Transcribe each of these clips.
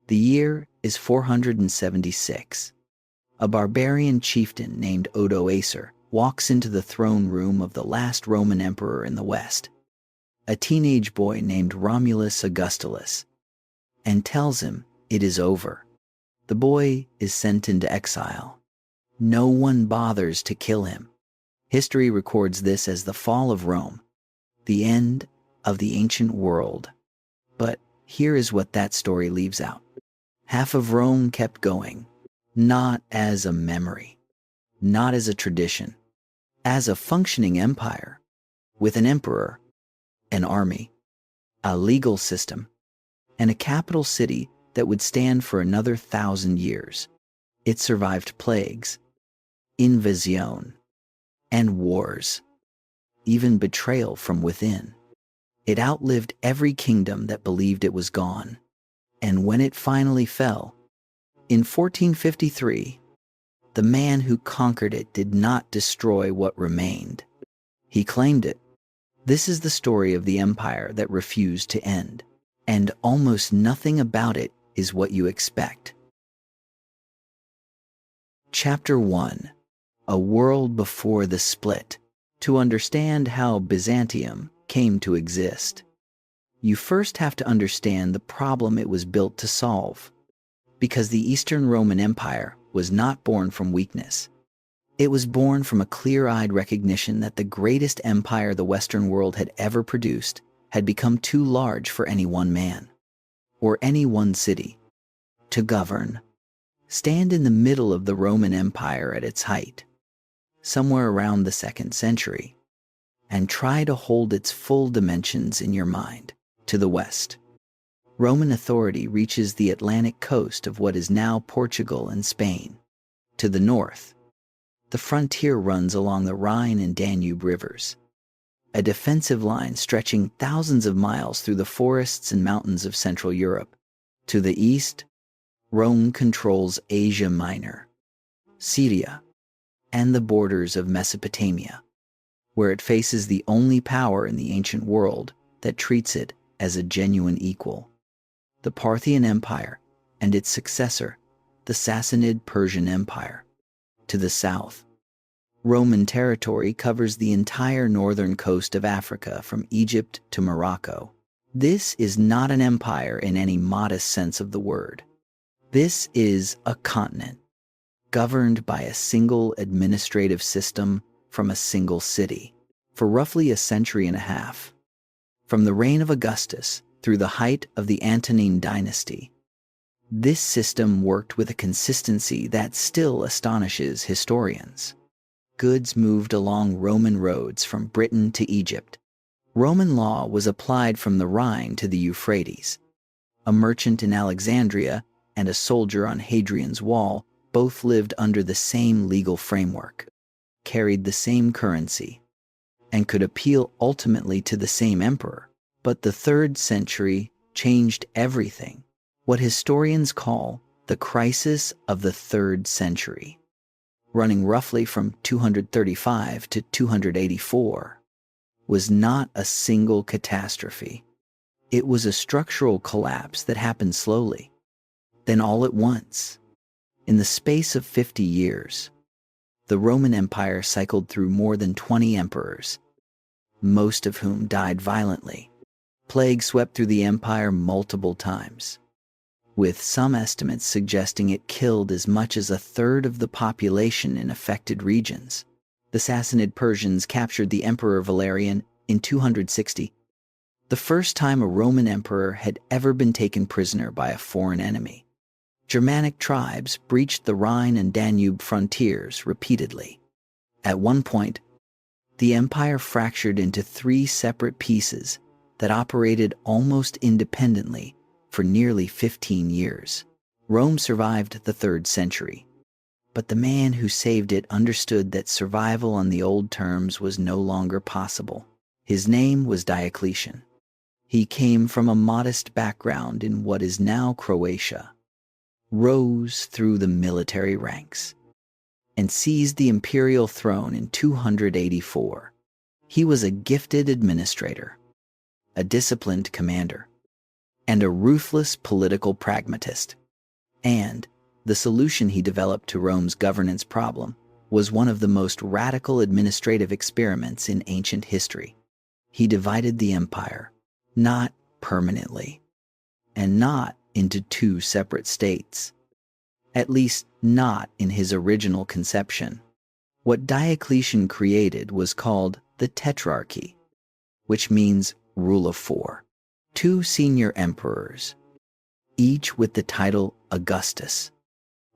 The year is 476. A barbarian chieftain named Odoacer walks into the throne room of the last Roman emperor in the West, a teenage boy named Romulus Augustulus, and tells him it is over. The boy is sent into exile. No one bothers to kill him. History records this as the fall of Rome, the end of the ancient world. But here is what that story leaves out. Half of Rome kept going, not as a memory, not as a tradition, as a functioning empire, with an emperor, an army, a legal system, and a capital city that would stand for another 1,000 years. It survived plagues, invasion, and wars, even betrayal from within. It outlived every kingdom that believed it was gone. And when it finally fell, in 1453, the man who conquered it did not destroy what remained. He claimed it. This is the story of the empire that refused to end, and almost nothing about it is what you expect. Chapter 1. A World Before the Split. To understand how Byzantium came to exist, you first have to understand the problem it was built to solve. Because the Eastern Roman Empire was not born from weakness. It was born from a clear-eyed recognition that the greatest empire the Western world had ever produced had become too large for any one man, or any one city, to govern. Stand in the middle of the Roman Empire at its height, somewhere around the 2nd century, and try to hold its full dimensions in your mind. To the west, Roman authority reaches the Atlantic coast of what is now Portugal and Spain. To the north, the frontier runs along the Rhine and Danube rivers, a defensive line stretching thousands of miles through the forests and mountains of Central Europe. To the east, Rome controls Asia Minor, Syria, and the borders of Mesopotamia, where it faces the only power in the ancient world that treats it as a genuine equal, the Parthian Empire, and its successor, the Sassanid Persian Empire. To the south, Roman territory covers the entire northern coast of Africa from Egypt to Morocco. This is not an empire in any modest sense of the word. This is a continent, governed by a single administrative system from a single city, for roughly a century and a half. From the reign of Augustus through the height of the Antonine dynasty, this system worked with a consistency that still astonishes historians. Goods moved along Roman roads from Britain to Egypt. Roman law was applied from the Rhine to the Euphrates. A merchant in Alexandria and a soldier on Hadrian's Wall both lived under the same legal framework, carried the same currency, and could appeal ultimately to the same emperor. But the 3rd century changed everything, what historians call the crisis of the 3rd century, running roughly from 235 to 284, was not a single catastrophe. It was a structural collapse that happened slowly, then all at once. In the space of 50 years, the Roman Empire cycled through more than 20 emperors, most of whom died violently. Plague swept through the empire multiple times, with some estimates suggesting it killed as much as 1/3 of the population in affected regions. The Sassanid Persians captured the Emperor Valerian in 260, the first time a Roman emperor had ever been taken prisoner by a foreign enemy. Germanic tribes breached the Rhine and Danube frontiers repeatedly. At one point, the empire fractured into 3 separate pieces that operated almost independently for nearly 15 years. Rome survived the 3rd century, but the man who saved it understood that survival on the old terms was no longer possible. His name was Diocletian. He came from a modest background in what is now Croatia, rose through the military ranks, and seized the imperial throne in 284. He was a gifted administrator, a disciplined commander, and a ruthless political pragmatist. And the solution he developed to Rome's governance problem was one of the most radical administrative experiments in ancient history. He divided the empire, not permanently, and not into two separate states, at least not in his original conception. What Diocletian created was called the Tetrarchy, which means rule of four. Two senior emperors, each with the title Augustus,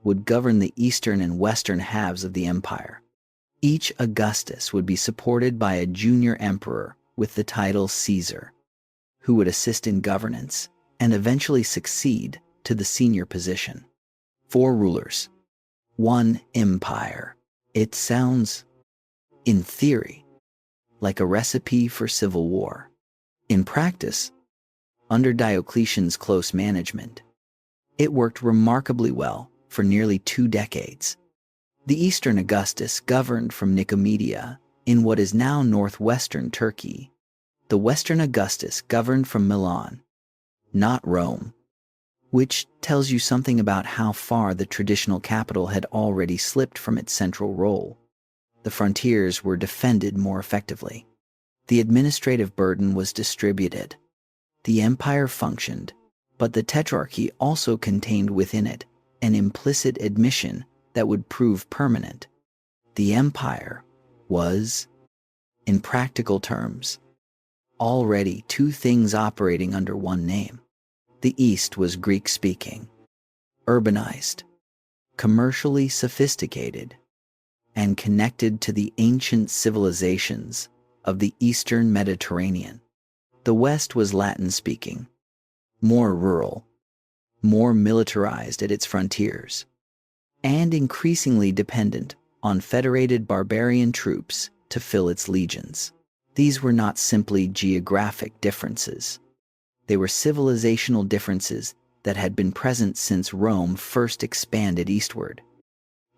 would govern the eastern and western halves of the empire. Each Augustus would be supported by a junior emperor with the title Caesar, who would assist in governance and eventually succeed to the senior position. Four rulers, one empire. It sounds, in theory, like a recipe for civil war. In practice, under Diocletian's close management, it worked remarkably well for nearly 2 decades. The eastern Augustus governed from Nicomedia in what is now northwestern Turkey. The western Augustus governed from Milan, not Rome, which tells you something about how far the traditional capital had already slipped from its central role. The frontiers were defended more effectively. The administrative burden was distributed. The empire functioned, but the Tetrarchy also contained within it an implicit admission that would prove permanent. The empire was, in practical terms, already two things operating under one name. The East was Greek-speaking, urbanized, commercially sophisticated, and connected to the ancient civilizations of the Eastern Mediterranean. The West was Latin-speaking, more rural, more militarized at its frontiers, and increasingly dependent on federated barbarian troops to fill its legions. These were not simply geographic differences. They were civilizational differences that had been present since Rome first expanded eastward.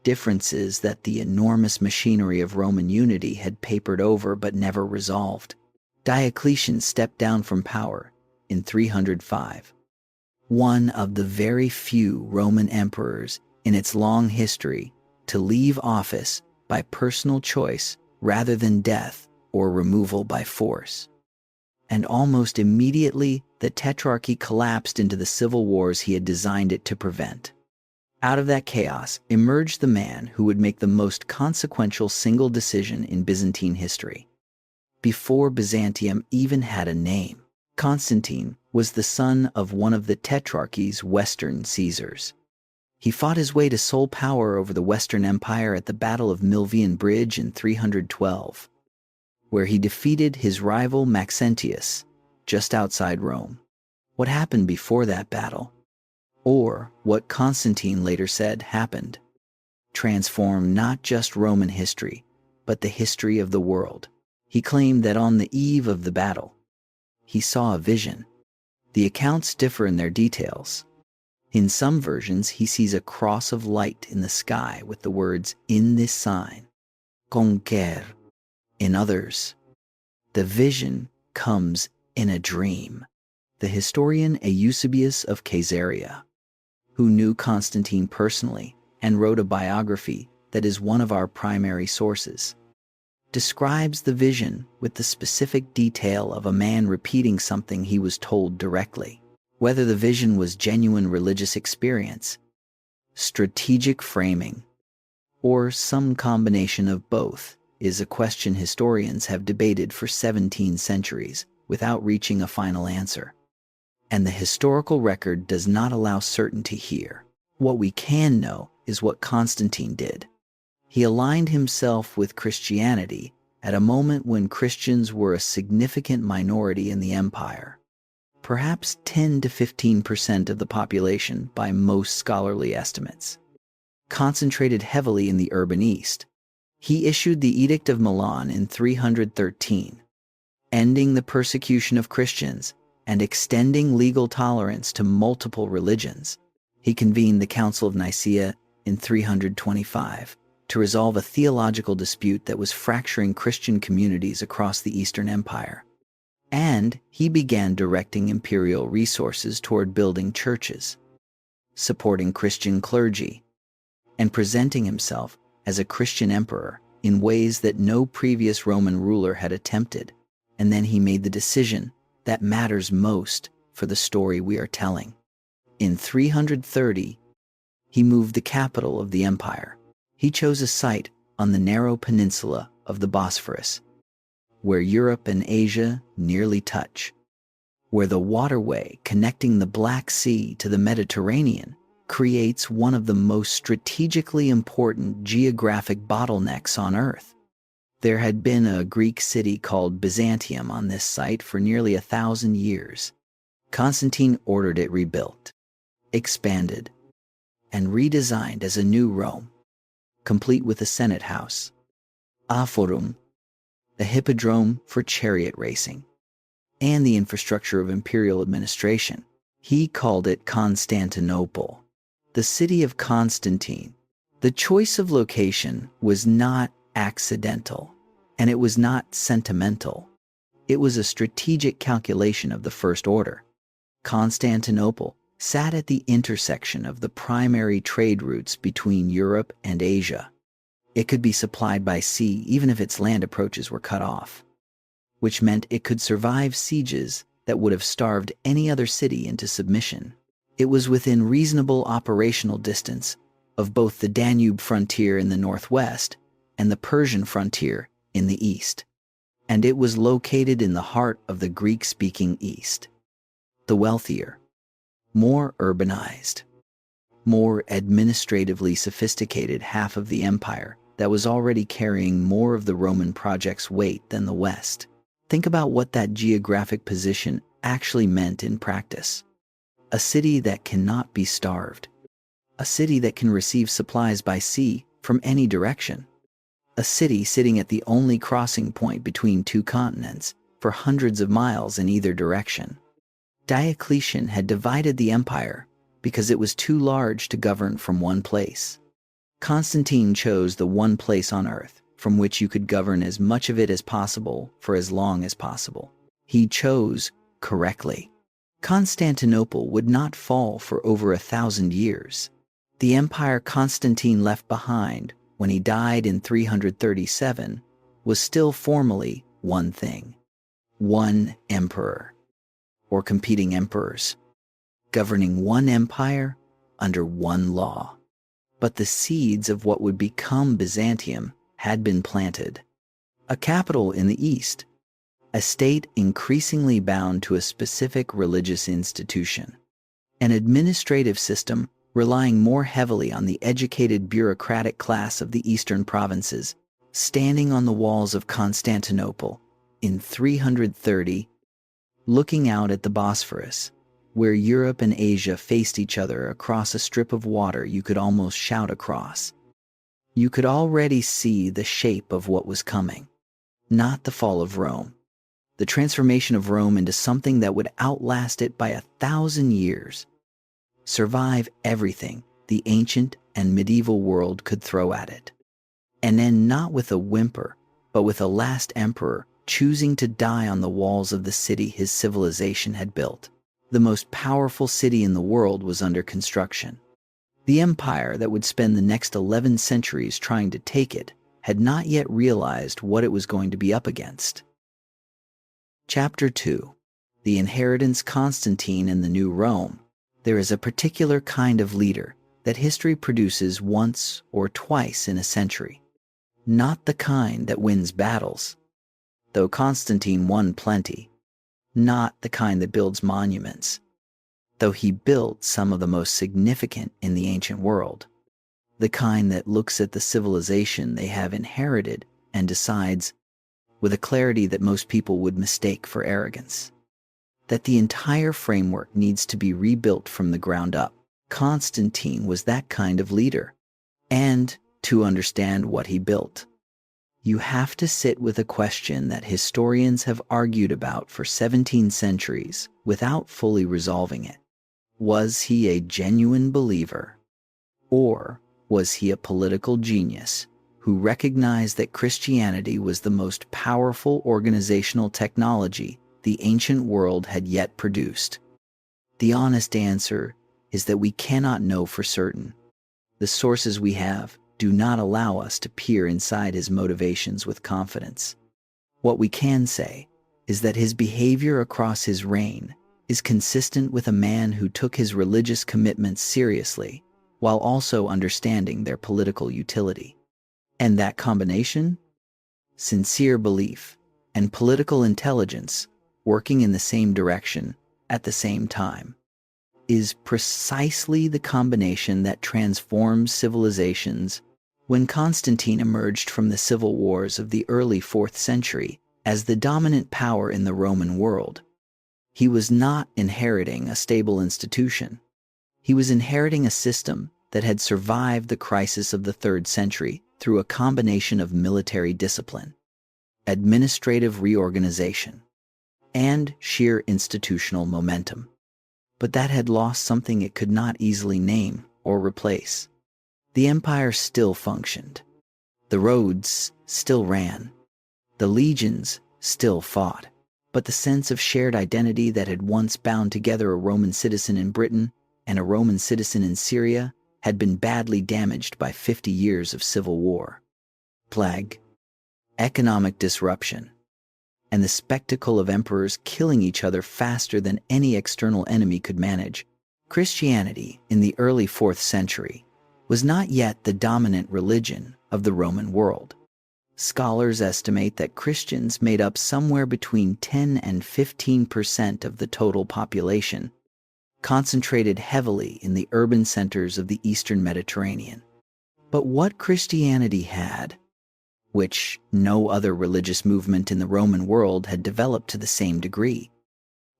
Differences that the enormous machinery of Roman unity had papered over but never resolved. Diocletian stepped down from power in 305. One of the very few Roman emperors in its long history to leave office by personal choice rather than death or removal by force. And almost immediately, the Tetrarchy collapsed into the civil wars he had designed it to prevent. Out of that chaos emerged the man who would make the most consequential single decision in Byzantine history. Before Byzantium even had a name, Constantine was the son of one of the Tetrarchy's western Caesars. He fought his way to sole power over the Western Empire at the Battle of Milvian Bridge in 312. Where he defeated his rival Maxentius just outside Rome. What happened before that battle, or what Constantine later said happened, transformed not just Roman history, but the history of the world. He claimed that on the eve of the battle, he saw a vision. The accounts differ in their details. In some versions, he sees a cross of light in the sky with the words, "In this sign, conquer." In others, the vision comes in a dream. The historian Eusebius of Caesarea, who knew Constantine personally and wrote a biography that is one of our primary sources, describes the vision with the specific detail of a man repeating something he was told directly. Whether the vision was genuine religious experience, strategic framing, or some combination of both is a question historians have debated for 17 centuries without reaching a final answer. And the historical record does not allow certainty here. What we can know is what Constantine did. He aligned himself with Christianity at a moment when Christians were a significant minority in the empire, perhaps 10 to 15% of the population by most scholarly estimates. Concentrated heavily in the urban East, he issued the Edict of Milan in 313, ending the persecution of Christians and extending legal tolerance to multiple religions. He convened the Council of Nicaea in 325 to resolve a theological dispute that was fracturing Christian communities across the Eastern Empire. And he began directing imperial resources toward building churches, supporting Christian clergy, and presenting himself as a Christian emperor in ways that no previous Roman ruler had attempted. And then he made the decision that matters most for the story we are telling. In 330, he moved the capital of the empire. He chose a site on the narrow peninsula of the Bosphorus, where Europe and Asia nearly touch, where the waterway connecting the Black Sea to the Mediterranean creates one of the most strategically important geographic bottlenecks on Earth. There had been a Greek city called Byzantium on this site for nearly 1,000 years. Constantine ordered it rebuilt, expanded, and redesigned as a new Rome, complete with a Senate house, a forum, a hippodrome for chariot racing, and the infrastructure of imperial administration. He called it Constantinople, the city of Constantine. The choice of location was not accidental, and it was not sentimental. It was a strategic calculation of the first order. Constantinople sat at the intersection of the primary trade routes between Europe and Asia. It could be supplied by sea even if its land approaches were cut off, which meant it could survive sieges that would have starved any other city into submission. It was within reasonable operational distance of both the Danube frontier in the northwest and the Persian frontier in the east, and it was located in the heart of the Greek-speaking East. The wealthier, more urbanized, more administratively sophisticated half of the empire that was already carrying more of the Roman project's weight than the West. Think about what that geographic position actually meant in practice. A city that cannot be starved. A city that can receive supplies by sea from any direction. A city sitting at the only crossing point between two continents for hundreds of miles in either direction. Diocletian had divided the empire because it was too large to govern from one place. Constantine chose the one place on earth from which you could govern as much of it as possible for as long as possible. He chose correctly. Constantinople would not fall for over 1,000 years. The empire Constantine left behind when he died in 337 was still formally one thing: one emperor, or competing emperors, governing one empire under one law. But the seeds of what would become Byzantium had been planted. A capital in the east, a state increasingly bound to a specific religious institution, an administrative system relying more heavily on the educated bureaucratic class of the eastern provinces, standing on the walls of Constantinople in 330, looking out at the Bosphorus, where Europe and Asia faced each other across a strip of water you could almost shout across. You could already see the shape of what was coming. Not the fall of Rome, the transformation of Rome into something that would outlast it by 1,000 years, survive everything the ancient and medieval world could throw at it, and end not with a whimper, but with a last emperor choosing to die on the walls of the city his civilization had built. The most powerful city in the world was under construction. The empire that would spend the next 11 centuries trying to take it had not yet realized what it was going to be up against. Chapter 2. The Inheritance Constantine and the New Rome. There is a particular kind of leader that history produces once or twice in a century. Not the kind that wins battles, though Constantine won plenty. Not the kind that builds monuments, though he built some of the most significant in the ancient world. The kind that looks at the civilization they have inherited and decides, with a clarity that most people would mistake for arrogance, that the entire framework needs to be rebuilt from the ground up. Constantine was that kind of leader. And to understand what he built, you have to sit with a question that historians have argued about for 17 centuries without fully resolving it. Was he a genuine believer? Or was he a political genius who recognized that Christianity was the most powerful organizational technology the ancient world had yet produced? The honest answer is that we cannot know for certain. The sources we have do not allow us to peer inside his motivations with confidence. What we can say is that his behavior across his reign is consistent with a man who took his religious commitments seriously while also understanding their political utility. And that combination? Sincere belief and political intelligence working in the same direction at the same time is precisely the combination that transforms civilizations. When Constantine emerged from the civil wars of the early 4th century as the dominant power in the Roman world, he was not inheriting a stable institution. He was inheriting a system that had survived the crisis of the 3rd century through a combination of military discipline, administrative reorganization, and sheer institutional momentum. But that had lost something it could not easily name or replace. The empire still functioned. The roads still ran. The legions still fought. But the sense of shared identity that had once bound together a Roman citizen in Britain and a Roman citizen in Syria had been badly damaged by 50 years of civil war, plague, economic disruption, and the spectacle of emperors killing each other faster than any external enemy could manage. Christianity in the early 4th century was not yet the dominant religion of the Roman world. Scholars estimate that Christians made up somewhere between 10 and 15% of the total population, concentrated heavily in the urban centers of the Eastern Mediterranean. But what Christianity had, which no other religious movement in the Roman world had developed to the same degree,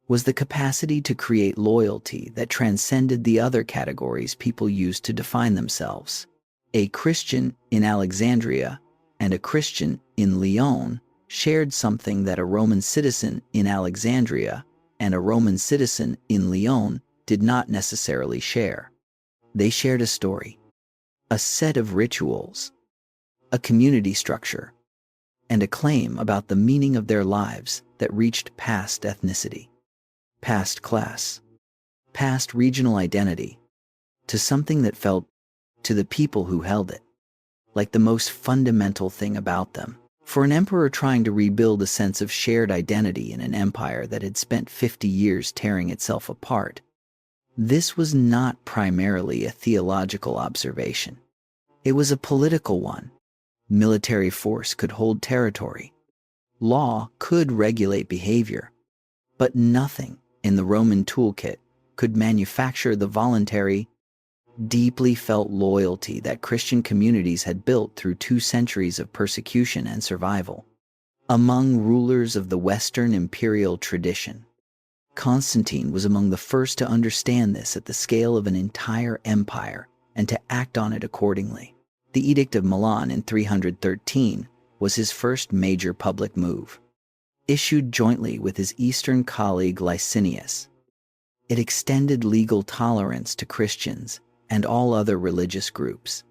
was the capacity to create loyalty that transcended the other categories people used to define themselves. A Christian in Alexandria and a Christian in Lyon shared something that a Roman citizen in Alexandria and a Roman citizen in Lyon did not necessarily share. They shared a story, a set of rituals, a community structure, and a claim about the meaning of their lives that reached past ethnicity, past class, past regional identity, to something that felt, to the people who held it, like the most fundamental thing about them. For an emperor trying to rebuild a sense of shared identity in an empire that had spent 50 years tearing itself apart, this was not primarily a theological observation. It was a political one. Military force could hold territory. Law could regulate behavior. But nothing in the Roman toolkit could manufacture the voluntary, deeply felt loyalty that Christian communities had built through 2 centuries of persecution and survival. Among rulers of the Western imperial tradition, Constantine was among the first to understand this at the scale of an entire empire and to act on it accordingly. The Edict of Milan in 313 was his first major public move, issued jointly with his eastern colleague Licinius. It extended legal tolerance to Christians and all other religious groups,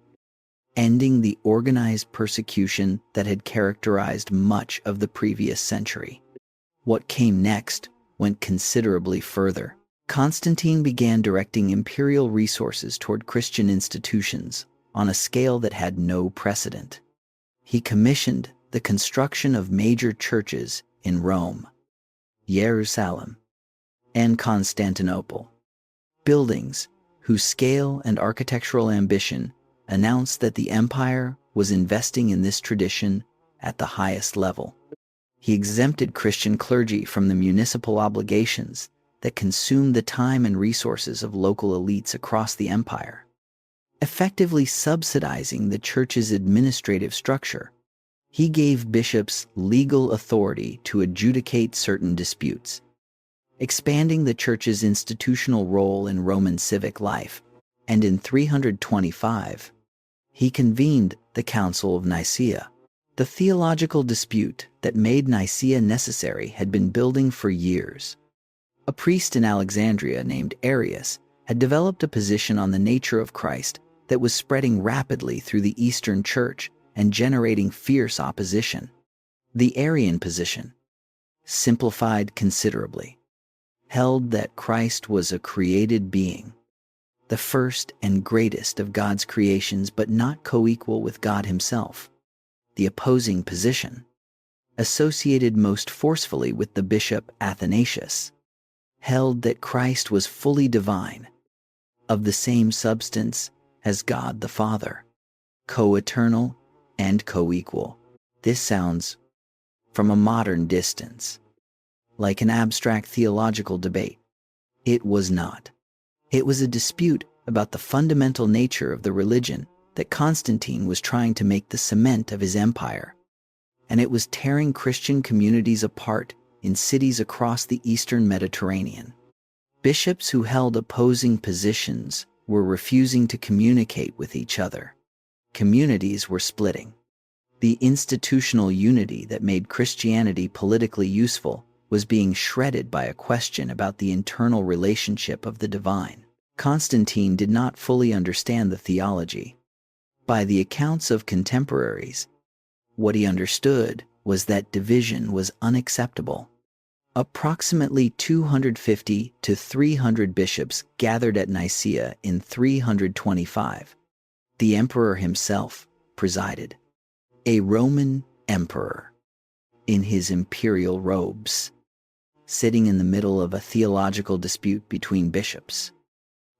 ending the organized persecution that had characterized much of the previous century. What came next went considerably further. Constantine began directing imperial resources toward Christian institutions on a scale that had no precedent. He commissioned the construction of major churches in Rome, Jerusalem, and Constantinople, buildings whose scale and architectural ambition announced that the empire was investing in this tradition at the highest level. He exempted Christian clergy from the municipal obligations that consumed the time and resources of local elites across the empire, effectively subsidizing the church's administrative structure. He gave bishops legal authority to adjudicate certain disputes, expanding the church's institutional role in Roman civic life, and in 325, he convened the Council of Nicaea. The theological dispute that made Nicaea necessary had been building for years. A priest in Alexandria named Arius had developed a position on the nature of Christ that was spreading rapidly through the Eastern Church and generating fierce opposition. The Arian position, simplified considerably, held that Christ was a created being, the first and greatest of God's creations, but not co-equal with God himself. The opposing position, associated most forcefully with the bishop Athanasius, held that Christ was fully divine, of the same substance as God the Father, co-eternal and co-equal. This sounds, from a modern distance, like an abstract theological debate. It was not. It was a dispute about the fundamental nature of the religion that Constantine was trying to make the cement of his empire, and it was tearing Christian communities apart in cities across the eastern Mediterranean. Bishops who held opposing positions were refusing to communicate with each other. Communities were splitting. The institutional unity that made Christianity politically useful was being shredded by a question about the internal relationship of the divine. Constantine did not fully understand the theology. By the accounts of contemporaries, what he understood was that division was unacceptable. Approximately 250 to 300 bishops gathered at Nicaea in 325. The emperor himself presided. A Roman emperor, in his imperial robes, sitting in the middle of a theological dispute between bishops,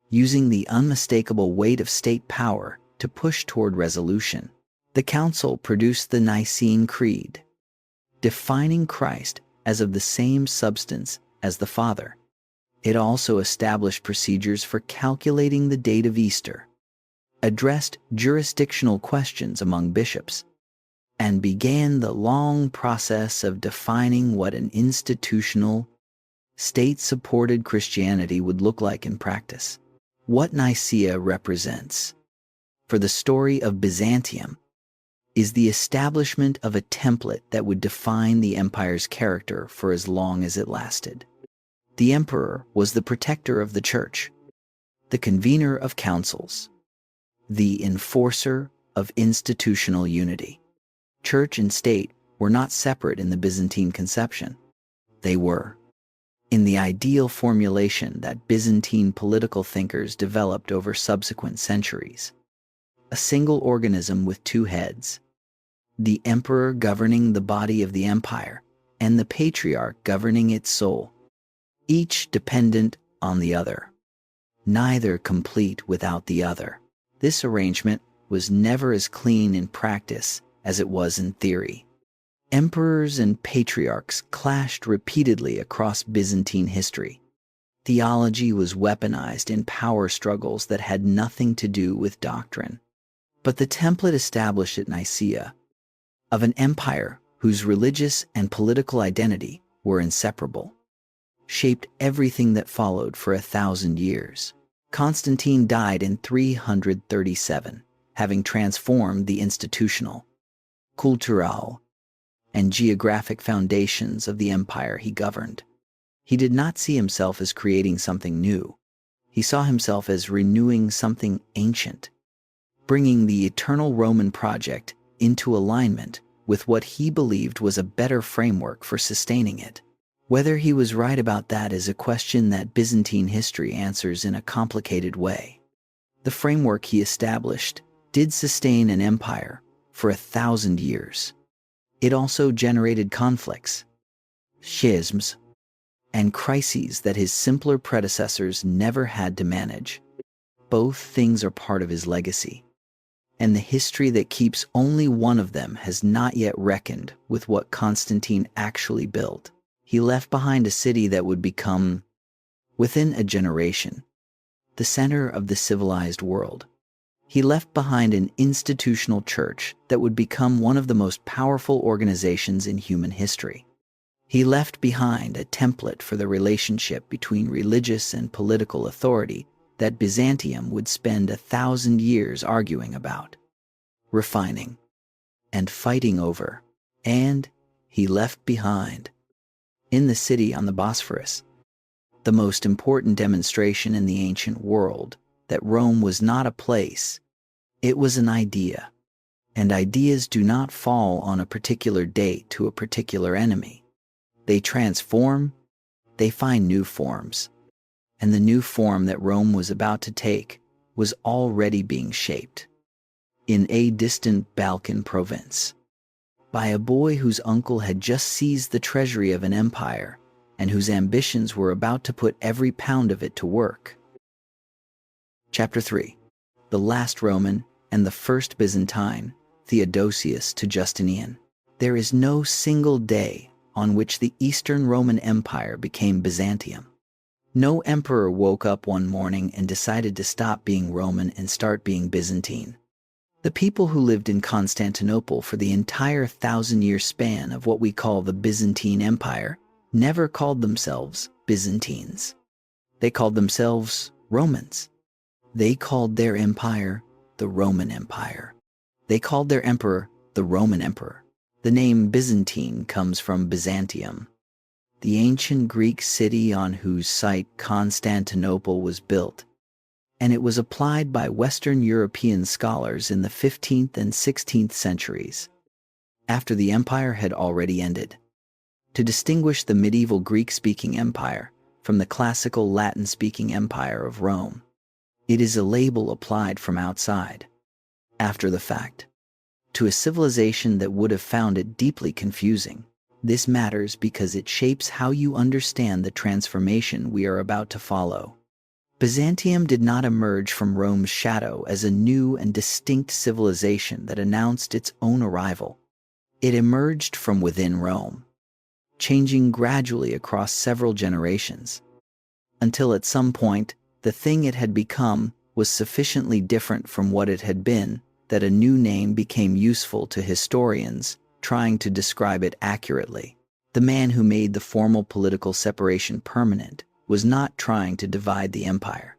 using the unmistakable weight of state power to push toward resolution. The council produced the Nicene Creed, defining Christ as of the same substance as the Father. It also established procedures for calculating the date of Easter, addressed jurisdictional questions among bishops, and began the long process of defining what an institutional, state-supported Christianity would look like in practice. What Nicaea represents, for the story of Byzantium, is the establishment of a template that would define the empire's character for as long as it lasted. The emperor was the protector of the church, the convener of councils, the enforcer of institutional unity. Church and state were not separate in the Byzantine conception. They were, in the ideal formulation that Byzantine political thinkers developed over subsequent centuries, a single organism with two heads, the emperor governing the body of the empire and the patriarch governing its soul, each dependent on the other, neither complete without the other. This arrangement was never as clean in practice as it was in theory. Emperors and patriarchs clashed repeatedly across Byzantine history. Theology was weaponized in power struggles that had nothing to do with doctrine. But the template established at Nicaea, of an empire whose religious and political identity were inseparable, shaped everything that followed for 1,000 years. Constantine died in 337, having transformed the institutional, cultural, and geographic foundations of the empire he governed. He did not see himself as creating something new. He saw himself as renewing something ancient, bringing the eternal Roman project into alignment with what he believed was a better framework for sustaining it. Whether he was right about that is a question that Byzantine history answers in a complicated way. The framework he established did sustain an empire for 1,000 years. It also generated conflicts, schisms, and crises that his simpler predecessors never had to manage. Both things are part of his legacy, and the history that keeps only one of them has not yet reckoned with what Constantine actually built. He left behind a city that would become, within a generation, the center of the civilized world. He left behind an institutional church that would become one of the most powerful organizations in human history. He left behind a template for the relationship between religious and political authority that Byzantium would spend 1,000 years arguing about, refining, and fighting over. And he left behind, in the city on the Bosphorus, the most important demonstration in the ancient world that Rome was not a place, it was an idea. And ideas do not fall on a particular date to a particular enemy. They transform, they find new forms. And the new form that Rome was about to take was already being shaped. In a distant Balkan province, by a boy whose uncle had just seized the treasury of an empire and whose ambitions were about to put every pound of it to work. Chapter 3. The last Roman and the first Byzantine, Theodosius to Justinian. There is no single day on which the Eastern Roman Empire became Byzantium. No emperor woke up one morning and decided to stop being Roman and start being Byzantine. The people who lived in Constantinople for the entire 1,000-year span of what we call the Byzantine Empire never called themselves Byzantines. They called themselves Romans. They called their empire the Roman Empire. They called their emperor the Roman Emperor. The name Byzantine comes from Byzantium, the ancient Greek city on whose site Constantinople was built, and it was applied by Western European scholars in the 15th and 16th centuries, after the empire had already ended, to distinguish the medieval Greek-speaking empire from the classical Latin-speaking empire of Rome. It is a label applied from outside, after the fact, to a civilization that would have found it deeply confusing. This matters because it shapes how you understand the transformation we are about to follow. Byzantium did not emerge from Rome's shadow as a new and distinct civilization that announced its own arrival. It emerged from within Rome, changing gradually across several generations, until at some point, the thing it had become was sufficiently different from what it had been that a new name became useful to historians trying to describe it accurately. The man who made the formal political separation permanent was not trying to divide the empire.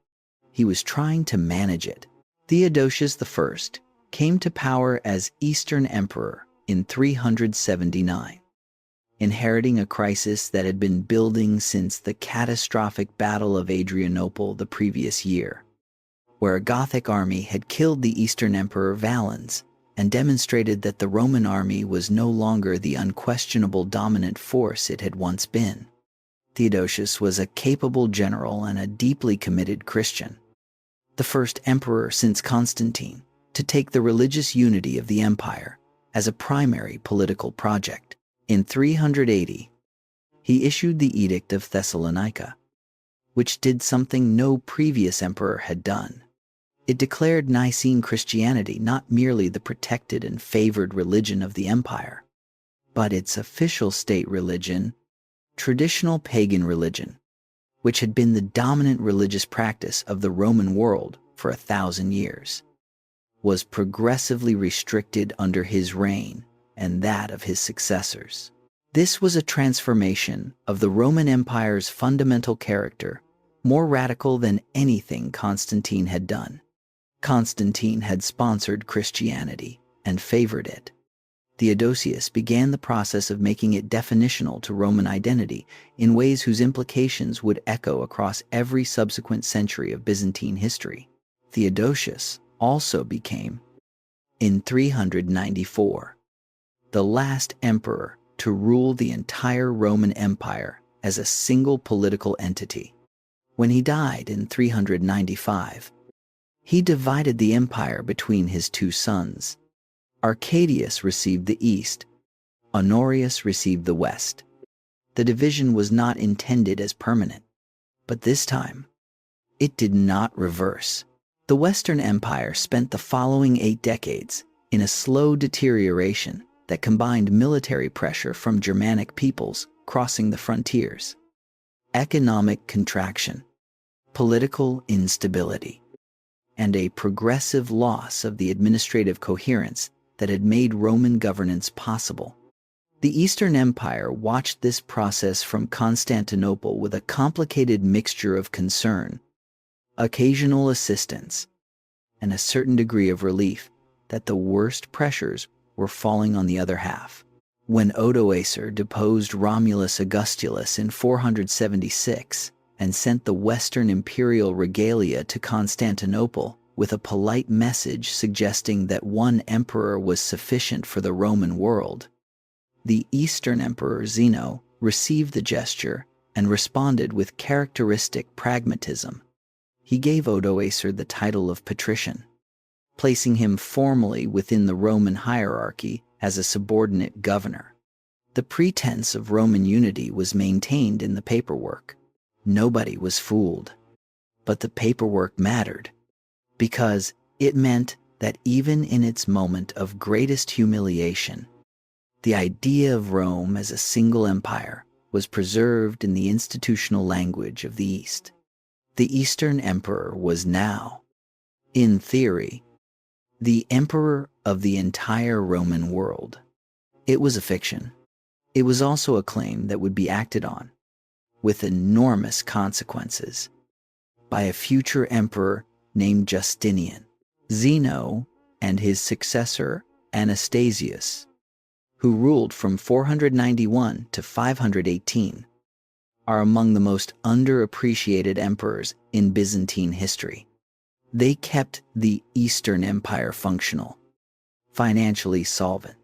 He was trying to manage it. Theodosius I came to power as Eastern Emperor in 379, inheriting a crisis that had been building since the catastrophic Battle of Adrianople the previous year, where a Gothic army had killed the Eastern Emperor Valens and demonstrated that the Roman army was no longer the unquestionable dominant force it had once been. Theodosius was a capable general and a deeply committed Christian, the first emperor since Constantine to take the religious unity of the empire as a primary political project. In 380, he issued the Edict of Thessalonica, which did something no previous emperor had done. It declared Nicene Christianity not merely the protected and favored religion of the empire, but its official state religion, traditional pagan religion, which had been the dominant religious practice of the Roman world for 1,000 years, was progressively restricted under his reign and that of his successors. This was a transformation of the Roman Empire's fundamental character, more radical than anything Constantine had done. Constantine had sponsored Christianity and favored it. Theodosius began the process of making it definitional to Roman identity in ways whose implications would echo across every subsequent century of Byzantine history. Theodosius also became, in 394, the last emperor to rule the entire Roman Empire as a single political entity. When he died in 395, he divided the empire between his two sons. Arcadius received the east, Honorius received the west. The division was not intended as permanent, but this time, it did not reverse. The Western Empire spent the following 8 decades in a slow deterioration that combined military pressure from Germanic peoples crossing the frontiers, economic contraction, political instability, and a progressive loss of the administrative coherence that had made Roman governance possible. The Eastern Empire watched this process from Constantinople with a complicated mixture of concern, occasional assistance, and a certain degree of relief that the worst pressures were falling on the other half. When Odoacer deposed Romulus Augustulus in 476 and sent the Western imperial regalia to Constantinople with a polite message suggesting that one emperor was sufficient for the Roman world, the Eastern Emperor Zeno received the gesture and responded with characteristic pragmatism. He gave Odoacer the title of patrician, placing him formally within the Roman hierarchy as a subordinate governor. The pretense of Roman unity was maintained in the paperwork. Nobody was fooled. But the paperwork mattered, because it meant that even in its moment of greatest humiliation, the idea of Rome as a single empire was preserved in the institutional language of the East. The Eastern Emperor was now, in theory, the emperor of the entire Roman world. It was a fiction. It was also a claim that would be acted on, with enormous consequences, by a future emperor named Justinian. Zeno and his successor Anastasius, who ruled from 491 to 518, are among the most underappreciated emperors in Byzantine history. They kept the Eastern Empire functional, financially solvent,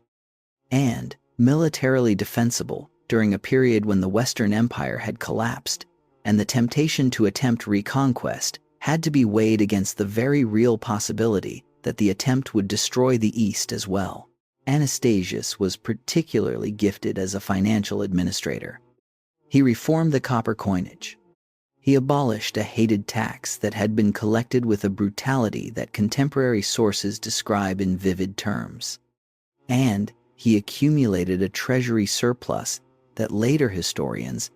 and militarily defensible during a period when the Western Empire had collapsed, and the temptation to attempt reconquest had to be weighed against the very real possibility that the attempt would destroy the East as well. Anastasius was particularly gifted as a financial administrator. He reformed the copper coinage. He abolished a hated tax that had been collected with a brutality that contemporary sources describe in vivid terms. And he accumulated a treasury surplus that later historians,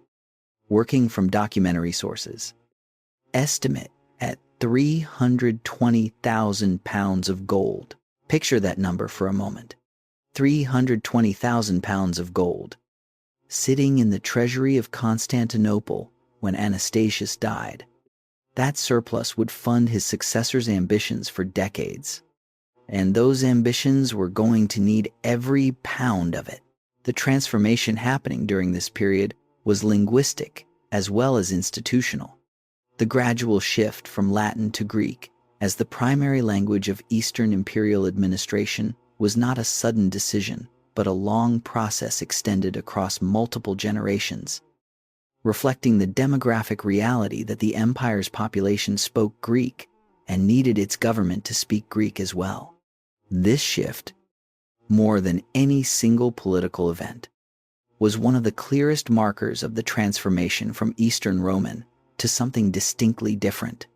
working from documentary sources, estimate at 320,000 pounds of gold. Picture that number for a moment. 320,000 pounds of gold, sitting in the treasury of Constantinople when Anastasius died. That surplus would fund his successor's ambitions for decades. And those ambitions were going to need every pound of it. The transformation happening during this period was linguistic as well as institutional. The gradual shift from Latin to Greek as the primary language of Eastern imperial administration was not a sudden decision, but a long process extended across multiple generations, reflecting the demographic reality that the empire's population spoke Greek and needed its government to speak Greek as well. This shift, more than any single political event, was one of the clearest markers of the transformation from Eastern Roman to something distinctly different,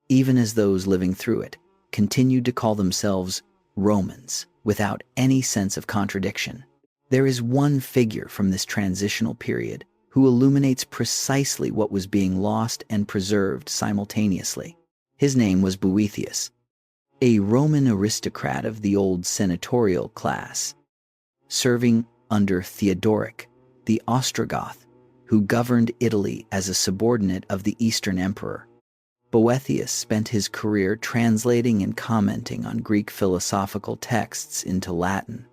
even as those living through it continued to call themselves Romans without any sense of contradiction. There is one figure from this transitional period who illuminates precisely what was being lost and preserved simultaneously. His name was Boethius, a Roman aristocrat of the old senatorial class, serving under Theodoric, the Ostrogoth, who governed Italy as a subordinate of the Eastern Emperor. Boethius spent his career translating and commenting on Greek philosophical texts into Latin.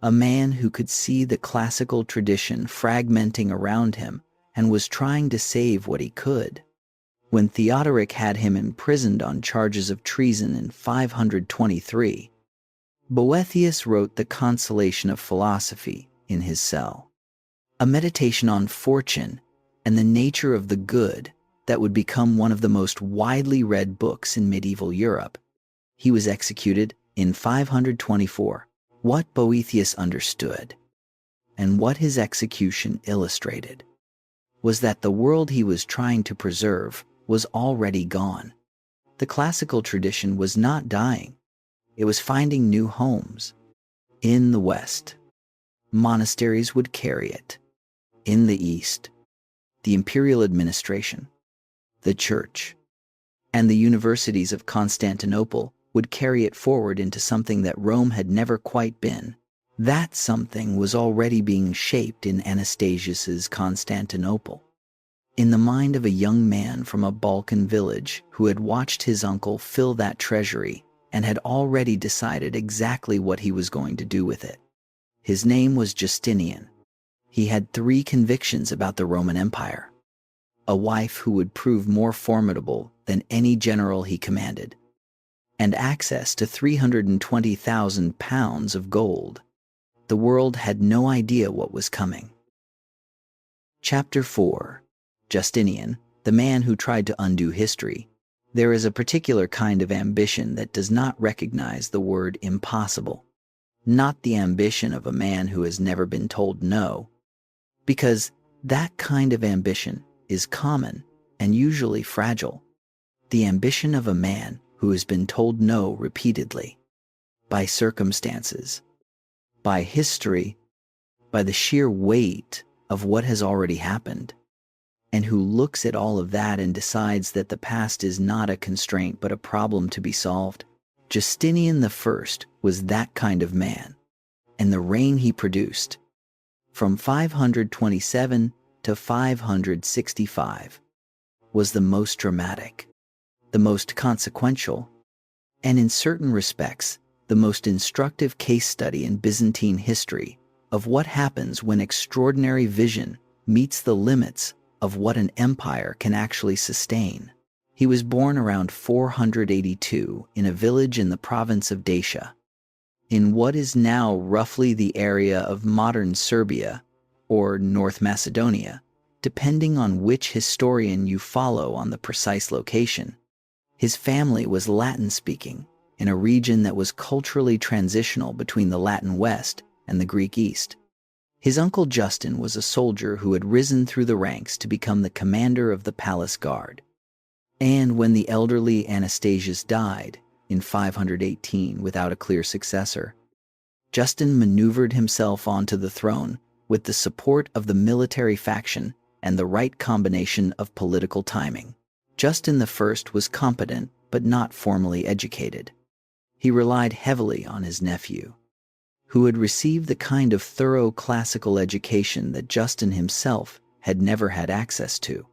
A man who could see the classical tradition fragmenting around him and was trying to save what he could. When Theodoric had him imprisoned on charges of treason in 523, Boethius wrote The Consolation of Philosophy in his cell, a meditation on fortune and the nature of the good that would become one of the most widely read books in medieval Europe. He was executed in 524. What Boethius understood, and what his execution illustrated, was that the world he was trying to preserve was already gone. The classical tradition was not dying. It was finding new homes. In the West, monasteries would carry it. In the East, the imperial administration, the church, and the universities of Constantinople would carry it forward into something that Rome had never quite been. That something was already being shaped in Anastasius's Constantinople, in the mind of a young man from a Balkan village who had watched his uncle fill that treasury and had already decided exactly what he was going to do with it. His name was Justinian. He had 3 convictions about the Roman Empire: a wife who would prove more formidable than any general he commanded, and access to 320,000 pounds of gold. The world had no idea what was coming. Chapter 4. Justinian, the man who tried to undo history. There is a particular kind of ambition that does not recognize the word impossible. Not the ambition of a man who has never been told no, because that kind of ambition is common and usually fragile. The ambition of a man who has been told no repeatedly, by circumstances, by history, by the sheer weight of what has already happened, and who looks at all of that and decides that the past is not a constraint but a problem to be solved. Justinian I was that kind of man, and the reign he produced, from 527 to 565, was the most dramatic, the most consequential, and in certain respects, the most instructive case study in Byzantine history of what happens when extraordinary vision meets the limits of what an empire can actually sustain. He was born around 482 in a village in the province of Dacia, in what is now roughly the area of modern Serbia or North Macedonia, depending on which historian you follow on the precise location. His family was Latin-speaking in a region that was culturally transitional between the Latin West and the Greek East. His uncle Justin was a soldier who had risen through the ranks to become the commander of the palace guard. And when the elderly Anastasius died in 518 without a clear successor, Justin maneuvered himself onto the throne with the support of the military faction and the right combination of political timing. Justin I was competent but not formally educated. He relied heavily on his nephew, who had received the kind of thorough classical education that Justin himself had never had access to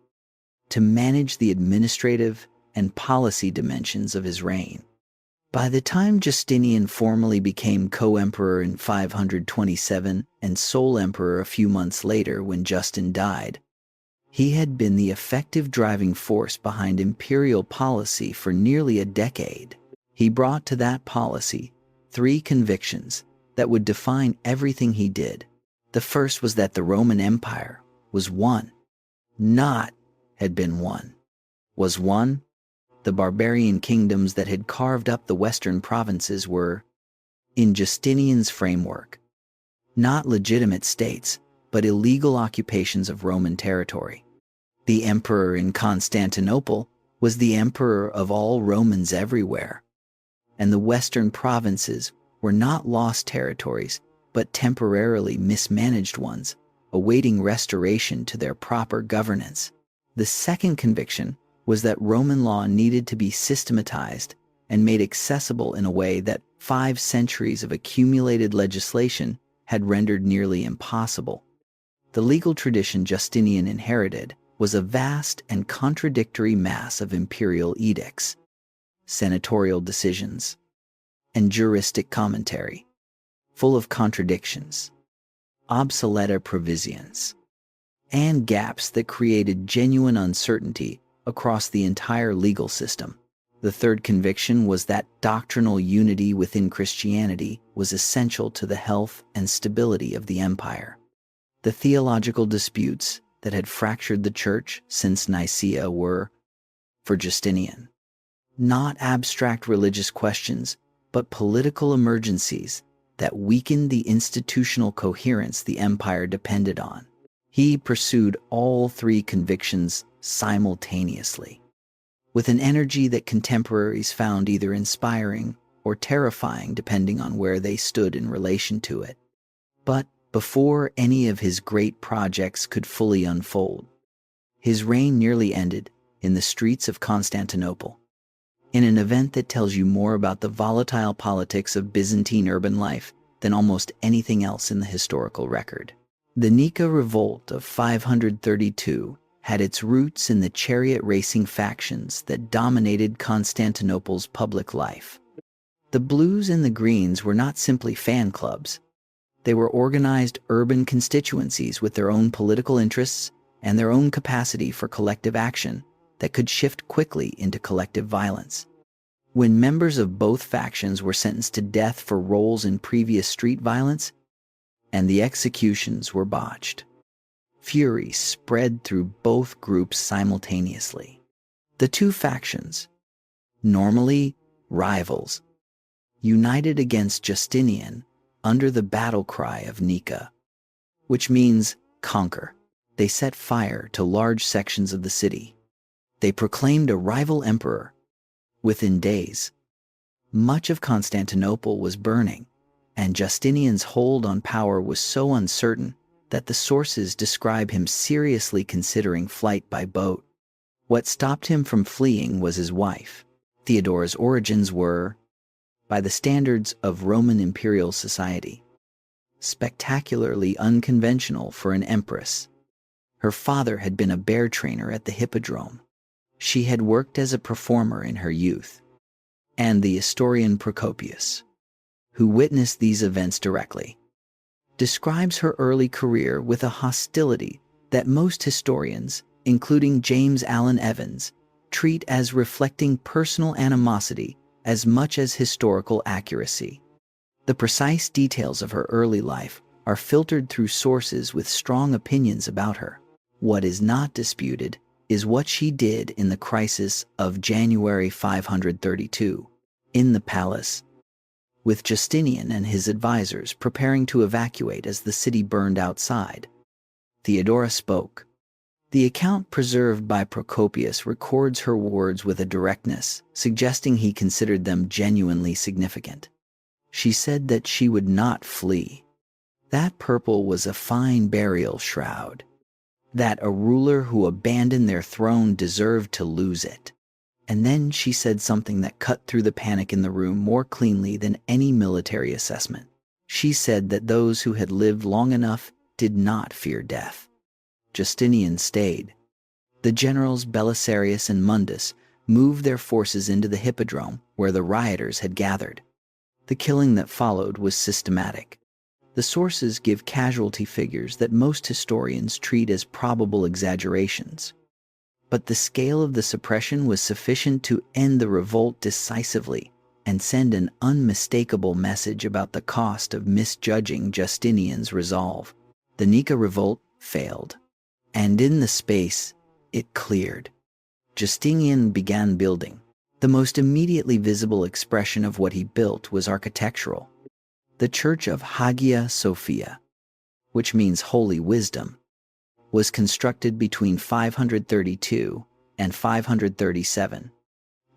manage the administrative and policy dimensions of his reign. By the time Justinian formally became co-emperor in 527 and sole emperor a few months later when Justin died, he had been the effective driving force behind imperial policy for nearly a decade. He brought to that policy 3 convictions that would define everything he did. The first was that the Roman Empire was one, not had been one, was one. The barbarian kingdoms that had carved up the western provinces were, in Justinian's framework, not legitimate states, but illegal occupations of Roman territory. The emperor in Constantinople was the emperor of all Romans everywhere, and the western provinces were not lost territories, but temporarily mismanaged ones, awaiting restoration to their proper governance. The second conviction was that Roman law needed to be systematized and made accessible in a way that 5 centuries of accumulated legislation had rendered nearly impossible. The legal tradition Justinian inherited was a vast and contradictory mass of imperial edicts, senatorial decisions, and juristic commentary, full of contradictions, obsoleta provisions, and gaps that created genuine uncertainty across the entire legal system. The third conviction was that doctrinal unity within Christianity was essential to the health and stability of the empire. The theological disputes that had fractured the church since Nicaea were, for Justinian, not abstract religious questions, but political emergencies that weakened the institutional coherence the empire depended on. He pursued all 3 convictions simultaneously, with an energy that contemporaries found either inspiring or terrifying depending on where they stood in relation to it. But before any of his great projects could fully unfold, his reign nearly ended in the streets of Constantinople, in an event that tells you more about the volatile politics of Byzantine urban life than almost anything else in the historical record. The Nika Revolt of 532 had its roots in the chariot racing factions that dominated Constantinople's public life. The Blues and the Greens were not simply fan clubs. They were organized urban constituencies with their own political interests and their own capacity for collective action that could shift quickly into collective violence. When members of both factions were sentenced to death for roles in previous street violence, and the executions were botched, Fury spread through both groups simultaneously. The two factions, normally rivals, united against Justinian under the battle cry of Nika, which means conquer. They set fire to large sections of the city. They proclaimed a rival emperor. Within days, much of Constantinople was burning, and Justinian's hold on power was so uncertain that the sources describe him seriously considering flight by boat. What stopped him from fleeing was his wife. Theodora's origins were, by the standards of Roman imperial society, spectacularly unconventional for an empress. Her father had been a bear trainer at the hippodrome. She had worked as a performer in her youth. And the historian Procopius, who witnessed these events directly, describes her early career with a hostility that most historians, including James Allen Evans, treat as reflecting personal animosity as much as historical accuracy. The precise details of her early life are filtered through sources with strong opinions about her. What is not disputed is what she did in the crisis of January 532, in the palace, with Justinian and his advisors preparing to evacuate as the city burned outside. Theodora spoke. The account preserved by Procopius records her words with a directness, suggesting he considered them genuinely significant. She said that she would not flee. That purple was a fine burial shroud. That a ruler who abandoned their throne deserved to lose it. And then she said something that cut through the panic in the room more cleanly than any military assessment. She said that those who had lived long enough did not fear death. Justinian stayed. The generals Belisarius and Mundus moved their forces into the hippodrome where the rioters had gathered. The killing that followed was systematic. The sources give casualty figures that most historians treat as probable exaggerations. But the scale of the suppression was sufficient to end the revolt decisively and send an unmistakable message about the cost of misjudging Justinian's resolve. The Nika revolt failed, and in the space it cleared, Justinian began building. The most immediately visible expression of what he built was architectural. The Church of Hagia Sophia, which means Holy Wisdom, was constructed between 532 and 537.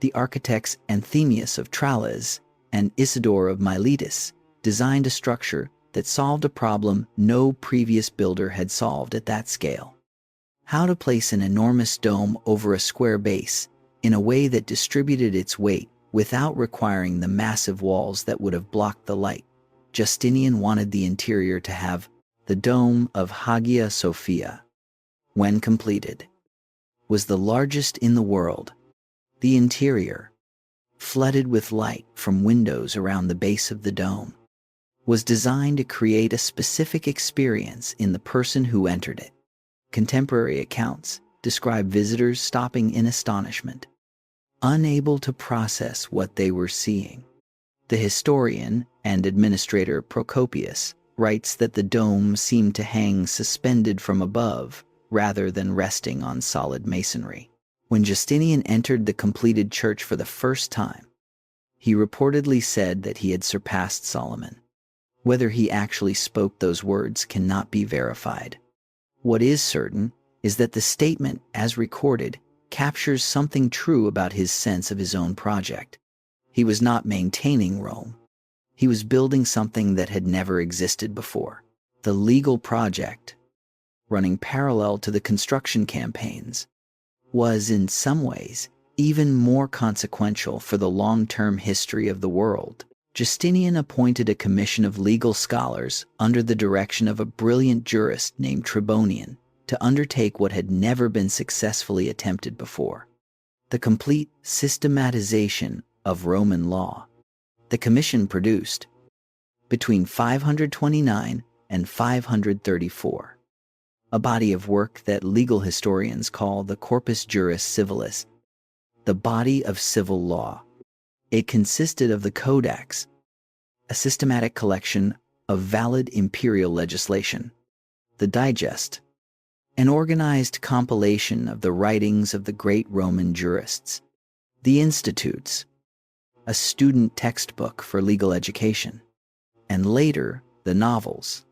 The architects Anthemius of Tralles and Isidore of Miletus designed a structure that solved a problem no previous builder had solved at that scale. How to place an enormous dome over a square base in a way that distributed its weight without requiring the massive walls that would have blocked the light. Justinian wanted the interior to have the dome of Hagia Sophia, when completed, was the largest in the world. The interior, flooded with light from windows around the base of the dome, was designed to create a specific experience in the person who entered it. Contemporary accounts describe visitors stopping in astonishment, unable to process what they were seeing. The historian and administrator Procopius writes that the dome seemed to hang suspended from above rather than resting on solid masonry. When Justinian entered the completed church for the first time, he reportedly said that he had surpassed Solomon. Whether he actually spoke those words cannot be verified. What is certain is that the statement, as recorded, captures something true about his sense of his own project. He was not maintaining Rome. He was building something that had never existed before. The legal project, running parallel to the construction campaigns, was in some ways even more consequential for the long-term history of the world. Justinian appointed a commission of legal scholars under the direction of a brilliant jurist named Tribonian to undertake what had never been successfully attempted before: the complete systematization of Roman law. The commission produced, between 529 and 534, a body of work that legal historians call the Corpus Juris Civilis, the body of civil law. It consisted of the Codex, a systematic collection of valid imperial legislation, the Digest, an organized compilation of the writings of the great Roman jurists, the Institutes, a student textbook for legal education, and later the novels,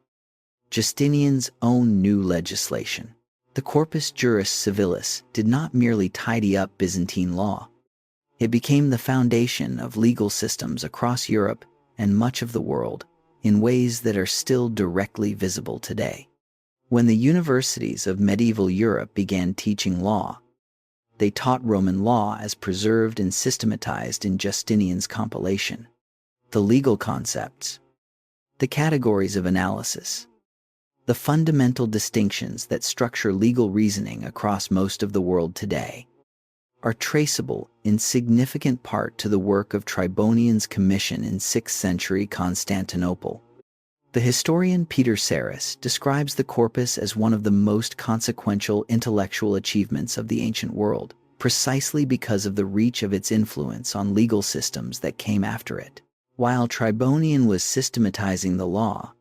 Justinian's own new legislation. The Corpus Juris Civilis did not merely tidy up Byzantine law. It became the foundation of legal systems across Europe and much of the world in ways that are still directly visible today. When the universities of medieval Europe began teaching law, they taught Roman law as preserved and systematized in Justinian's compilation. The legal concepts, the categories of analysis, the fundamental distinctions that structure legal reasoning across most of the world today are traceable in significant part to the work of Tribonian's commission in 6th century Constantinople. The historian Peter Sarris describes the corpus as one of the most consequential intellectual achievements of the ancient world, precisely because of the reach of its influence on legal systems that came after it. While Tribonian was systematizing the law,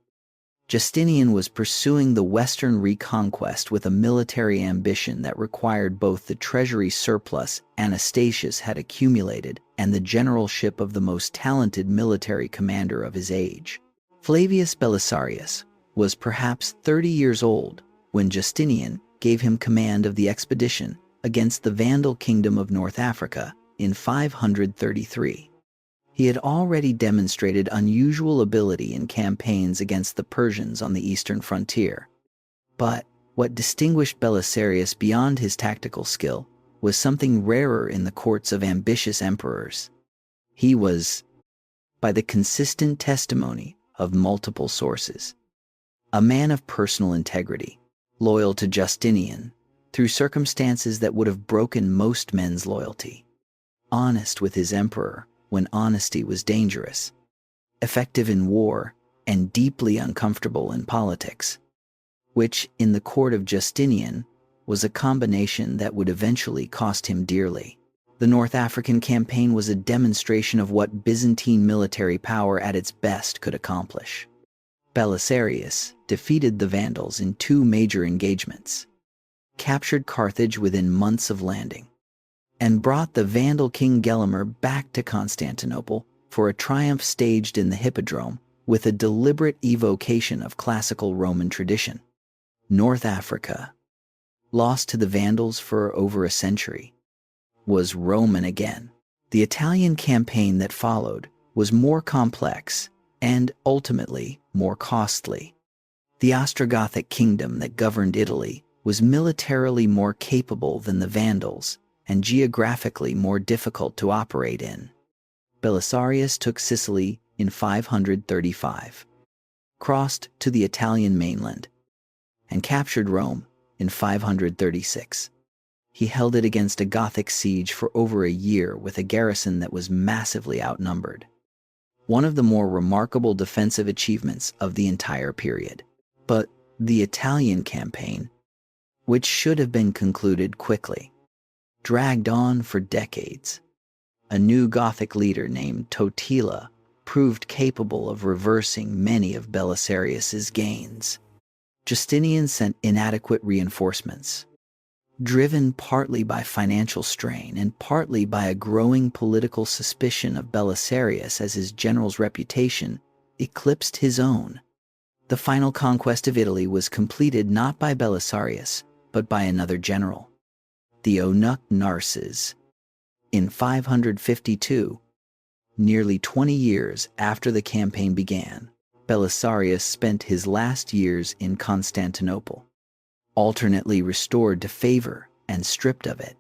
Justinian was pursuing the Western reconquest with a military ambition that required both the treasury surplus Anastasius had accumulated and the generalship of the most talented military commander of his age. Flavius Belisarius was perhaps 30 years old when Justinian gave him command of the expedition against the Vandal kingdom of North Africa in 533. He had already demonstrated unusual ability in campaigns against the Persians on the eastern frontier. But what distinguished Belisarius beyond his tactical skill was something rarer in the courts of ambitious emperors. He was, by the consistent testimony of multiple sources, a man of personal integrity, loyal to Justinian through circumstances that would have broken most men's loyalty, honest with his emperor when honesty was dangerous, effective in war, and deeply uncomfortable in politics, which, in the court of Justinian, was a combination that would eventually cost him dearly. The North African campaign was a demonstration of what Byzantine military power at its best could accomplish. Belisarius defeated the Vandals in 2 major engagements, captured Carthage within months of landing, and brought the Vandal king Gelimer back to Constantinople for a triumph staged in the Hippodrome with a deliberate evocation of classical Roman tradition. North Africa, lost to the Vandals for over a century, was Roman again. The Italian campaign that followed was more complex and, ultimately, more costly. The Ostrogothic kingdom that governed Italy was militarily more capable than the Vandals and geographically more difficult to operate in. Belisarius took Sicily in 535, crossed to the Italian mainland, and captured Rome in 536. He held it against a Gothic siege for over a year with a garrison that was massively outnumbered, one of the more remarkable defensive achievements of the entire period. But the Italian campaign, which should have been concluded quickly, dragged on for decades. A new Gothic leader named Totila proved capable of reversing many of Belisarius's gains. Justinian sent inadequate reinforcements, driven partly by financial strain and partly by a growing political suspicion of Belisarius as his general's reputation eclipsed his own. The final conquest of Italy was completed not by Belisarius, but by another general, the eunuch Narses, in 552. Nearly 20 years after the campaign began, Belisarius spent his last years in Constantinople, alternately restored to favor and stripped of it,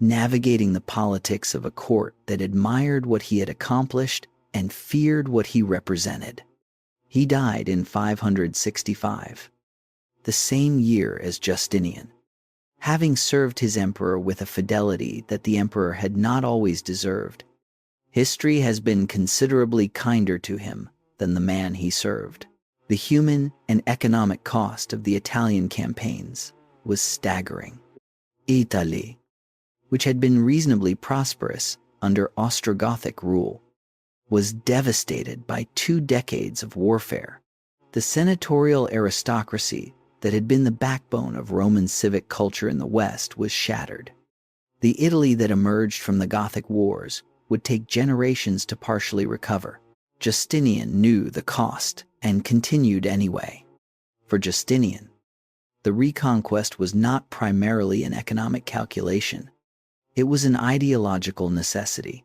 navigating the politics of a court that admired what he had accomplished and feared what he represented. He died in 565, the same year as Justinian, having served his emperor with a fidelity that the emperor had not always deserved. History has been considerably kinder to him than the man he served. The human and economic cost of the Italian campaigns was staggering. Italy, which had been reasonably prosperous under Ostrogothic rule, was devastated by 2 decades of warfare. The senatorial aristocracy that had been the backbone of Roman civic culture in the West was shattered. The Italy that emerged from the Gothic Wars would take generations to partially recover. Justinian knew the cost and continued anyway. For Justinian, the reconquest was not primarily an economic calculation. It was an ideological necessity.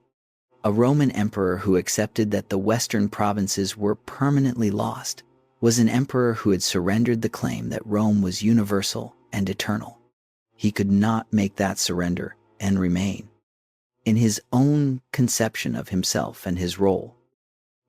A Roman emperor who accepted that the Western provinces were permanently lost was an emperor who had surrendered the claim that Rome was universal and eternal. He could not make that surrender and remain. In his own conception of himself and his role,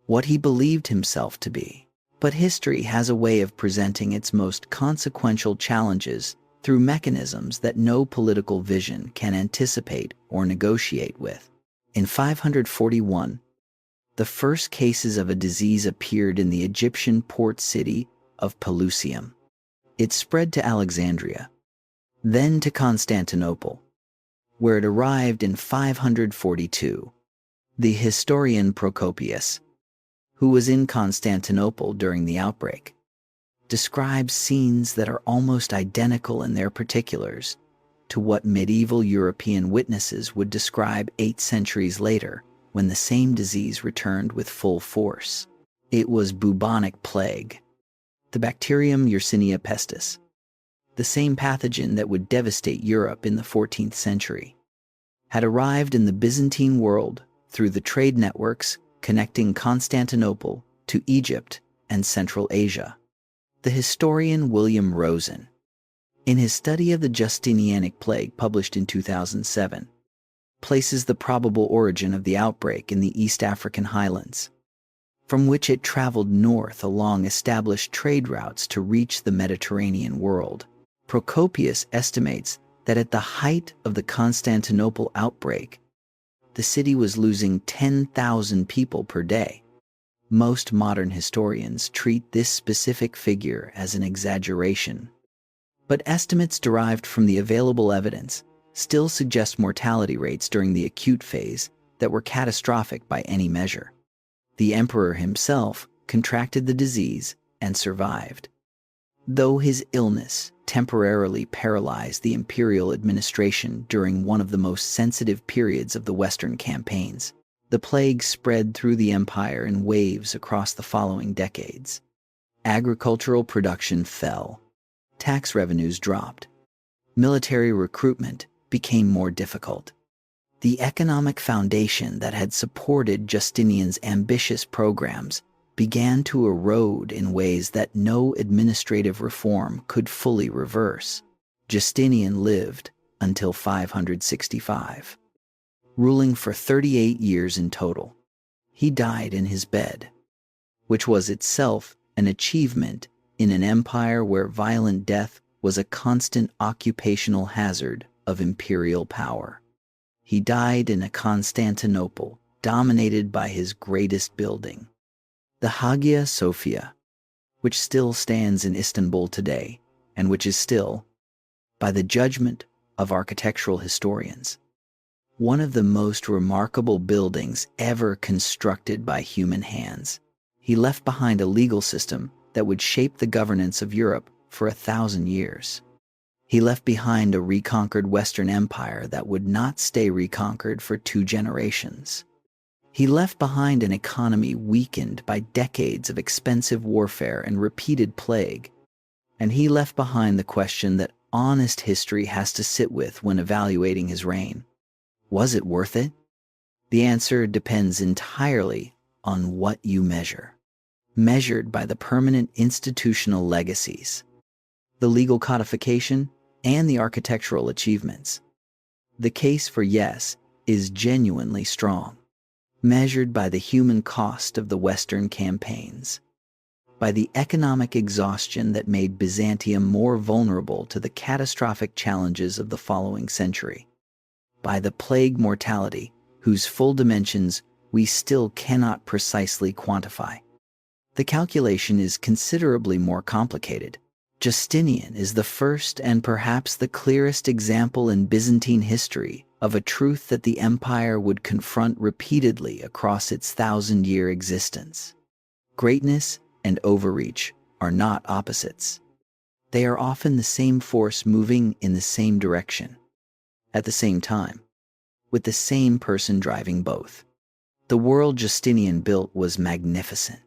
what he believed himself to be. But history has a way of presenting its most consequential challenges through mechanisms that no political vision can anticipate or negotiate with. In 541, the first cases of a disease appeared in the Egyptian port city of Pelusium. It spread to Alexandria, then to Constantinople, where it arrived in 542. The historian Procopius, who was in Constantinople during the outbreak, describes scenes that are almost identical in their particulars to what medieval European witnesses would describe 8 centuries later when the same disease returned with full force. It was bubonic plague, the bacterium Yersinia pestis, the same pathogen that would devastate Europe in the 14th century, had arrived in the Byzantine world through the trade networks connecting Constantinople to Egypt and Central Asia. The historian William Rosen, in his study of the Justinianic plague published in 2007, places the probable origin of the outbreak in the East African highlands, from which it traveled north along established trade routes to reach the Mediterranean world. Procopius estimates that at the height of the Constantinople outbreak, the city was losing 10,000 people per day. Most modern historians treat this specific figure as an exaggeration, but estimates derived from the available evidence still suggest mortality rates during the acute phase that were catastrophic by any measure. The emperor himself contracted the disease and survived, though his illness temporarily paralyzed the imperial administration during one of the most sensitive periods of the Western campaigns. The plague spread through the empire in waves across the following decades. Agricultural production fell, tax revenues dropped, military recruitment became more difficult. The economic foundation that had supported Justinian's ambitious programs began to erode in ways that no administrative reform could fully reverse. Justinian lived until 565, ruling for 38 years in total. He died in his bed, which was itself an achievement in an empire where violent death was a constant occupational hazard of imperial power. He died in a Constantinople dominated by his greatest building, the Hagia Sophia, which still stands in Istanbul today, and which is still, by the judgment of architectural historians, one of the most remarkable buildings ever constructed by human hands. He left behind a legal system that would shape the governance of Europe for 1,000 years. He left behind a reconquered Western Empire that would not stay reconquered for 2 generations. He left behind an economy weakened by decades of expensive warfare and repeated plague. And he left behind the question that honest history has to sit with when evaluating his reign. Was it worth it? The answer depends entirely on what you measure. Measured by the permanent institutional legacies, the legal codification, and the architectural achievements. The case for yes is genuinely strong. Measured by the human cost of the Western campaigns, by the economic exhaustion that made Byzantium more vulnerable to the catastrophic challenges of the following century, by the plague mortality whose full dimensions we still cannot precisely quantify. The calculation is considerably more complicated. Justinian is the first and perhaps the clearest example in Byzantine history of a truth that the empire would confront repeatedly across its 1,000-year existence. Greatness and overreach are not opposites. They are often the same force moving in the same direction, at the same time, with the same person driving both. The world Justinian built was magnificent.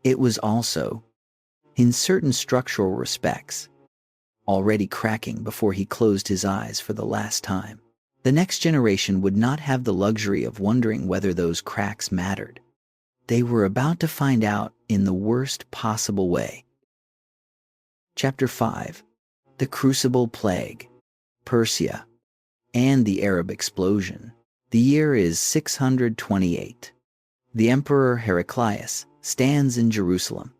It was also, in certain structural respects, already cracking before he closed his eyes for the last time. The next generation would not have the luxury of wondering whether those cracks mattered. They were about to find out in the worst possible way. Chapter 5. The Crucible Plague, Persia, and the Arab Explosion. The year is 628. The Emperor Heraclius stands in Jerusalem,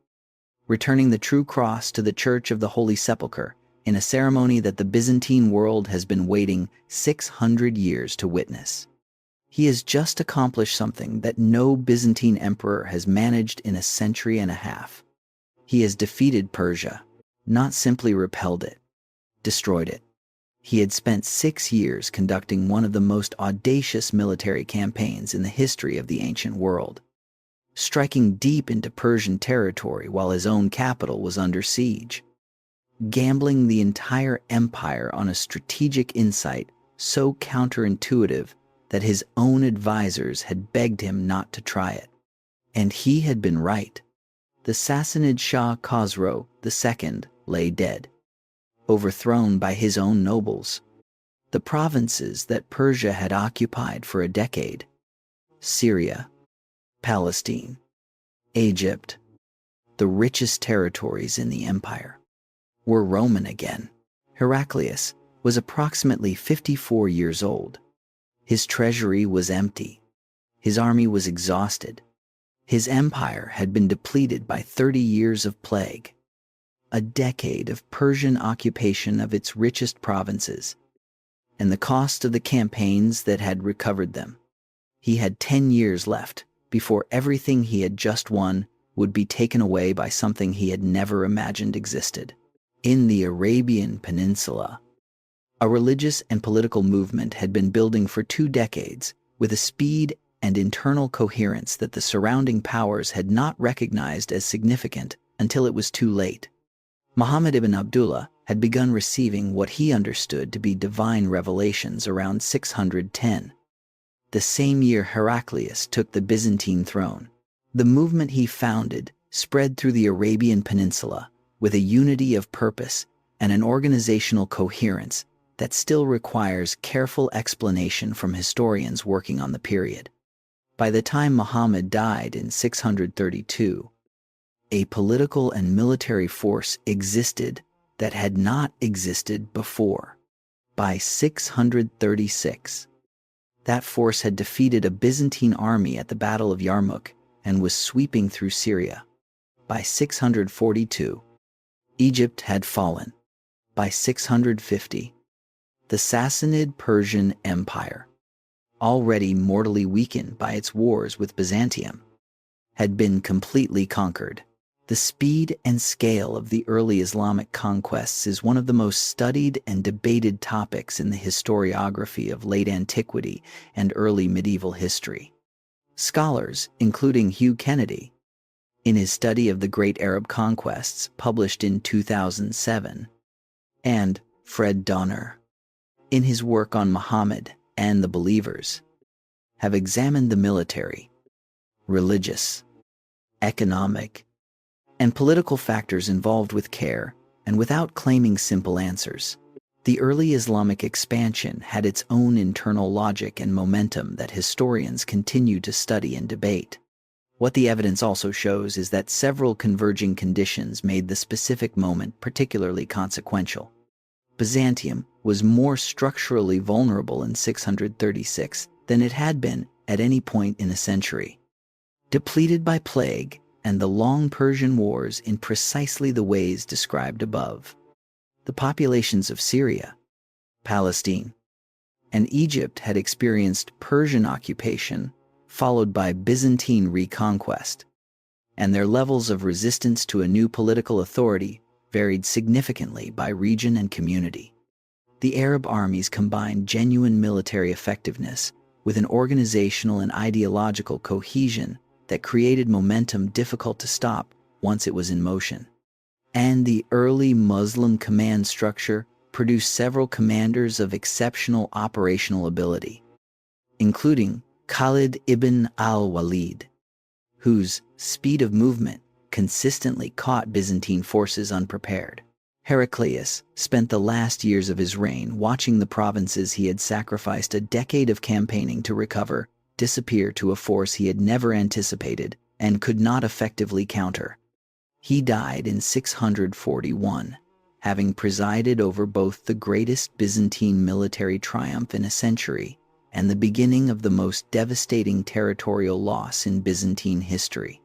returning the true cross to the Church of the Holy Sepulchre in a ceremony that the Byzantine world has been waiting 600 years to witness. He has just accomplished something that no Byzantine emperor has managed in a century and a half. He has defeated Persia, not simply repelled it, destroyed it. He had spent 6 years conducting one of the most audacious military campaigns in the history of the ancient world, striking deep into Persian territory while his own capital was under siege, gambling the entire empire on a strategic insight so counterintuitive that his own advisors had begged him not to try it. And he had been right. The Sassanid Shah Khosrow II lay dead, overthrown by his own nobles. The provinces that Persia had occupied for a decade, Syria, Palestine, Egypt, the richest territories in the empire, were Roman again. Heraclius was approximately 54 years old. His treasury was empty. His army was exhausted. His empire had been depleted by 30 years of plague, a decade of Persian occupation of its richest provinces, and the cost of the campaigns that had recovered them. He had 10 years left before everything he had just won would be taken away by something he had never imagined existed. In the Arabian Peninsula, a religious and political movement had been building for 2 decades with a speed and internal coherence that the surrounding powers had not recognized as significant until it was too late. Muhammad ibn Abdullah had begun receiving what he understood to be divine revelations around 610, the same year Heraclius took the Byzantine throne. The movement he founded spread through the Arabian Peninsula with a unity of purpose and an organizational coherence that still requires careful explanation from historians working on the period. By the time Muhammad died in 632, a political and military force existed that had not existed before. By 636, that force had defeated a Byzantine army at the Battle of Yarmouk and was sweeping through Syria. By 642, Egypt had fallen. By 650, the Sassanid Persian Empire, already mortally weakened by its wars with Byzantium, had been completely conquered. The speed and scale of the early Islamic conquests is one of the most studied and debated topics in the historiography of late antiquity and early medieval history. Scholars, including Hugh Kennedy, in his study of the Great Arab Conquests published in 2007, and Fred Donner, in his work on Muhammad and the Believers, have examined the military, religious, economic, and political factors involved with care and without claiming simple answers. The early Islamic expansion had its own internal logic and momentum that historians continue to study and debate. What the evidence also shows is that several converging conditions made the specific moment particularly consequential. Byzantium was more structurally vulnerable in 636 than it had been at any point in a century. Depleted by plague and the long Persian wars in precisely the ways described above, the populations of Syria, Palestine, and Egypt had experienced Persian occupation followed by Byzantine reconquest, and their levels of resistance to a new political authority varied significantly by region and community. The Arab armies combined genuine military effectiveness with an organizational and ideological cohesion that created momentum difficult to stop once it was in motion. And the early Muslim command structure produced several commanders of exceptional operational ability, including Khalid ibn al-Walid, whose speed of movement consistently caught Byzantine forces unprepared. Heraclius spent the last years of his reign watching the provinces he had sacrificed a decade of campaigning to recover disappear to a force he had never anticipated and could not effectively counter. He died in 641, having presided over both the greatest Byzantine military triumph in a century and the beginning of the most devastating territorial loss in Byzantine history.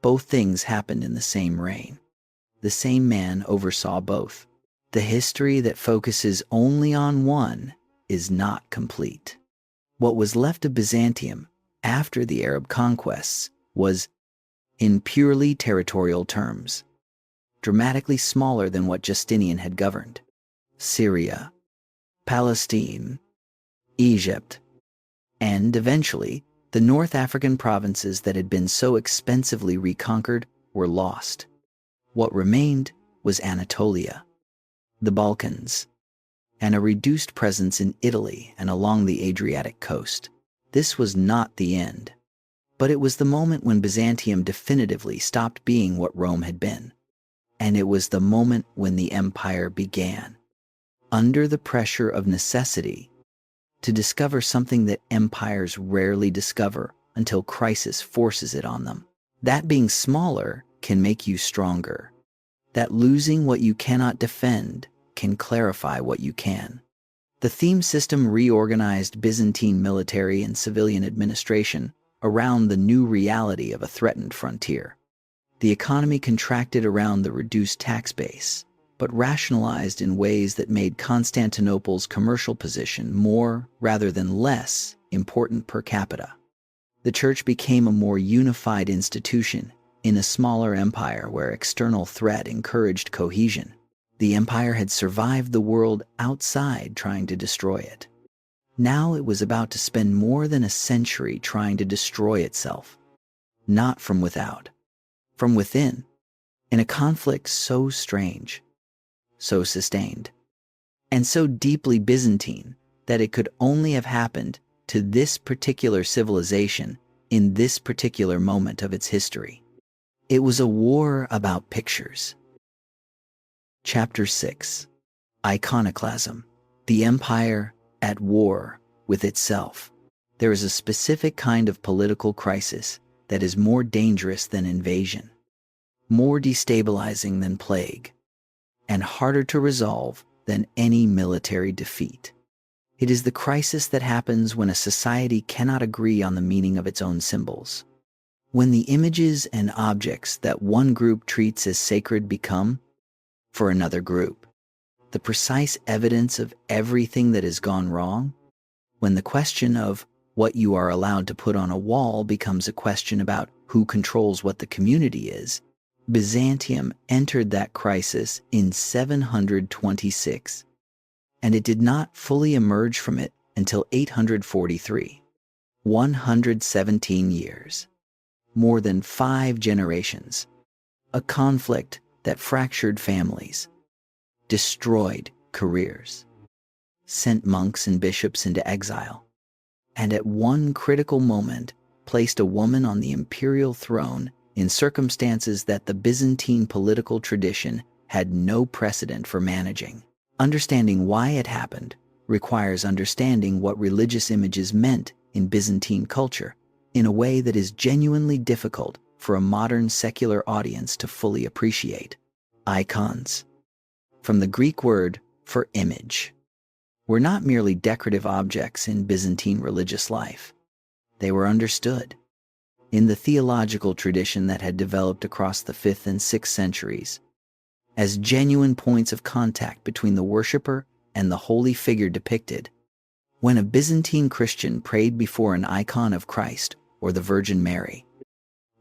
Both things happened in the same reign. The same man oversaw both. The history that focuses only on one is not complete. What was left of Byzantium after the Arab conquests was, in purely territorial terms, dramatically smaller than what Justinian had governed. Syria, Palestine, Egypt, and eventually the North African provinces that had been so expensively reconquered were lost. What remained was Anatolia, the Balkans, and a reduced presence in Italy and along the Adriatic coast. This was not the end, but it was the moment when Byzantium definitively stopped being what Rome had been. And it was the moment when the empire began, under the pressure of necessity, to discover something that empires rarely discover until crisis forces it on them. That being smaller can make you stronger. That losing what you cannot defend can clarify what you can. The theme system reorganized Byzantine military and civilian administration around the new reality of a threatened frontier. The economy contracted around the reduced tax base, but rationalized in ways that made Constantinople's commercial position more, rather than less, important per capita. The church became a more unified institution in a smaller empire where external threat encouraged cohesion. The empire had survived the world outside trying to destroy it. Now it was about to spend more than a century trying to destroy itself. Not from without, from within, in a conflict so strange, so sustained, and so deeply Byzantine that it could only have happened to this particular civilization in this particular moment of its history. It was a war about pictures. Chapter 6. Iconoclasm. The empire at war with itself. There is a specific kind of political crisis that is more dangerous than invasion, more destabilizing than plague, and harder to resolve than any military defeat. It is the crisis that happens when a society cannot agree on the meaning of its own symbols. When the images and objects that one group treats as sacred become, for another group, the precise evidence of everything that has gone wrong. When the question of what you are allowed to put on a wall becomes a question about who controls what the community is, Byzantium entered that crisis in 726, and it did not fully emerge from it until 843, 117 years, more than 5 generations, a conflict that fractured families, destroyed careers, sent monks and bishops into exile, and at one critical moment placed a woman on the imperial throne in circumstances that the Byzantine political tradition had no precedent for managing. Understanding why it happened requires understanding what religious images meant in Byzantine culture in a way that is genuinely difficult for a modern secular audience to fully appreciate. Icons, from the Greek word for image, were not merely decorative objects in Byzantine religious life. They were understood, in the theological tradition that had developed across the 5th and 6th centuries, as genuine points of contact between the worshipper and the holy figure depicted. When a Byzantine Christian prayed before an icon of Christ or the Virgin Mary,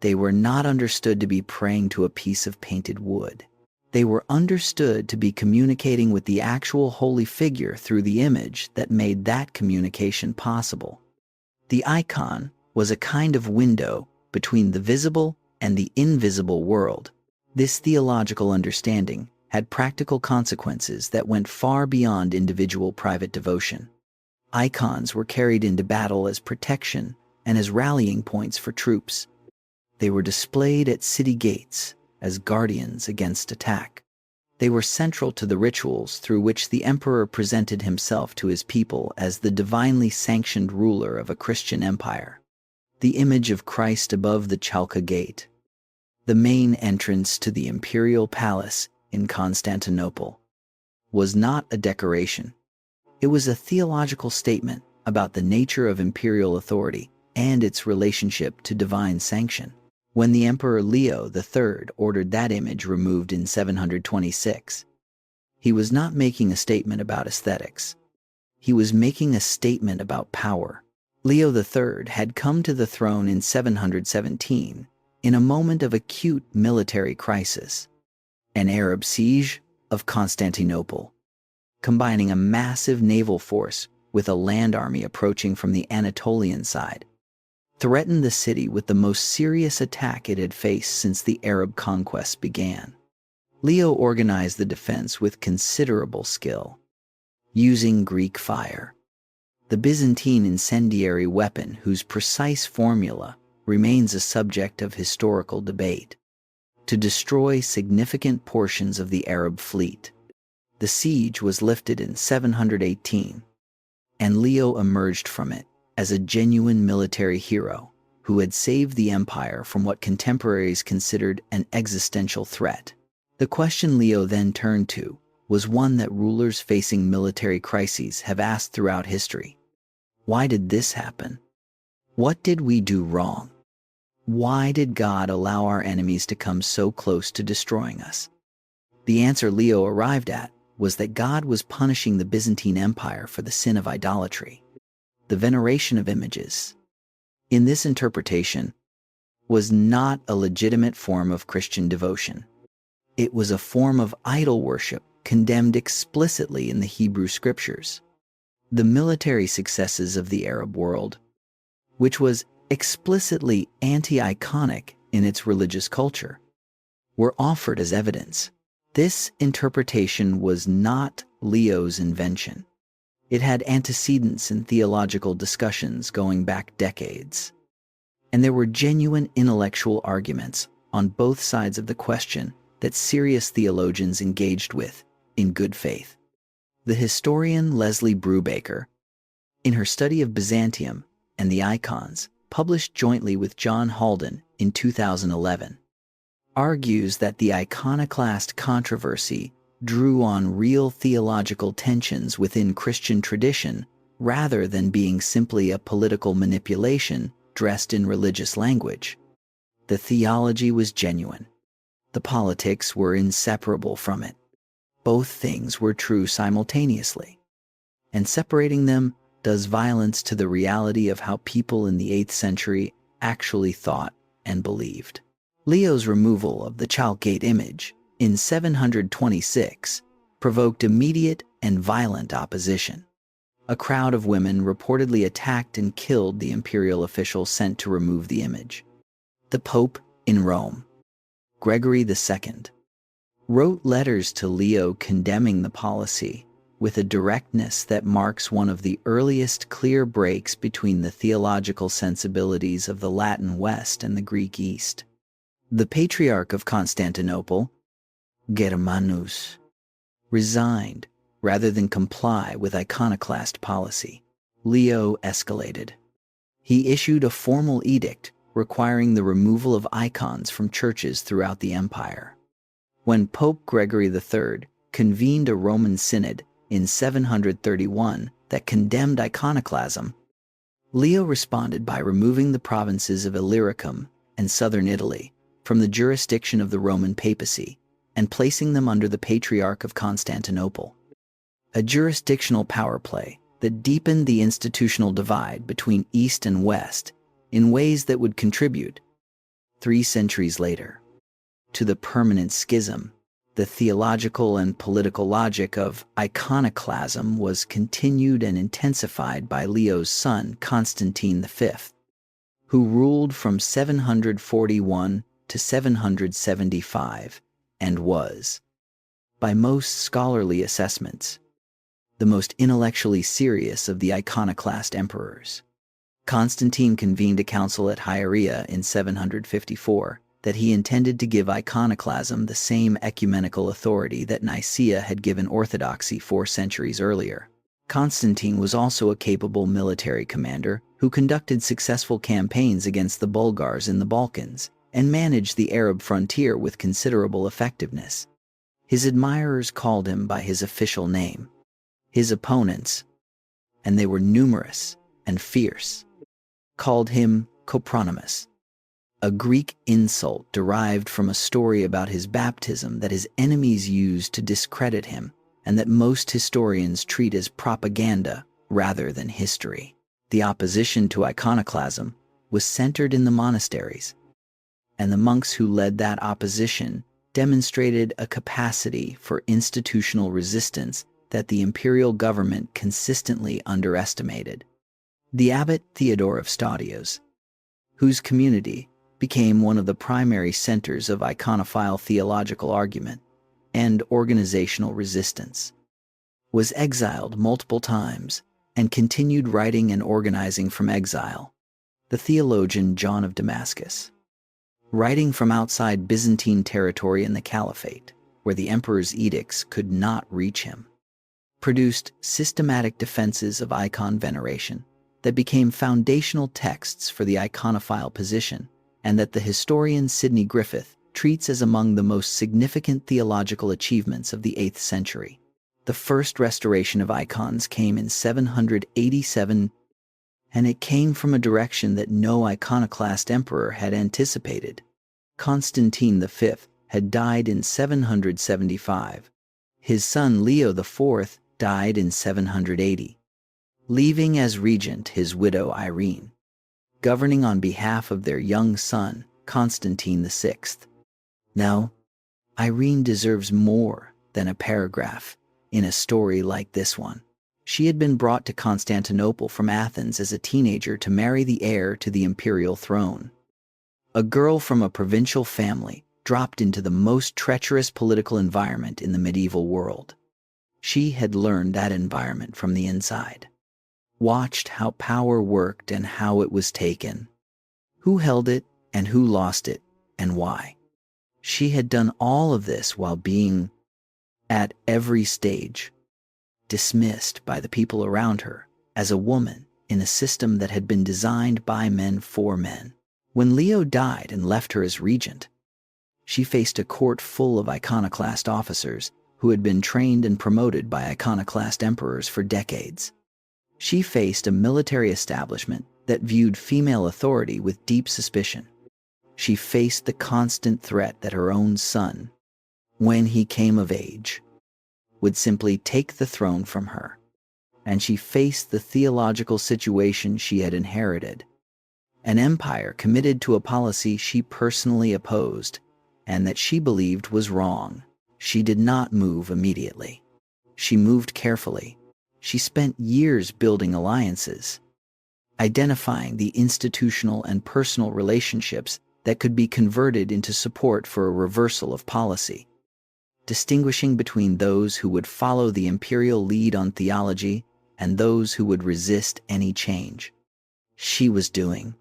they were not understood to be praying to a piece of painted wood. They were understood to be communicating with the actual holy figure through the image that made that communication possible. The icon was a kind of window between the visible and the invisible world, This theological understanding had practical consequences that went far beyond individual private devotion. Icons were carried into battle as protection and as rallying points for troops. They were displayed at city gates as guardians against attack. They were central to the rituals through which the emperor presented himself to his people as the divinely sanctioned ruler of a Christian empire. The image of Christ above the Chalca Gate, the main entrance to the imperial palace in Constantinople, was not a decoration. It was a theological statement about the nature of imperial authority and its relationship to divine sanction. When the Emperor Leo III ordered that image removed in 726, he was not making a statement about aesthetics. He was making a statement about power. Leo III had come to the throne in 717 in a moment of acute military crisis, an Arab siege of Constantinople, combining a massive naval force with a land army approaching from the Anatolian side, threatened the city with the most serious attack it had faced since the Arab conquests began. Leo organized the defense with considerable skill, using Greek fire, the Byzantine incendiary weapon whose precise formula remains a subject of historical debate, to destroy significant portions of the Arab fleet. The siege was lifted in 718, and Leo emerged from it as a genuine military hero who had saved the empire from what contemporaries considered an existential threat. The question Leo then turned to was one that rulers facing military crises have asked throughout history. Why did this happen? What did we do wrong? Why did God allow our enemies to come so close to destroying us? The answer Leo arrived at was that God was punishing the Byzantine Empire for the sin of idolatry, the veneration of images. In this interpretation, was not a legitimate form of Christian devotion. It was a form of idol worship condemned explicitly in the Hebrew Scriptures. The military successes of the Arab world, which was explicitly anti-iconic in its religious culture, were offered as evidence. This interpretation was not Leo's invention. It had antecedents in theological discussions going back decades, and there were genuine intellectual arguments on both sides of the question that serious theologians engaged with in good faith. The historian Leslie Brubaker, in her study of Byzantium and the icons, published jointly with John Haldon in 2011, argues that the Iconoclast controversy drew on real theological tensions within Christian tradition rather than being simply a political manipulation dressed in religious language. The theology was genuine. The politics were inseparable from it. Both things were true simultaneously, and separating them does violence to the reality of how people in the 8th century actually thought and believed. Leo's removal of the Chalcate image in 726 provoked immediate and violent opposition. A crowd of women reportedly attacked and killed the imperial official sent to remove the image. The Pope in Rome, Gregory II, wrote letters to Leo condemning the policy with a directness that marks one of the earliest clear breaks between the theological sensibilities of the Latin West and the Greek East. The Patriarch of Constantinople, Germanus, resigned rather than comply with iconoclast policy. Leo escalated. He issued a formal edict requiring the removal of icons from churches throughout the empire. When Pope Gregory III convened a Roman synod in 731 that condemned iconoclasm, Leo responded by removing the provinces of Illyricum and southern Italy from the jurisdiction of the Roman papacy and placing them under the Patriarch of Constantinople, a jurisdictional power play that deepened the institutional divide between East and West in ways that would contribute, 3 centuries later, to the permanent schism. The theological and political logic of iconoclasm was continued and intensified by Leo's son, Constantine V, who ruled from 741 to 775 and was, by most scholarly assessments, the most intellectually serious of the iconoclast emperors. Constantine convened a council at Hieria in 754 that he intended to give iconoclasm the same ecumenical authority that Nicaea had given orthodoxy 4 centuries earlier. Constantine was also a capable military commander who conducted successful campaigns against the Bulgars in the Balkans and managed the Arab frontier with considerable effectiveness. His admirers called him by his official name. His opponents, and they were numerous and fierce, called him Copronymus, a Greek insult derived from a story about his baptism that his enemies used to discredit him and that most historians treat as propaganda rather than history. The opposition to iconoclasm was centered in the monasteries, and the monks who led that opposition demonstrated a capacity for institutional resistance that the imperial government consistently underestimated. The abbot Theodore of Stadios, whose community became one of the primary centers of iconophile theological argument and organizational resistance, was exiled multiple times and continued writing and organizing from exile. The theologian John of Damascus, writing from outside Byzantine territory in the Caliphate, where the emperor's edicts could not reach him, produced systematic defenses of icon veneration that became foundational texts for the iconophile position and that the historian Sidney Griffith treats as among the most significant theological achievements of the 8th century. The first restoration of icons came in 787, and it came from a direction that no iconoclast emperor had anticipated. Constantine V had died in 775. His son Leo IV died in 780, leaving as regent his widow Irene, governing on behalf of their young son, Constantine VI. Now, Irene deserves more than a paragraph in a story like this one. She had been brought to Constantinople from Athens as a teenager to marry the heir to the imperial throne. A girl from a provincial family dropped into the most treacherous political environment in the medieval world. She had learned that environment from the inside, watched how power worked and how it was taken, who held it and who lost it and why. She had done all of this while being, at every stage, dismissed by the people around her as a woman in a system that had been designed by men for men. When Leo died and left her as regent, she faced a court full of iconoclast officers who had been trained and promoted by iconoclast emperors for decades. She faced a military establishment that viewed female authority with deep suspicion. She faced the constant threat that her own son, when he came of age, would simply take the throne from her. And she faced the theological situation she had inherited, an empire committed to a policy she personally opposed and that she believed was wrong. She did not move immediately. She moved carefully. She spent years building alliances, identifying the institutional and personal relationships that could be converted into support for a reversal of policy, distinguishing between those who would follow the imperial lead on theology and those who would resist any change. She was doing,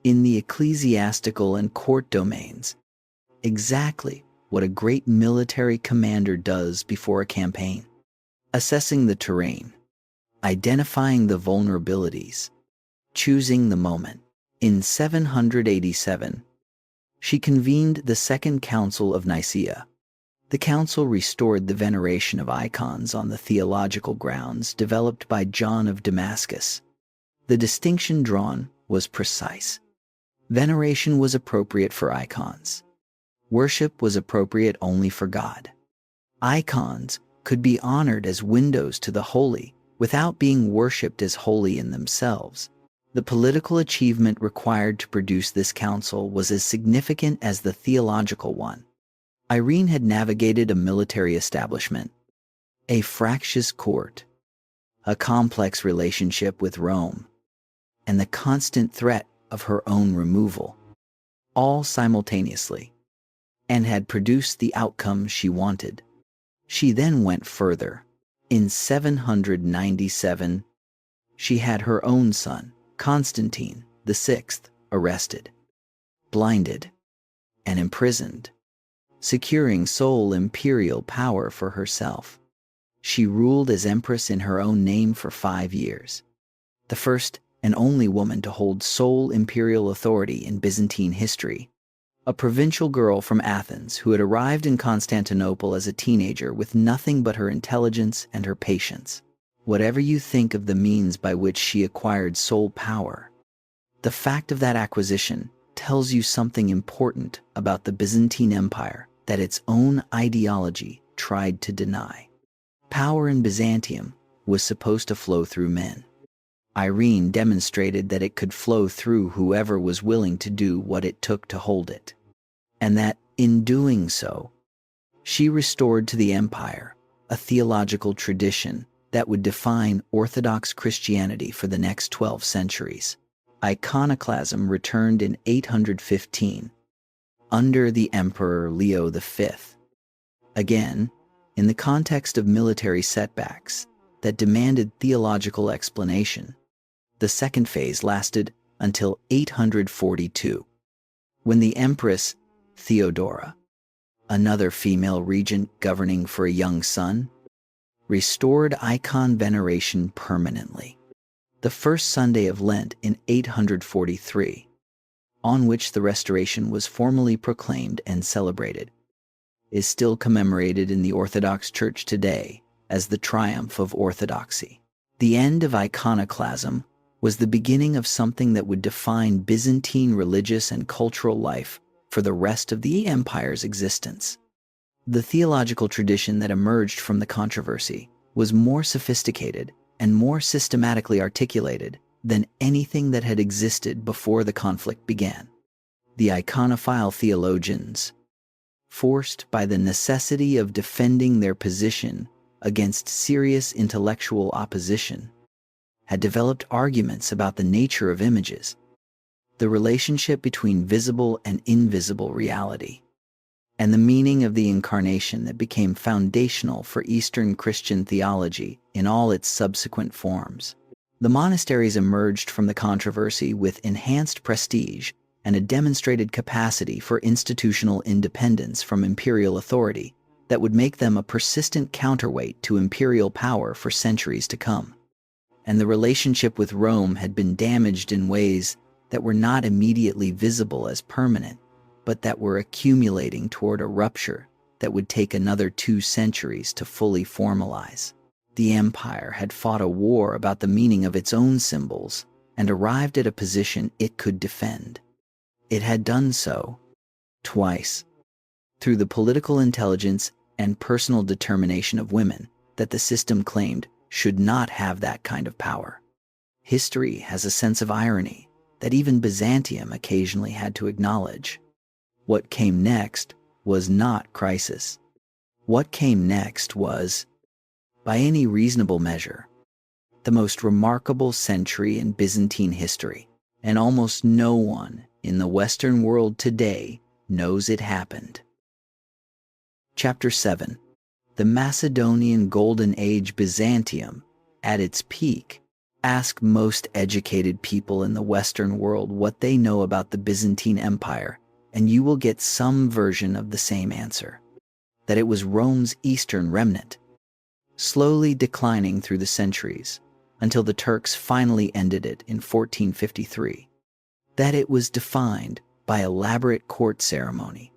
in the ecclesiastical and court domains, exactly what a great military commander does before a campaign: assessing the terrain, identifying the vulnerabilities, choosing the moment. In 787, she convened the Second Council of Nicaea. The council restored the veneration of icons on the theological grounds developed by John of Damascus. The distinction drawn was precise. Veneration was appropriate for icons. Worship was appropriate only for God. Icons could be honored as windows to the holy without being worshipped as holy in themselves. The political achievement required to produce this council was as significant as the theological one. Irene had navigated a military establishment, a fractious court, a complex relationship with Rome, and the constant threat of her own removal, all simultaneously. and had produced the outcome she wanted. She then went further. In 797, she had her own son, Constantine VI, arrested, blinded, and imprisoned, securing sole imperial power for herself. She ruled as empress in her own name for 5 years, the first and only woman to hold sole imperial authority in Byzantine history. A provincial girl from Athens who had arrived in Constantinople as a teenager with nothing but her intelligence and her patience. Whatever you think of the means by which she acquired sole power, the fact of that acquisition tells you something important about the Byzantine Empire that its own ideology tried to deny. Power in Byzantium was supposed to flow through men. Irene demonstrated that it could flow through whoever was willing to do what it took to hold it, and that, in doing so, she restored to the empire a theological tradition that would define Orthodox Christianity for the next 12 centuries. Iconoclasm returned in 815, under the Emperor Leo V. Again, in the context of military setbacks that demanded theological explanation, the second phase lasted until 842, when the Empress Theodora, another female regent governing for a young son, restored icon veneration permanently. The first Sunday of Lent in 843, on which the restoration was formally proclaimed and celebrated, is still commemorated in the Orthodox Church today as the triumph of orthodoxy. The end of iconoclasm was the beginning of something that would define Byzantine religious and cultural life for the rest of the empire's existence. The theological tradition that emerged from the controversy was more sophisticated and more systematically articulated than anything that had existed before the conflict began. The iconophile theologians, forced by the necessity of defending their position against serious intellectual opposition, had developed arguments about the nature of images, the relationship between visible and invisible reality, and the meaning of the incarnation that became foundational for Eastern Christian theology in all its subsequent forms. The monasteries emerged from the controversy with enhanced prestige and a demonstrated capacity for institutional independence from imperial authority that would make them a persistent counterweight to imperial power for centuries to come. And the relationship with Rome had been damaged in ways that were not immediately visible as permanent, but that were accumulating toward a rupture that would take another 2 centuries to fully formalize. The empire had fought a war about the meaning of its own symbols and arrived at a position it could defend. It had done so twice, through the political intelligence and personal determination of women that the system claimed should not have that kind of power. History has a sense of irony that even Byzantium occasionally had to acknowledge. What came next was not crisis. What came next was, by any reasonable measure, the most remarkable century in Byzantine history, and almost no one in the Western world today knows it happened. Chapter 7. The Macedonian Golden Age. Byzantium, at its peak. Ask most educated people in the Western world what they know about the Byzantine Empire, and you will get some version of the same answer: that it was Rome's eastern remnant, slowly declining through the centuries until the Turks finally ended it in 1453. That it was defined by elaborate court ceremony,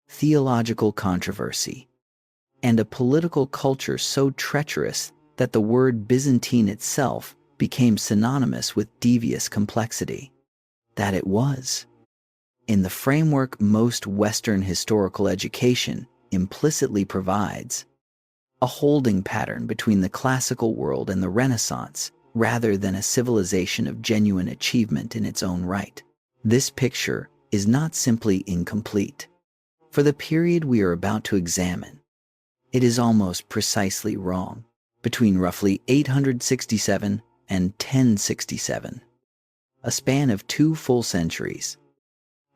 theological controversy, and a political culture so treacherous that the word Byzantine itself became synonymous with devious complexity. That it was, in the framework most Western historical education implicitly provides, a holding pattern between the classical world and the Renaissance, rather than a civilization of genuine achievement in its own right. This picture is not simply incomplete. For the period we are about to examine, it is almost precisely wrong, between roughly 867 and 1067, a span of 2 full centuries.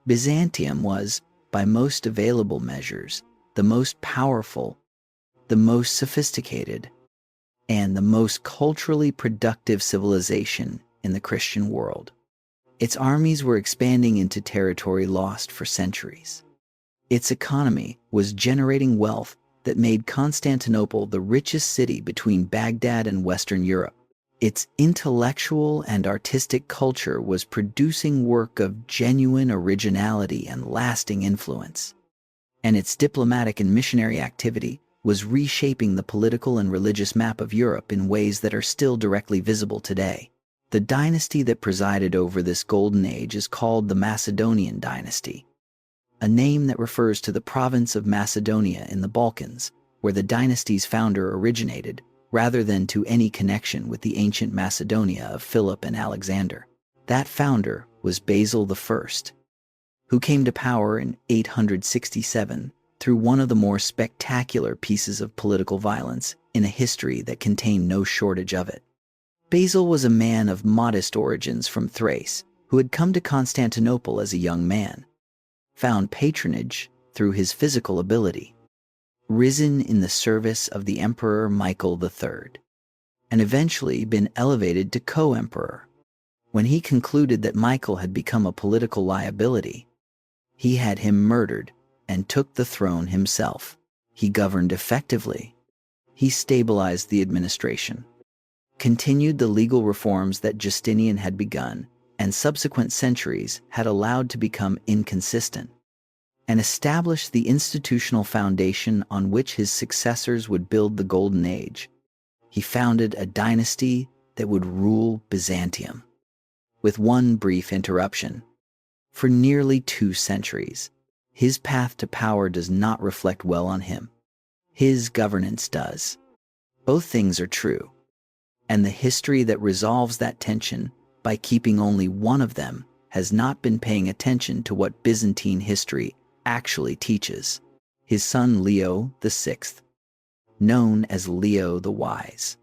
Byzantium was, by most available measures, the most powerful, the most sophisticated, and the most culturally productive civilization in the Christian world. Its armies were expanding into territory lost for centuries. Its economy was generating wealth that made Constantinople the richest city between Baghdad and Western Europe. Its intellectual and artistic culture was producing work of genuine originality and lasting influence. And its diplomatic and missionary activity was reshaping the political and religious map of Europe in ways that are still directly visible today. The dynasty that presided over this golden age is called the Macedonian dynasty, a name that refers to the province of Macedonia in the Balkans, where the dynasty's founder originated, rather than to any connection with the ancient Macedonia of Philip and Alexander. That founder was Basil I, who came to power in 867 through one of the more spectacular pieces of political violence in a history that contained no shortage of it. Basil was a man of modest origins from Thrace who had come to Constantinople as a young man, found patronage through his physical ability, risen in the service of the Emperor Michael III, and eventually been elevated to co-emperor. When he concluded that Michael had become a political liability, he had him murdered and took the throne himself. He governed effectively. He stabilized the administration, continued the legal reforms that Justinian had begun and subsequent centuries had allowed to become inconsistent, and established the institutional foundation on which his successors would build the Golden Age. He founded a dynasty that would rule Byzantium, with one brief interruption. For nearly 2 centuries, his path to power does not reflect well on him. His governance does. Both things are true, and the history that resolves that tension by keeping only one of them has not been paying attention to what Byzantine history actually teaches. His son Leo VI, known as Leo the Wise,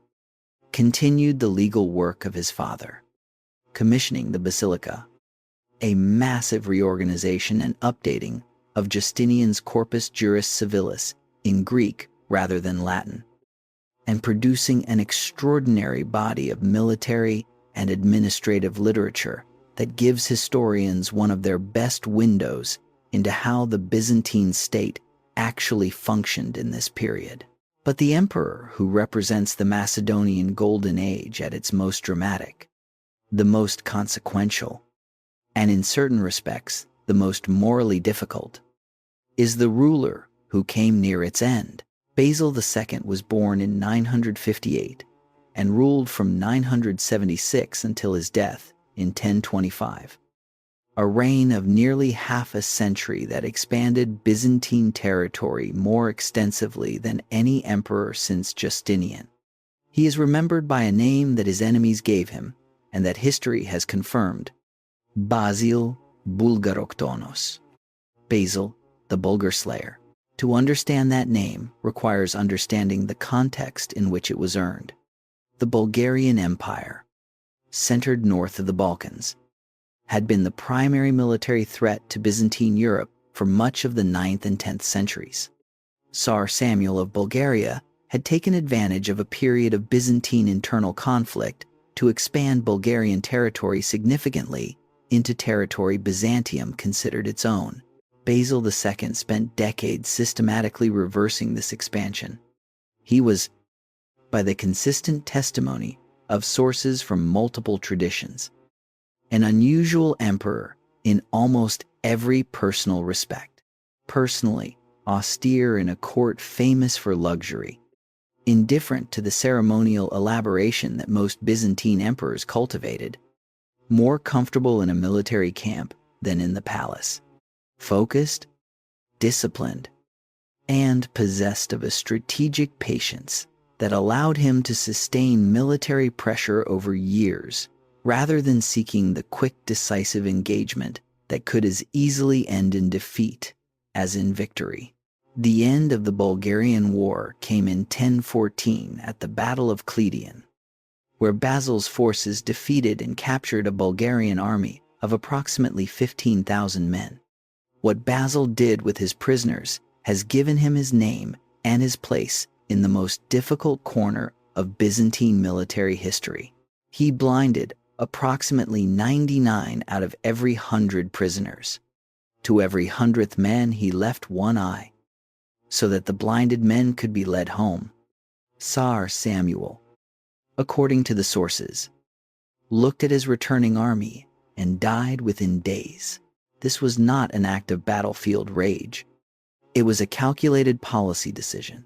continued the legal work of his father, commissioning the Basilica, a massive reorganization and updating of Justinian's Corpus Juris Civilis in Greek rather than Latin, and producing an extraordinary body of military and administrative literature that gives historians one of their best windows into how the Byzantine state actually functioned in this period. But the emperor who represents the Macedonian Golden Age at its most dramatic, the most consequential, and in certain respects the most morally difficult, is the ruler who came near its end. Basil II was born in 958 and ruled from 976 until his death in 1025. A reign of nearly half a century that expanded Byzantine territory more extensively than any emperor since Justinian. He is remembered by a name that his enemies gave him and that history has confirmed: Basil Bulgaroktonos, Basil the Bulgar Slayer. To understand that name requires understanding the context in which it was earned. The Bulgarian Empire, centered north of the Balkans, had been the primary military threat to Byzantine Europe for much of the 9th and 10th centuries. Tsar Samuel of Bulgaria had taken advantage of a period of Byzantine internal conflict to expand Bulgarian territory significantly into territory Byzantium considered its own. Basil II spent decades systematically reversing this expansion. He was, by the consistent testimony of sources from multiple traditions, an unusual emperor in almost every personal respect. Personally, austere in a court famous for luxury, indifferent to the ceremonial elaboration that most Byzantine emperors cultivated, more comfortable in a military camp than in the palace, focused, disciplined, and possessed of a strategic patience that allowed him to sustain military pressure over years rather than seeking the quick, decisive engagement that could as easily end in defeat as in victory. The end of the Bulgarian War came in 1014 at the Battle of Cleidion, where Basil's forces defeated and captured a Bulgarian army of approximately 15,000 men. What Basil did with his prisoners has given him his name and his place in the most difficult corner of Byzantine military history. He blinded approximately 99 out of every 100 prisoners. To every 100th man he left one eye, so that the blinded men could be led home. Tsar Samuel, according to the sources, looked at his returning army and died within days. This was not an act of battlefield rage. It was a calculated policy decision,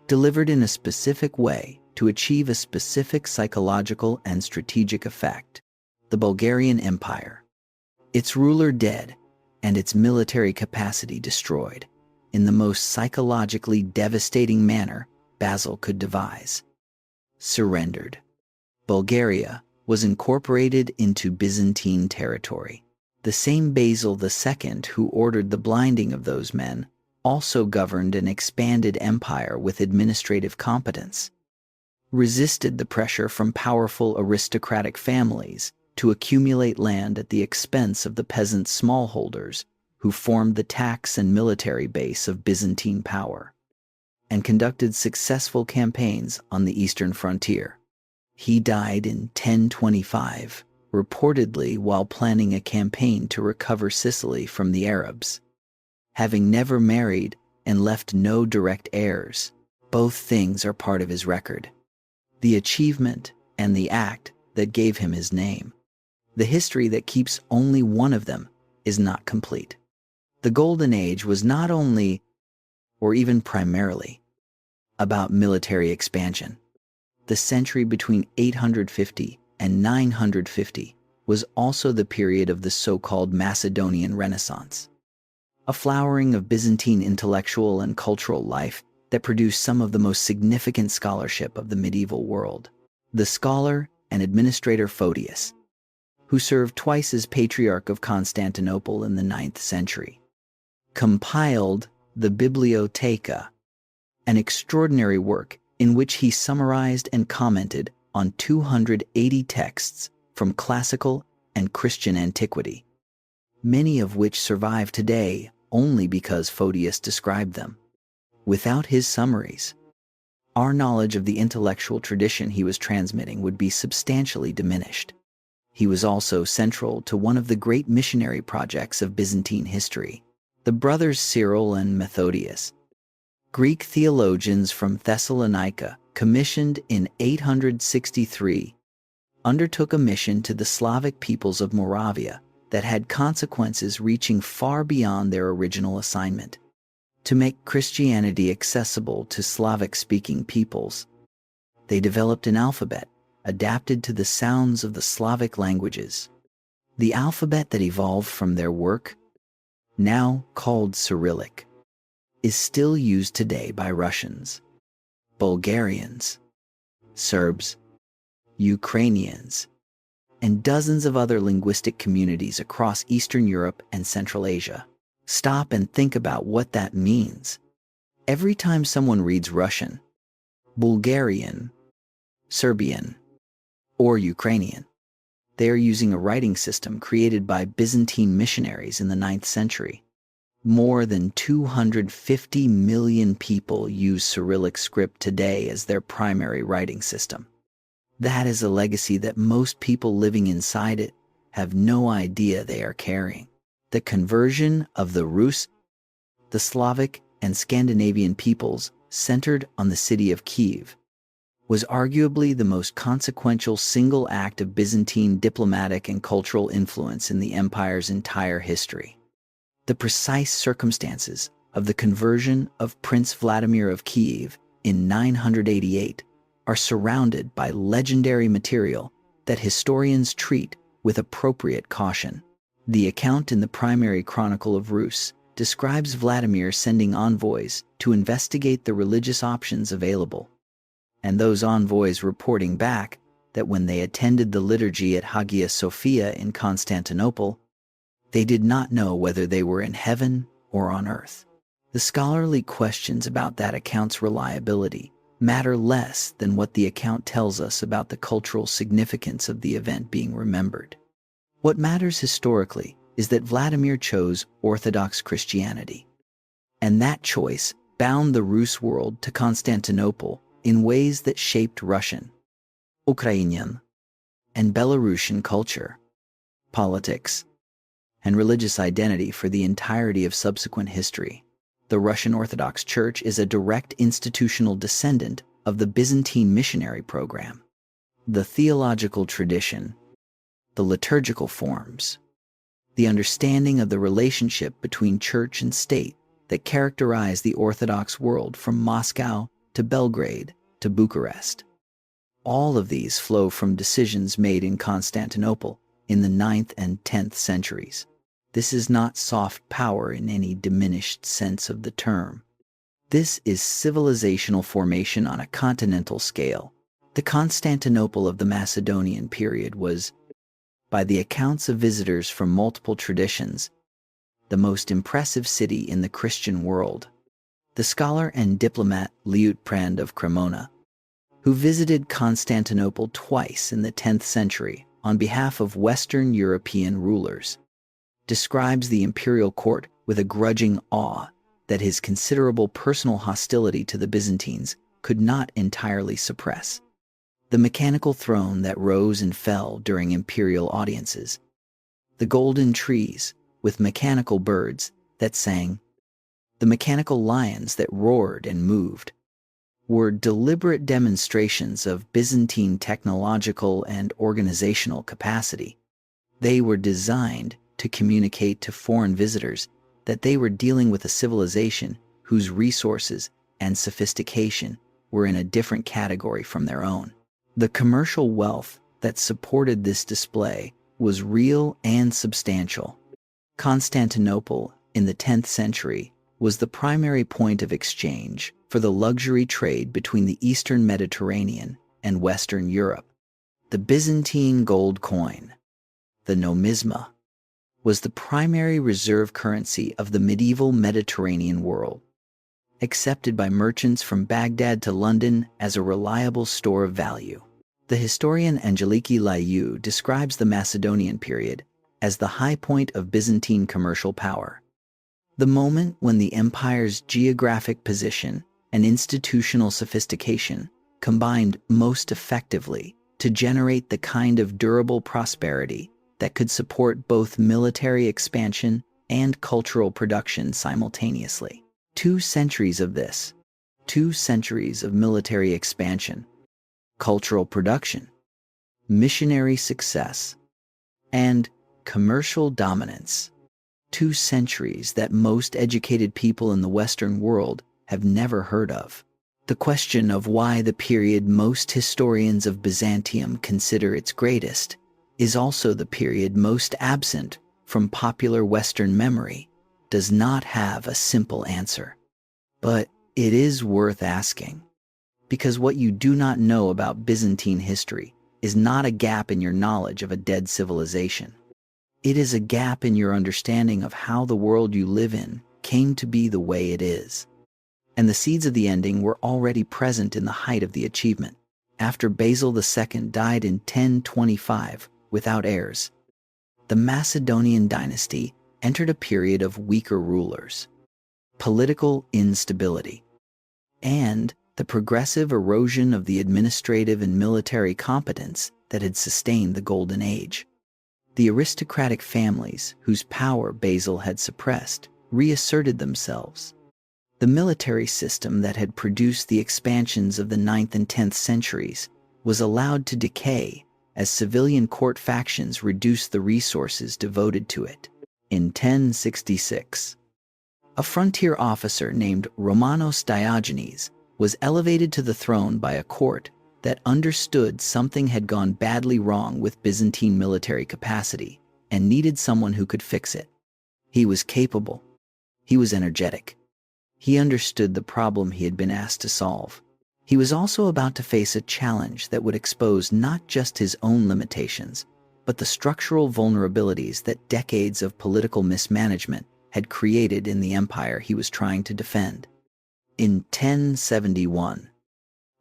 delivered in a specific way to achieve a specific psychological and strategic effect. The Bulgarian Empire, its ruler dead and its military capacity destroyed, in the most psychologically devastating manner Basil could devise, surrendered. Bulgaria was incorporated into Byzantine territory. The same Basil II who ordered the blinding of those men also governed an expanded empire with administrative competence, resisted the pressure from powerful aristocratic families to accumulate land at the expense of the peasant smallholders who formed the tax and military base of Byzantine power, and conducted successful campaigns on the eastern frontier. He died in 1025, reportedly while planning a campaign to recover Sicily from the Arabs, having never married and left no direct heirs. Both things are part of his record, the achievement and the act that gave him his name. The history that keeps only one of them is not complete. The Golden Age was not only, or even primarily, about military expansion. The century between 850 and 950 was also the period of the so-called Macedonian Renaissance, a flowering of Byzantine intellectual and cultural life that produced some of the most significant scholarship of the medieval world. The scholar and administrator Photius, who served twice as Patriarch of Constantinople in the 9th century, compiled the Bibliotheca, an extraordinary work in which he summarized and commented on 280 texts from classical and Christian antiquity, many of which survive today only because Photius described them. Without his summaries, our knowledge of the intellectual tradition he was transmitting would be substantially diminished. He was also central to one of the great missionary projects of Byzantine history, the brothers Cyril and Methodius, Greek theologians from Thessalonica, commissioned in 863, undertook a mission to the Slavic peoples of Moravia that had consequences reaching far beyond their original assignment. To make Christianity accessible to Slavic-speaking peoples, they developed an alphabet adapted to the sounds of the Slavic languages. The alphabet that evolved from their work, now called Cyrillic, is still used today by Russians, Bulgarians, Serbs, Ukrainians, and dozens of other linguistic communities across Eastern Europe and Central Asia. Stop and think about what that means. Every time someone reads Russian, Bulgarian, Serbian, or Ukrainian, they are using a writing system created by Byzantine missionaries in the 9th century. More than 250 million people use Cyrillic script today as their primary writing system. That is a legacy that most people living inside it have no idea they are carrying. The conversion of the Rus, the Slavic and Scandinavian peoples centered on the city of Kiev, was arguably the most consequential single act of Byzantine diplomatic and cultural influence in the empire's entire history. The precise circumstances of the conversion of Prince Vladimir of Kiev in 988 are surrounded by legendary material that historians treat with appropriate caution. The account in the primary chronicle of Rus describes Vladimir sending envoys to investigate the religious options available, and those envoys reporting back that when they attended the liturgy at Hagia Sophia in Constantinople, they did not know whether they were in heaven or on earth. The scholarly questions about that account's reliability matter less than what the account tells us about the cultural significance of the event being remembered. What matters historically is that Vladimir chose Orthodox Christianity. And that choice bound the Rus world to Constantinople in ways that shaped Russian, Ukrainian, and Belarusian culture, politics, and religious identity for the entirety of subsequent history. The Russian Orthodox Church is a direct institutional descendant of the Byzantine missionary program. The theological tradition, the liturgical forms, the understanding of the relationship between church and state that characterize the Orthodox world from Moscow to Belgrade to Bucharest. All of these flow from decisions made in Constantinople in the 9th and 10th centuries. This is not soft power in any diminished sense of the term. This is civilizational formation on a continental scale. The Constantinople of the Macedonian period was, by the accounts of visitors from multiple traditions, the most impressive city in the Christian world. The scholar and diplomat Liutprand of Cremona, who visited Constantinople twice in the 10th century on behalf of Western European rulers, describes the imperial court with a grudging awe that his considerable personal hostility to the Byzantines could not entirely suppress. The mechanical throne that rose and fell during imperial audiences, the golden trees with mechanical birds that sang, the mechanical lions that roared and moved, were deliberate demonstrations of Byzantine technological and organizational capacity. They were designed to communicate to foreign visitors that they were dealing with a civilization whose resources and sophistication were in a different category from their own. The commercial wealth that supported this display was real and substantial. Constantinople, in the 10th century, was the primary point of exchange for the luxury trade between the Eastern Mediterranean and Western Europe. The Byzantine gold coin, the nomisma, was the primary reserve currency of the medieval Mediterranean world, accepted by merchants from Baghdad to London as a reliable store of value. The historian Angeliki Laiu describes the Macedonian period as the high point of Byzantine commercial power, the moment when the empire's geographic position and institutional sophistication combined most effectively to generate the kind of durable prosperity that could support both military expansion and cultural production simultaneously. 2 centuries of this, 2 centuries of military expansion, cultural production, missionary success, and commercial dominance. 2 centuries that most educated people in the Western world have never heard of. The question of why the period most historians of Byzantium consider its greatest is also the period most absent from popular Western memory does not have a simple answer. But it is worth asking, because what you do not know about Byzantine history is not a gap in your knowledge of a dead civilization. It is a gap in your understanding of how the world you live in came to be the way it is. And the seeds of the ending were already present in the height of the achievement. After Basil II died in 1025 without heirs, the Macedonian dynasty entered a period of weaker rulers, political instability, and the progressive erosion of the administrative and military competence that had sustained the Golden Age. The aristocratic families whose power Basil had suppressed reasserted themselves. The military system that had produced the expansions of the 9th and 10th centuries was allowed to decay as civilian court factions reduced the resources devoted to it. In 1066, a frontier officer named Romanos Diogenes was elevated to the throne by a court that understood something had gone badly wrong with Byzantine military capacity and needed someone who could fix it. He was capable. He was energetic. He understood the problem he had been asked to solve. He was also about to face a challenge that would expose not just his own limitations, but the structural vulnerabilities that decades of political mismanagement had created in the empire he was trying to defend. In 1071,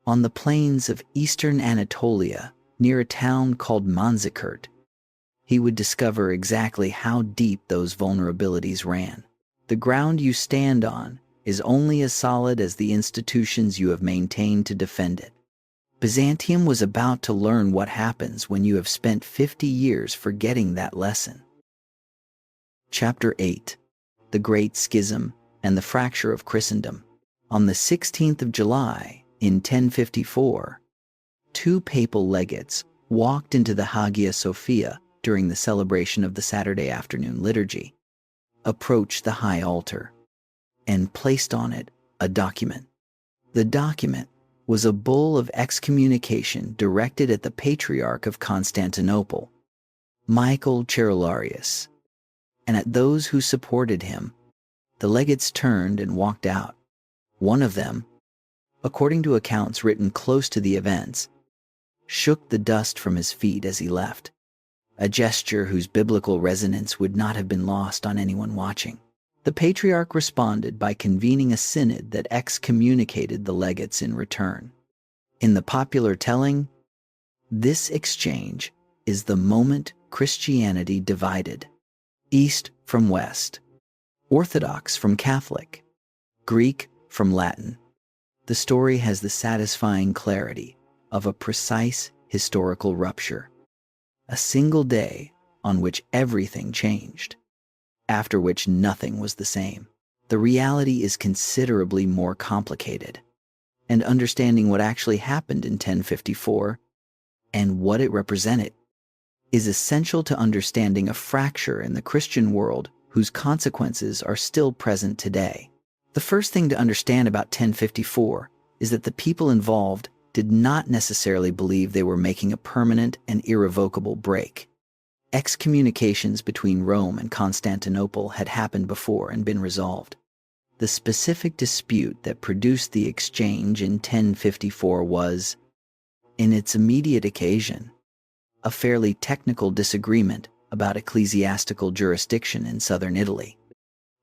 on the plains of eastern Anatolia, near a town called Manzikert, he would discover exactly how deep those vulnerabilities ran. The ground you stand on is only as solid as the institutions you have maintained to defend it. Byzantium was about to learn what happens when you have spent 50 years forgetting that lesson. Chapter 8. The Great Schism and the Fracture of Christendom. On the 16th of July, in 1054, two papal legates walked into the Hagia Sophia during the celebration of the Saturday afternoon liturgy, approached the high altar, and placed on it a document. The document was a bull of excommunication directed at the Patriarch of Constantinople, Michael Cerularius, and at those who supported him. The legates turned and walked out. One of them, according to accounts written close to the events, shook the dust from his feet as he left, a gesture whose biblical resonance would not have been lost on anyone watching. The Patriarch responded by convening a synod that excommunicated the legates in return. In the popular telling, this exchange is the moment Christianity divided, East from West, Orthodox from Catholic, Greek from Latin. The story has the satisfying clarity of a precise historical rupture, a single day on which everything changed, after which nothing was the same. The reality is considerably more complicated, and understanding what actually happened in 1054 and what it represented is essential to understanding a fracture in the Christian world whose consequences are still present today. The first thing to understand about 1054 is that the people involved did not necessarily believe they were making a permanent and irrevocable break. Excommunications between Rome and Constantinople had happened before and been resolved. The specific dispute that produced the exchange in 1054 was, in its immediate occasion, a fairly technical disagreement about ecclesiastical jurisdiction in southern Italy,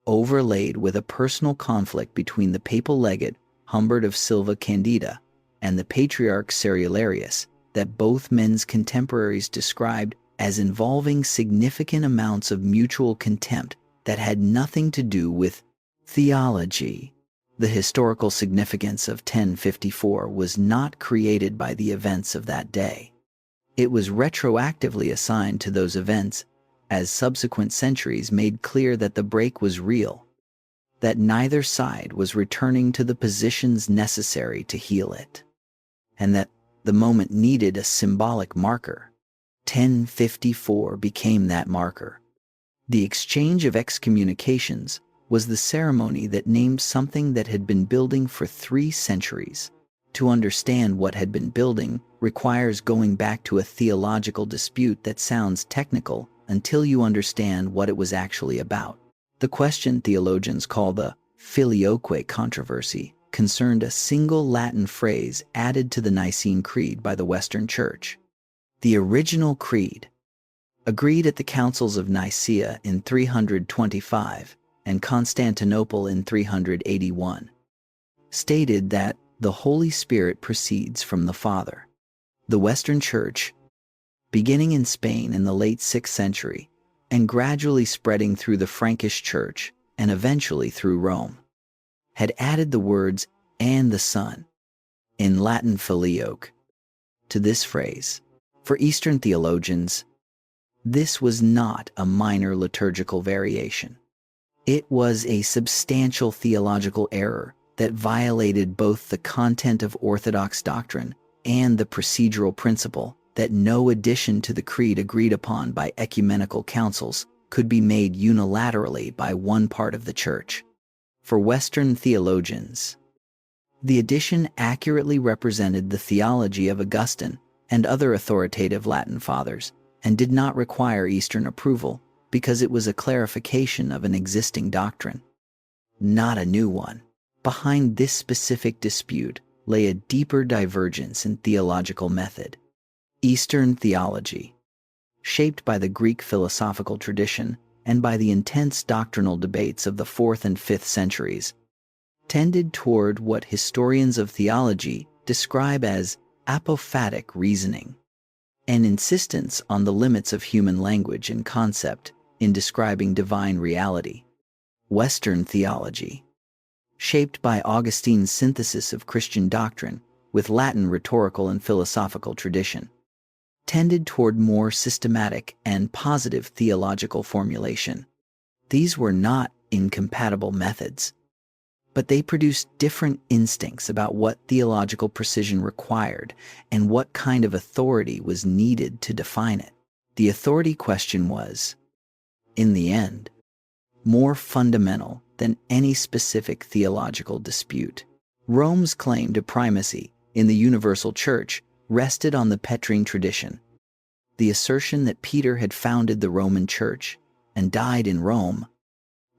overlaid with a personal conflict between the papal legate Humbert of Silva Candida and the Patriarch Cerularius that both men's contemporaries described as involving significant amounts of mutual contempt that had nothing to do with theology. The historical significance of 1054 was not created by the events of that day. It was retroactively assigned to those events as subsequent centuries made clear that the break was real, that neither side was returning to the positions necessary to heal it, and that the moment needed a symbolic marker. 1054 became that marker. The exchange of excommunications was the ceremony that named something that had been building for 3 centuries. To understand what had been building requires going back to a theological dispute that sounds technical until you understand what it was actually about. The question theologians call the Filioque controversy concerned a single Latin phrase added to the Nicene Creed by the Western Church. The original creed, agreed at the councils of Nicaea in 325 and Constantinople in 381, stated that the Holy Spirit proceeds from the Father. The Western Church, beginning in Spain in the late 6th century and gradually spreading through the Frankish Church and eventually through Rome, had added the words "and the Son," in Latin filioque, to this phrase. For Eastern theologians, this was not a minor liturgical variation. It was a substantial theological error that violated both the content of Orthodox doctrine and the procedural principle that no addition to the creed agreed upon by ecumenical councils could be made unilaterally by one part of the Church. For Western theologians, the addition accurately represented the theology of Augustine and other authoritative Latin fathers, and did not require Eastern approval because it was a clarification of an existing doctrine, not a new one. Behind this specific dispute lay a deeper divergence in theological method. Eastern theology, shaped by the Greek philosophical tradition and by the intense doctrinal debates of the 4th and 5th centuries, tended toward what historians of theology describe as apophatic reasoning. an insistence on the limits of human language and concept in describing divine reality. Western theology, shaped by Augustine's synthesis of Christian doctrine with Latin rhetorical and philosophical tradition, tended toward more systematic and positive theological formulation. These were not incompatible methods, but they produced different instincts about what theological precision required and what kind of authority was needed to define it. The authority question was, in the end, more fundamental than any specific theological dispute. Rome's claim to primacy in the universal church rested on the Petrine tradition, the assertion that Peter had founded the Roman Church and died in Rome,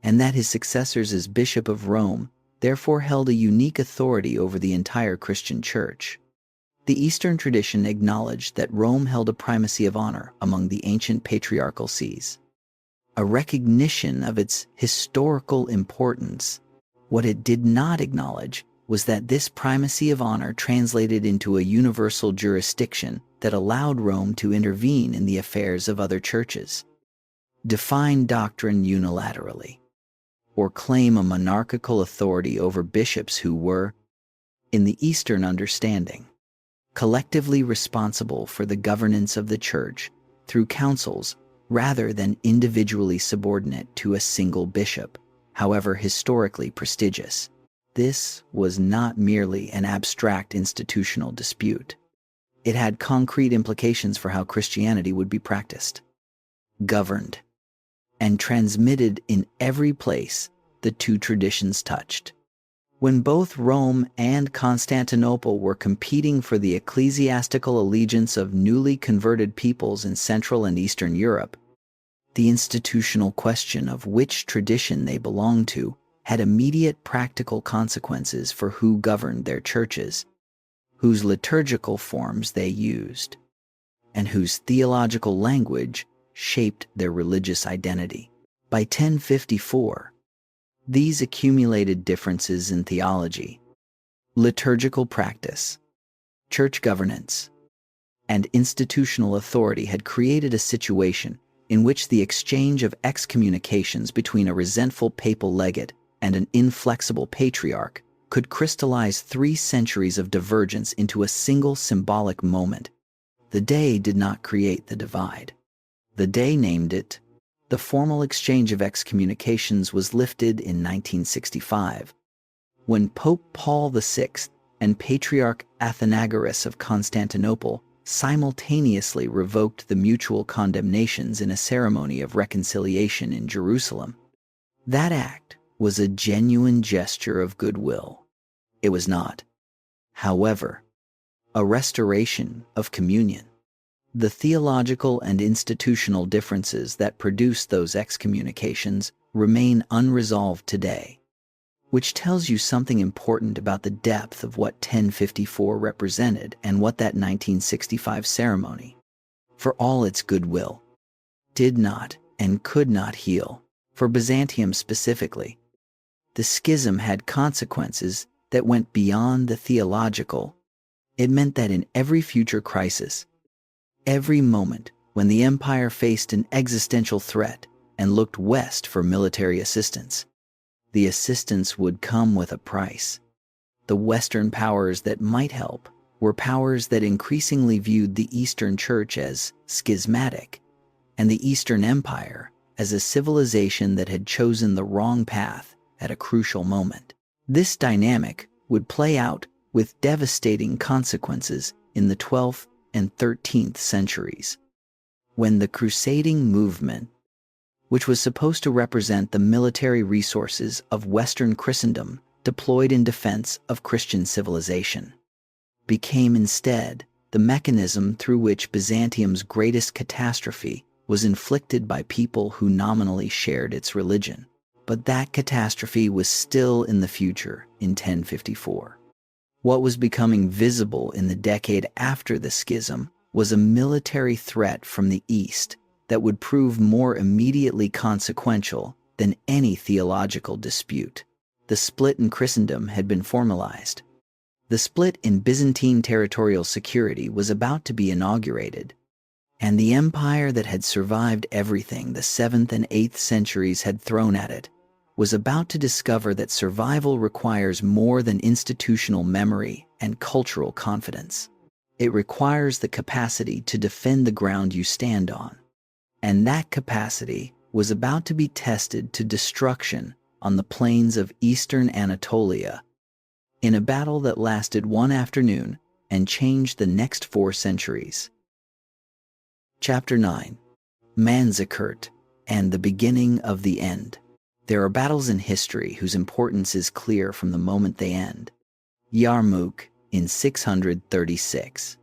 and that his successors as Bishop of Rome therefore held a unique authority over the entire Christian church. The Eastern tradition acknowledged that Rome held a primacy of honor among the ancient patriarchal sees, a recognition of its historical importance. What it did not acknowledge was that this primacy of honor translated into a universal jurisdiction that allowed Rome to intervene in the affairs of other churches, define doctrine unilaterally, or claim a monarchical authority over bishops who were, in the Eastern understanding, collectively responsible for the governance of the church through councils rather than individually subordinate to a single bishop, however historically prestigious. This was not merely an abstract institutional dispute. It had concrete implications for how Christianity would be practiced, governed, and transmitted in every place the two traditions touched. When both Rome and Constantinople were competing for the ecclesiastical allegiance of newly converted peoples in Central and Eastern Europe, the institutional question of which tradition they belonged to had immediate practical consequences for who governed their churches, whose liturgical forms they used, and whose theological language shaped their religious identity. By 1054, these accumulated differences in theology, liturgical practice, church governance, and institutional authority had created a situation in which the exchange of excommunications between a resentful papal legate and an inflexible patriarch could crystallize 3 centuries of divergence into a single symbolic moment. The day did not create the divide. The day named it. The formal exchange of excommunications was lifted in 1965, when Pope Paul VI and Patriarch Athenagoras of Constantinople simultaneously revoked the mutual condemnations in a ceremony of reconciliation in Jerusalem. That act was a genuine gesture of goodwill. It was not, however, a restoration of communion. The theological and institutional differences that produced those excommunications remain unresolved today, which tells you something important about the depth of what 1054 represented and what that 1965 ceremony, for all its goodwill, did not and could not heal. For Byzantium specifically, the schism had consequences that went beyond the theological. It meant that in every future crisis, every moment when the empire faced an existential threat and looked west for military assistance, the assistance would come with a price. The Western powers that might help were powers that increasingly viewed the Eastern Church as schismatic, and the Eastern Empire as a civilization that had chosen the wrong path at a crucial moment. This dynamic would play out with devastating consequences in the 12th and 13th centuries, when the crusading movement, which was supposed to represent the military resources of Western Christendom deployed in defense of Christian civilization, became instead the mechanism through which Byzantium's greatest catastrophe was inflicted by people who nominally shared its religion. But that catastrophe was still in the future in 1054. What was becoming visible in the decade after the schism was a military threat from the East that would prove more immediately consequential than any theological dispute. The split in Christendom had been formalized. The split in Byzantine territorial security was about to be inaugurated, And the empire that had survived everything the 7th and 8th centuries had thrown at it was about to discover that survival requires more than institutional memory and cultural confidence. It requires the capacity to defend the ground you stand on. And that capacity was about to be tested to destruction on the plains of eastern Anatolia in a battle that lasted one afternoon and changed the next 4 centuries. Chapter 9. Manzikert and the Beginning of the End. There are battles in history whose importance is clear from the moment they end. Yarmouk in 636,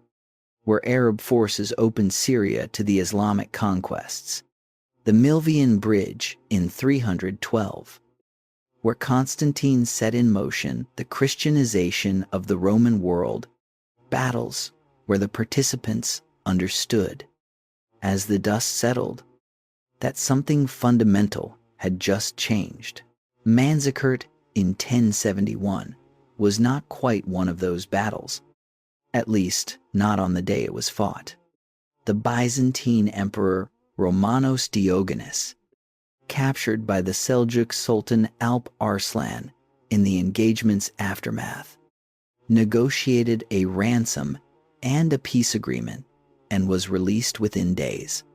where Arab forces opened Syria to the Islamic conquests. The Milvian Bridge in 312, where Constantine set in motion the Christianization of the Roman world. Battles where the participants understood, as the dust settled, that something fundamental had just changed. Manzikert in 1071 was not quite one of those battles, at least not on the day it was fought. The Byzantine Emperor Romanos Diogenes, captured by the Seljuk Sultan Alp Arslan in the engagement's aftermath, negotiated a ransom and a peace agreement and was released within days.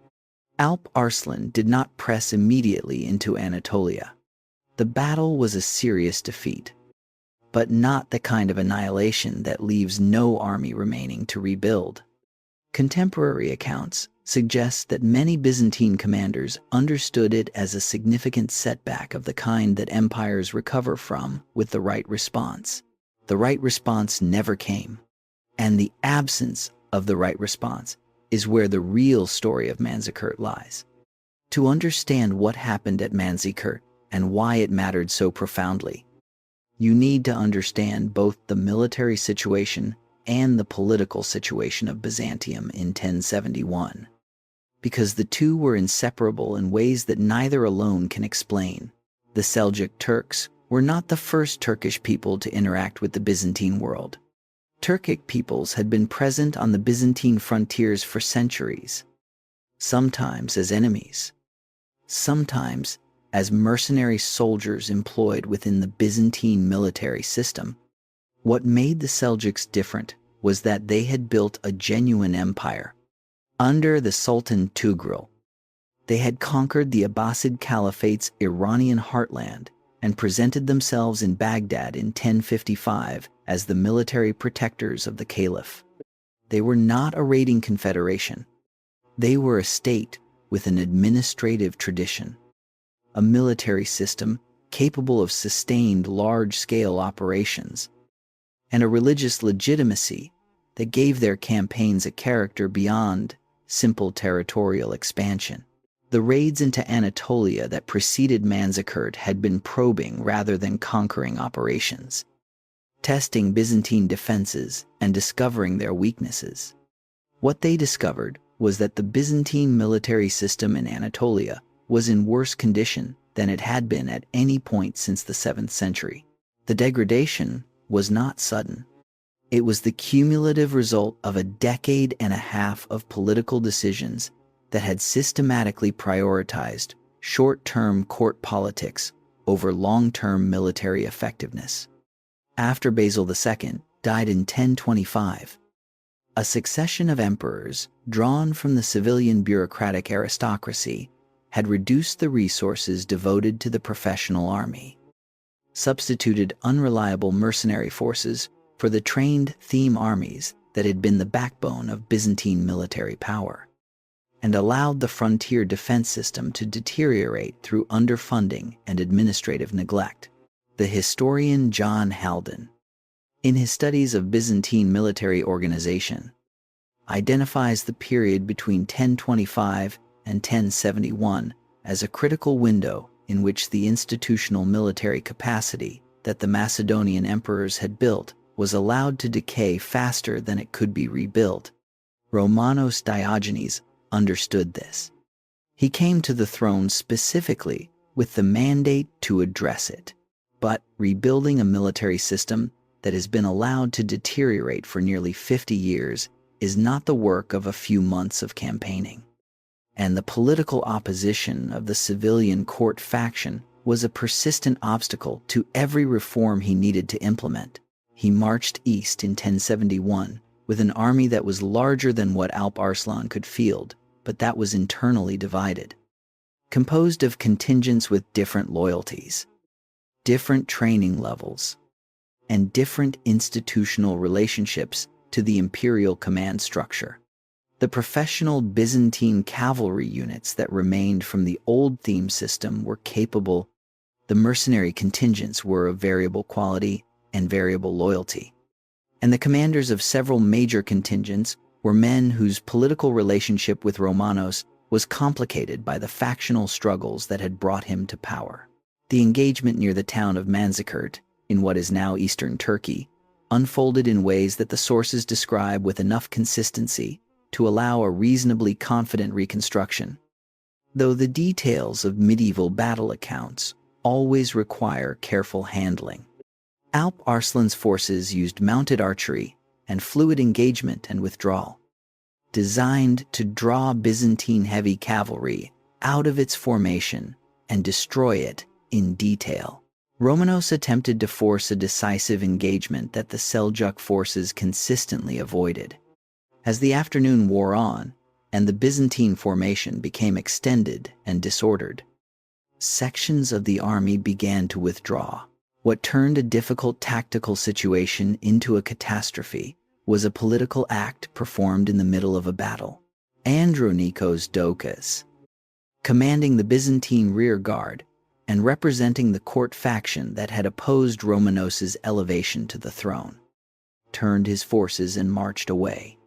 Alp Arslan did not press immediately into Anatolia. The battle was a serious defeat, but not the kind of annihilation that leaves no army remaining to rebuild. Contemporary accounts suggest that many Byzantine commanders understood it as a significant setback of the kind that empires recover from with the right response. The right response never came, and the absence of the right response is where the real story of Manzikert lies. To understand what happened at Manzikert and why it mattered so profoundly, you need to understand both the military situation and the political situation of Byzantium in 1071, because the two were inseparable in ways that neither alone can explain. The Seljuk Turks were not the first Turkish people to interact with the Byzantine world. Turkic peoples had been present on the Byzantine frontiers for centuries, sometimes as enemies, sometimes as mercenary soldiers employed within the Byzantine military system. What made the Seljuks different was that they had built a genuine empire. Under the Sultan Tugril, they had conquered the Abbasid Caliphate's Iranian heartland and presented themselves in Baghdad in 1055 as the military protectors of the Caliph. They were not a raiding confederation. They were a state with an administrative tradition, a military system capable of sustained large-scale operations, and a religious legitimacy that gave their campaigns a character beyond simple territorial expansion. The raids into Anatolia that preceded Manzikert had been probing rather than conquering operations, testing Byzantine defenses and discovering their weaknesses. What they discovered was that the Byzantine military system in Anatolia was in worse condition than it had been at any point since the 7th century. The degradation was not sudden. It was the cumulative result of a decade and a half of political decisions that had systematically prioritized short-term court politics over long-term military effectiveness. After Basil II died in 1025, a succession of emperors drawn from the civilian bureaucratic aristocracy had reduced the resources devoted to the professional army, substituted unreliable mercenary forces for the trained theme armies that had been the backbone of Byzantine military power, and allowed the frontier defense system to deteriorate through underfunding and administrative neglect. The historian John Haldon, in his studies of Byzantine military organization, identifies the period between 1025 and 1071 as a critical window in which the institutional military capacity that the Macedonian emperors had built was allowed to decay faster than it could be rebuilt. Romanos Diogenes understood this. He came to the throne specifically with the mandate to address it. But rebuilding a military system that has been allowed to deteriorate for nearly 50 years is not the work of a few months of campaigning. And the political opposition of the civilian court faction was a persistent obstacle to every reform he needed to implement. He marched east in 1071 with an army that was larger than what Alp Arslan could field, but that was internally divided. Composed of contingents with different loyalties, different training levels, and different institutional relationships to the imperial command structure. The professional Byzantine cavalry units that remained from the old theme system were capable. The mercenary contingents were of variable quality and variable loyalty. And the commanders of several major contingents were men whose political relationship with Romanos was complicated by the factional struggles that had brought him to power. The engagement near the town of Manzikert, in what is now eastern Turkey, unfolded in ways that the sources describe with enough consistency to allow a reasonably confident reconstruction, though the details of medieval battle accounts always require careful handling. Alp Arslan's forces used mounted archery and fluid engagement and withdrawal, designed to draw Byzantine heavy cavalry out of its formation and destroy it in detail. Romanos attempted to force a decisive engagement that the Seljuk forces consistently avoided. As the afternoon wore on and the Byzantine formation became extended and disordered, sections of the army began to withdraw. What turned a difficult tactical situation into a catastrophe was a political act performed in the middle of a battle. Andronikos Doukas, commanding the Byzantine rear guard and representing the court faction that had opposed Romanos's elevation to the throne, turned his forces and marched away.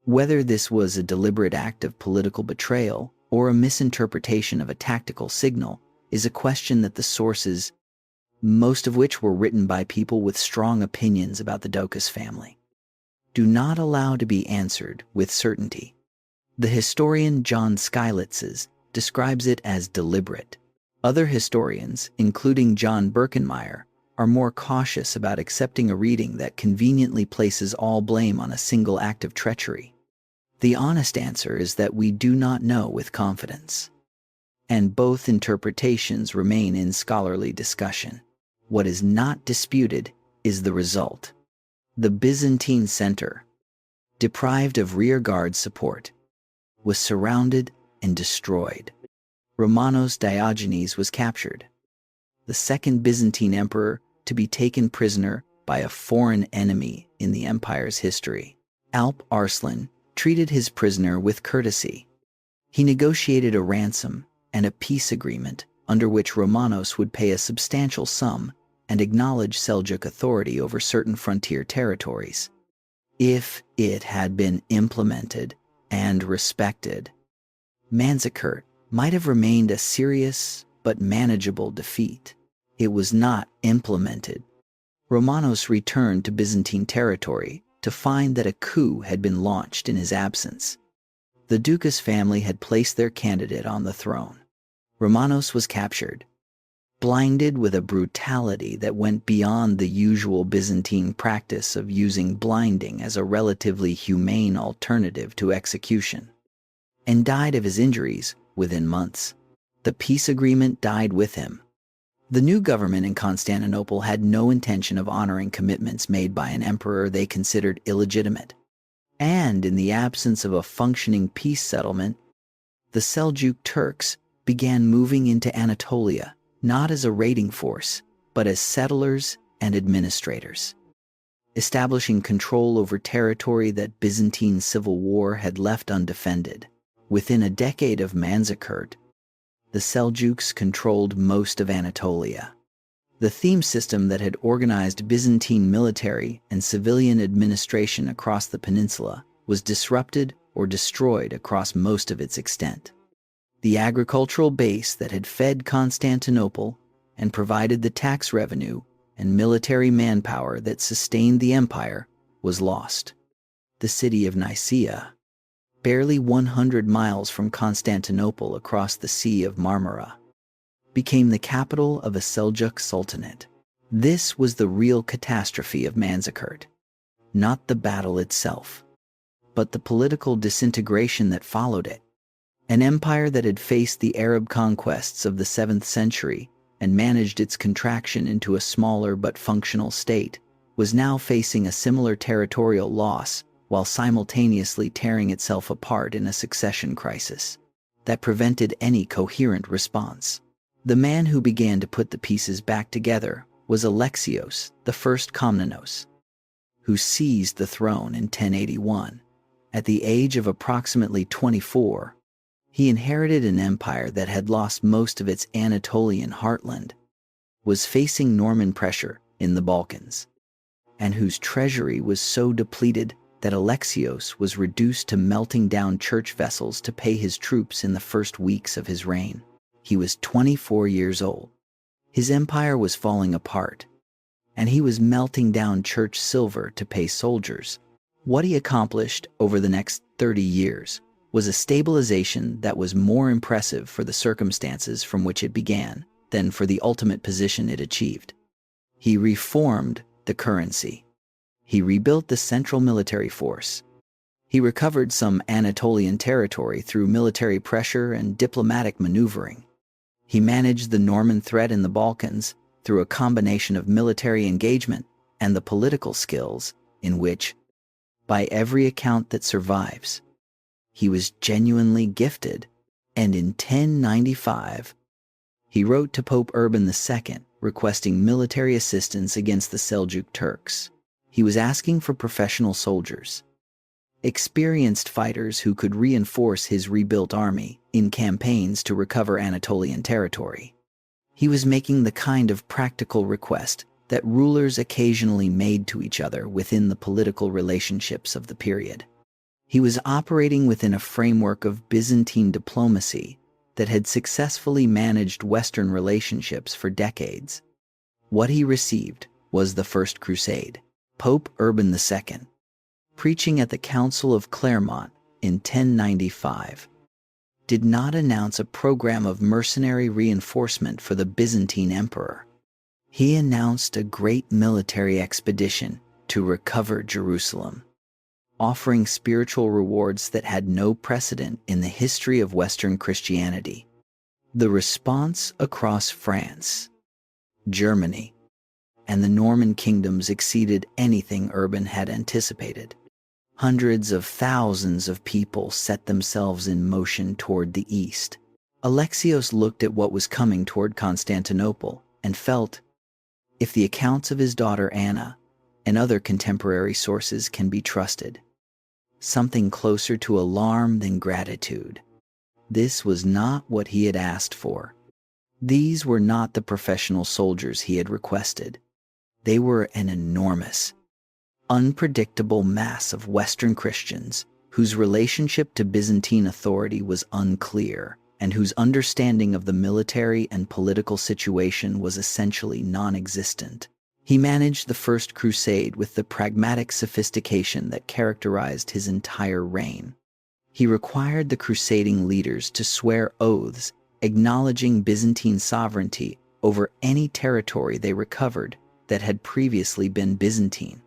Whether this was a deliberate act of political betrayal or a misinterpretation of a tactical signal is a question that the sources, most of which were written by people with strong opinions about the Doukas family, do not allow to be answered with certainty. The historian John Skylitzes describes it as deliberate. Other historians, including John Birkenmeier, are more cautious about accepting a reading that conveniently places all blame on a single act of treachery. The honest answer is that we do not know with confidence, and both interpretations remain in scholarly discussion. What is not disputed is the result. The Byzantine center, deprived of rearguard support, was surrounded and destroyed. Romanos Diogenes was captured, the second Byzantine emperor to be taken prisoner by a foreign enemy in the empire's history. Alp Arslan treated his prisoner with courtesy. He negotiated a ransom and a peace agreement under which Romanos would pay a substantial sum and acknowledge Seljuk authority over certain frontier territories. If it had been implemented and respected, Manzikert might have remained a serious but manageable defeat. It was not implemented. Romanos returned to Byzantine territory to find that a coup had been launched in his absence. The Doukas family had placed their candidate on the throne. Romanos was captured, blinded with a brutality that went beyond the usual Byzantine practice of using blinding as a relatively humane alternative to execution, and died of his injuries within months. The peace agreement died with him. The new government in Constantinople had no intention of honoring commitments made by an emperor they considered illegitimate. And in the absence of a functioning peace settlement, the Seljuk Turks began moving into Anatolia, not as a raiding force, but as settlers and administrators, establishing control over territory that Byzantine civil war had left undefended. Within a decade of Manzikert, the Seljuks controlled most of Anatolia. The theme system that had organized Byzantine military and civilian administration across the peninsula was disrupted or destroyed across most of its extent. The agricultural base that had fed Constantinople and provided the tax revenue and military manpower that sustained the empire was lost. The city of Nicaea, barely 100 miles from Constantinople across the Sea of Marmara, became the capital of a Seljuk sultanate. This was the real catastrophe of Manzikert, not the battle itself, but the political disintegration that followed it. An empire that had faced the Arab conquests of the 7th century and managed its contraction into a smaller but functional state was now facing a similar territorial loss while simultaneously tearing itself apart in a succession crisis that prevented any coherent response. The man who began to put the pieces back together was Alexios, the first Komnenos, who seized the throne in 1081. At the age of approximately 24, he inherited an empire that had lost most of its Anatolian heartland, was facing Norman pressure in the Balkans, and whose treasury was so depleted that Alexios was reduced to melting down church vessels to pay his troops in the first weeks of his reign. He was 24 years old. His empire was falling apart, and he was melting down church silver to pay soldiers. What he accomplished over the next 30 years was a stabilization that was more impressive for the circumstances from which it began than for the ultimate position it achieved. He reformed the currency. He rebuilt the central military force. He recovered some Anatolian territory through military pressure and diplomatic maneuvering. He managed the Norman threat in the Balkans through a combination of military engagement and the political skills in which, by every account that survives, he was genuinely gifted. And in 1095, he wrote to Pope Urban II requesting military assistance against the Seljuk Turks. He was asking for professional soldiers, experienced fighters who could reinforce his rebuilt army in campaigns to recover Anatolian territory. He was making the kind of practical request that rulers occasionally made to each other within the political relationships of the period. He was operating within a framework of Byzantine diplomacy that had successfully managed Western relationships for decades. What he received was the First Crusade. Pope Urban II, preaching at the Council of Clermont in 1095, did not announce a program of mercenary reinforcement for the Byzantine Emperor. He announced a great military expedition to recover Jerusalem, offering spiritual rewards that had no precedent in the history of Western Christianity. The response across France, Germany, and the Norman kingdoms exceeded anything Urban had anticipated. Hundreds of thousands of people set themselves in motion toward the east. Alexios looked at what was coming toward Constantinople and felt, if the accounts of his daughter Anna and other contemporary sources can be trusted, something closer to alarm than gratitude. This was not what he had asked for. These were not the professional soldiers he had requested. They were an enormous, unpredictable mass of Western Christians whose relationship to Byzantine authority was unclear and whose understanding of the military and political situation was essentially non-existent. He managed the First Crusade with the pragmatic sophistication that characterized his entire reign. He required the crusading leaders to swear oaths acknowledging Byzantine sovereignty over any territory they recovered that had previously been Byzantine.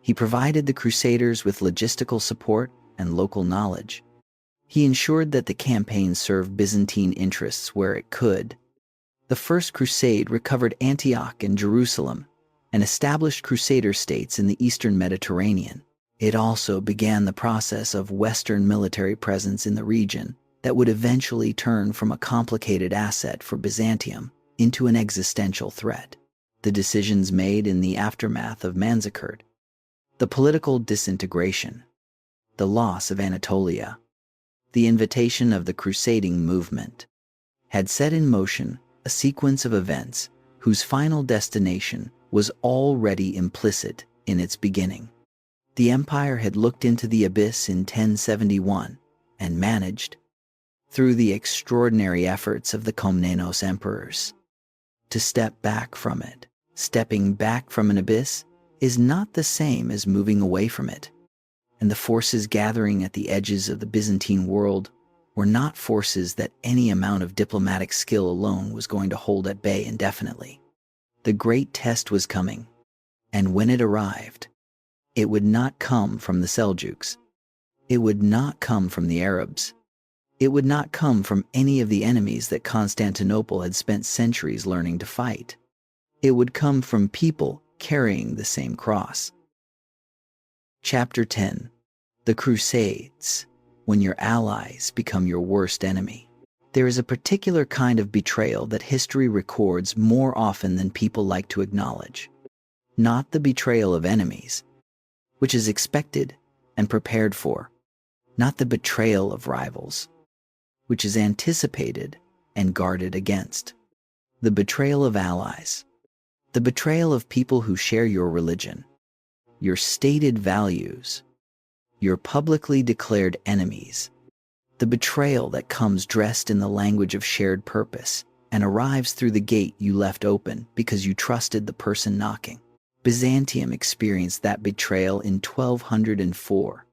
He provided the Crusaders with logistical support and local knowledge. He ensured that the campaign served Byzantine interests where it could. The First Crusade recovered Antioch and Jerusalem and established Crusader states in the eastern Mediterranean. It also began the process of Western military presence in the region that would eventually turn from a complicated asset for Byzantium into an existential threat. The decisions made in the aftermath of Manzikert, the political disintegration, the loss of Anatolia, the invitation of the crusading movement, had set in motion a sequence of events whose final destination was already implicit in its beginning. The empire had looked into the abyss in 1071 and managed, through the extraordinary efforts of the Komnenos emperors, to step back from it. Stepping back from an abyss is not the same as moving away from it, and the forces gathering at the edges of the Byzantine world were not forces that any amount of diplomatic skill alone was going to hold at bay indefinitely. The great test was coming, and when it arrived, it would not come from the Seljuks. It would not come from the Arabs. It would not come from any of the enemies that Constantinople had spent centuries learning to fight. It would come from people carrying the same cross. Chapter 10. The Crusades. When your allies become your worst enemy. There is a particular kind of betrayal that history records more often than people like to acknowledge. Not the betrayal of enemies, which is expected and prepared for. Not the betrayal of rivals, which is anticipated and guarded against. The betrayal of allies. The betrayal of people who share your religion, your stated values, your publicly declared enemies. The betrayal that comes dressed in the language of shared purpose and arrives through the gate you left open because you trusted the person knocking. Byzantium experienced that betrayal in 1204,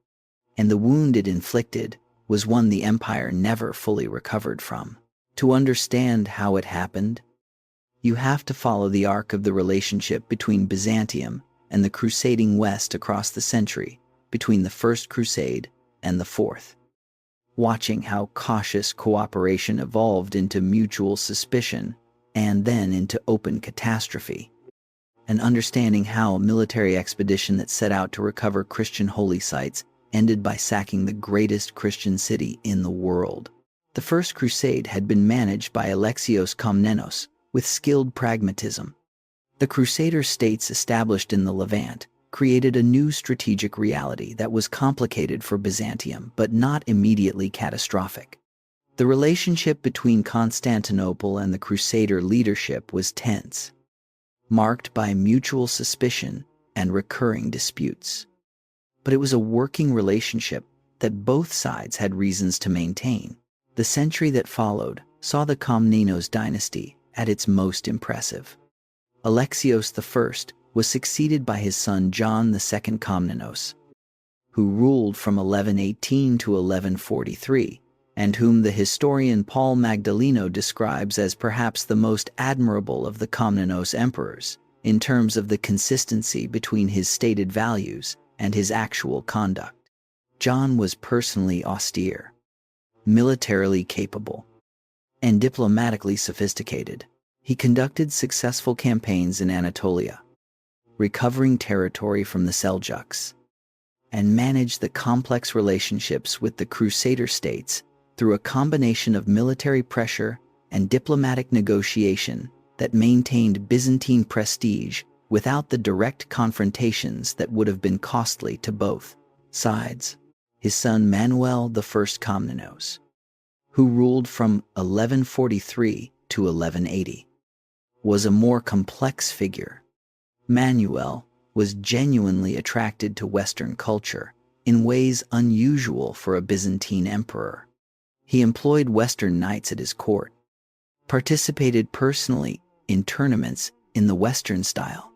and the wound it inflicted was one the empire never fully recovered from. To understand how it happened, you have to follow the arc of the relationship between Byzantium and the crusading West across the century, between the First Crusade and the Fourth. Watching how cautious cooperation evolved into mutual suspicion and then into open catastrophe, and understanding how a military expedition that set out to recover Christian holy sites ended by sacking the greatest Christian city in the world. The First Crusade had been managed by Alexios Komnenos with skilled pragmatism. The Crusader states established in the Levant created a new strategic reality that was complicated for Byzantium but not immediately catastrophic. The relationship between Constantinople and the Crusader leadership was tense, marked by mutual suspicion and recurring disputes. But it was a working relationship that both sides had reasons to maintain. The century that followed saw the Komnenos dynasty at its most impressive. Alexios I was succeeded by his son John II Komnenos, who ruled from 1118 to 1143, and whom the historian Paul Magdalino describes as perhaps the most admirable of the Komnenos emperors, in terms of the consistency between his stated values and his actual conduct. John was personally austere, militarily capable, and diplomatically sophisticated. He conducted successful campaigns in Anatolia, recovering territory from the Seljuks, and managed the complex relationships with the Crusader states through a combination of military pressure and diplomatic negotiation that maintained Byzantine prestige without the direct confrontations that would have been costly to both sides. His son Manuel I Komnenos, who ruled from 1143 to 1180, was a more complex figure. Manuel was genuinely attracted to Western culture in ways unusual for a Byzantine emperor. He employed Western knights at his court, participated personally in tournaments in the Western style,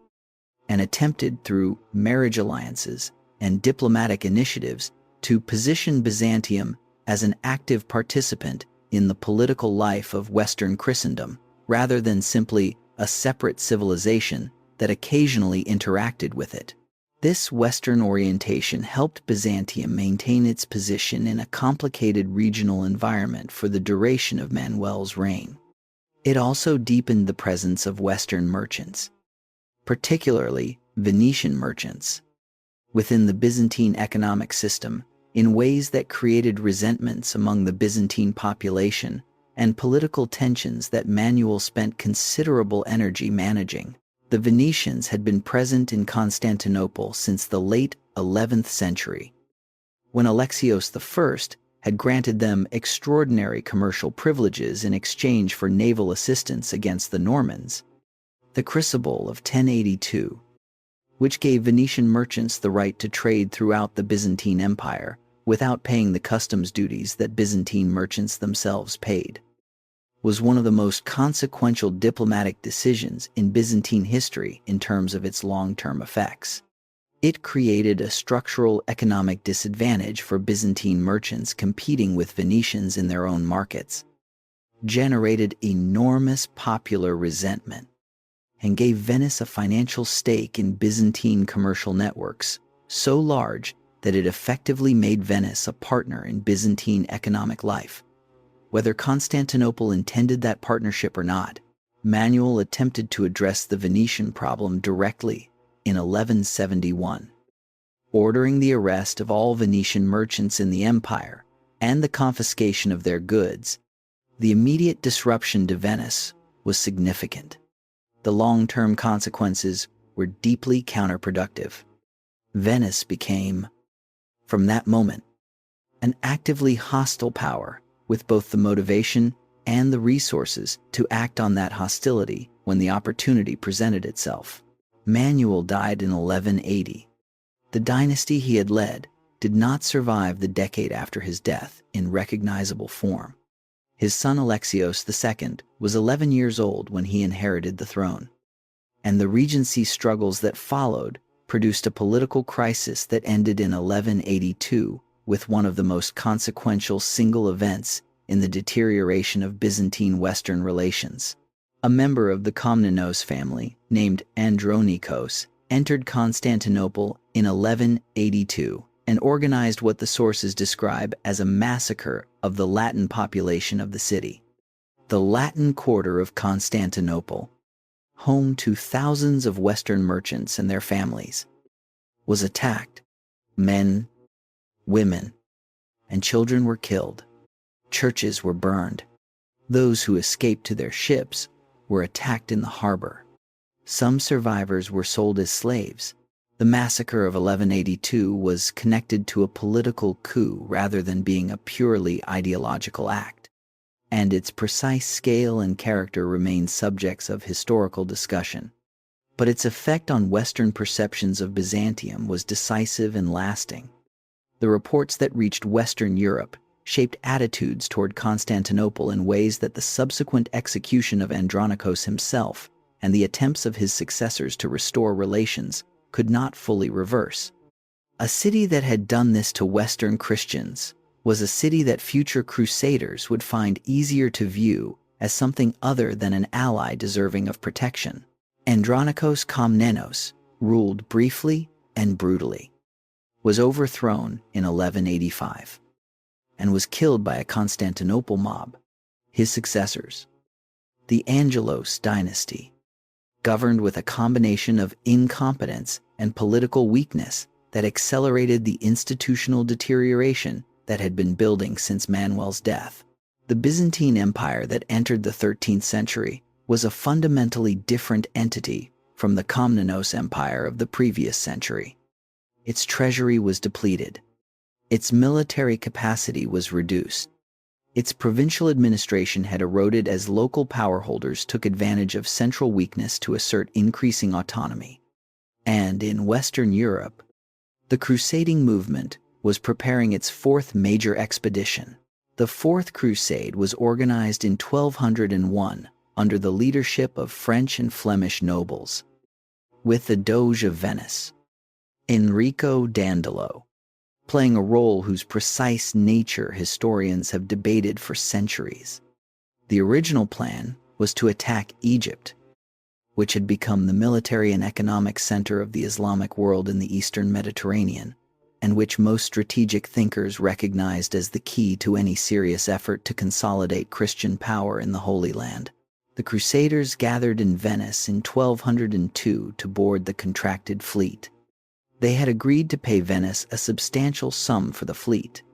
and attempted through marriage alliances and diplomatic initiatives to position Byzantium as an active participant in the political life of Western Christendom, rather than simply a separate civilization that occasionally interacted with it. This Western orientation helped Byzantium maintain its position in a complicated regional environment for the duration of Manuel's reign. It also deepened the presence of Western merchants, particularly Venetian merchants, within the Byzantine economic system in ways that created resentments among the Byzantine population and political tensions that Manuel spent considerable energy managing. The Venetians had been present in Constantinople since the late 11th century, when Alexios I had granted them extraordinary commercial privileges in exchange for naval assistance against the Normans. The Crucible of 1082, which gave Venetian merchants the right to trade throughout the Byzantine Empire without paying the customs duties that Byzantine merchants themselves paid, was one of the most consequential diplomatic decisions in Byzantine history in terms of its long-term effects. It created a structural economic disadvantage for Byzantine merchants competing with Venetians in their own markets, generated enormous popular resentment, and gave Venice a financial stake in Byzantine commercial networks so large that it effectively made Venice a partner in Byzantine economic life. Whether Constantinople intended that partnership or not, Manuel attempted to address the Venetian problem directly in 1171, ordering the arrest of all Venetian merchants in the empire and the confiscation of their goods. The immediate disruption to Venice was significant. The long-term consequences were deeply counterproductive. Venice became, from that moment, an actively hostile power with both the motivation and the resources to act on that hostility when the opportunity presented itself. Manuel died in 1180. The dynasty he had led did not survive the decade after his death in recognizable form. His son Alexios II was 11 years old when he inherited the throne, and the regency struggles that followed produced a political crisis that ended in 1182 with one of the most consequential single events in the deterioration of Byzantine-Western relations. A member of the Komnenos family, named Andronikos, entered Constantinople in 1182 and organized what the sources describe as a massacre of the Latin population of the city. The Latin quarter of Constantinople, home to thousands of Western merchants and their families, was attacked. Men, women, and children were killed. Churches were burned. Those who escaped to their ships were attacked in the harbor. Some survivors were sold as slaves. The massacre of 1182 was connected to a political coup rather than being a purely ideological act, and its precise scale and character remain subjects of historical discussion. But its effect on Western perceptions of Byzantium was decisive and lasting. The reports that reached Western Europe shaped attitudes toward Constantinople in ways that the subsequent execution of Andronikos himself and the attempts of his successors to restore relations could not fully reverse. A city that had done this to Western Christians was a city that future crusaders would find easier to view as something other than an ally deserving of protection. Andronikos Komnenos ruled briefly and brutally, was overthrown in 1185, and was killed by a Constantinople mob. His successors, the Angelos dynasty, governed with a combination of incompetence and political weakness that accelerated the institutional deterioration that had been building since Manuel's death. The Byzantine Empire that entered the 13th century was a fundamentally different entity from the Komnenos Empire of the previous century. Its treasury was depleted. Its military capacity was reduced. Its provincial administration had eroded as local power holders took advantage of central weakness to assert increasing autonomy. And in Western Europe, the crusading movement was preparing its fourth major expedition. The Fourth Crusade was organized in 1201 under the leadership of French and Flemish nobles, with the Doge of Venice, Enrico Dandolo, playing a role whose precise nature historians have debated for centuries. The original plan was to attack Egypt, which had become the military and economic center of the Islamic world in the Eastern Mediterranean, and which most strategic thinkers recognized as the key to any serious effort to consolidate Christian power in the Holy Land. The Crusaders gathered in Venice in 1202 to board the contracted fleet. They had agreed to pay Venice a substantial sum for the fleet,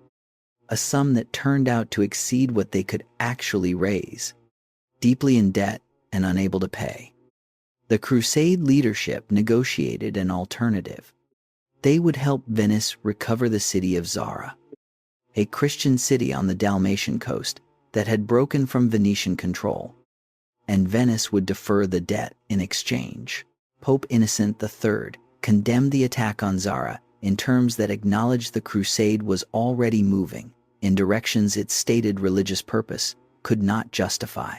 a sum that turned out to exceed what they could actually raise, deeply in debt and unable to pay. The Crusade leadership negotiated an alternative. They would help Venice recover the city of Zara, a Christian city on the Dalmatian coast that had broken from Venetian control, and Venice would defer the debt in exchange. Pope Innocent III condemned the attack on Zara in terms that acknowledged the crusade was already moving in directions its stated religious purpose could not justify.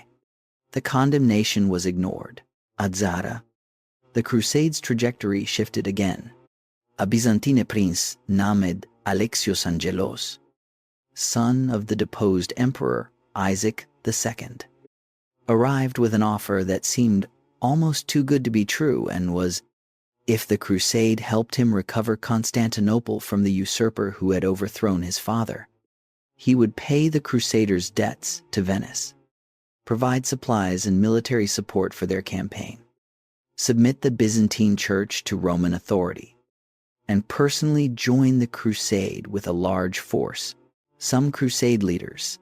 The condemnation was ignored. At Zara, the crusade's trajectory shifted again. A Byzantine prince named Alexios Angelos, son of the deposed emperor Isaac II, arrived with an offer that seemed almost too good to be true and was If the crusade helped him recover Constantinople from the usurper who had overthrown his father, he would pay the crusaders' debts to Venice, provide supplies and military support for their campaign, submit the Byzantine Church to Roman authority, and personally join the crusade with a large force. Some crusade leaders,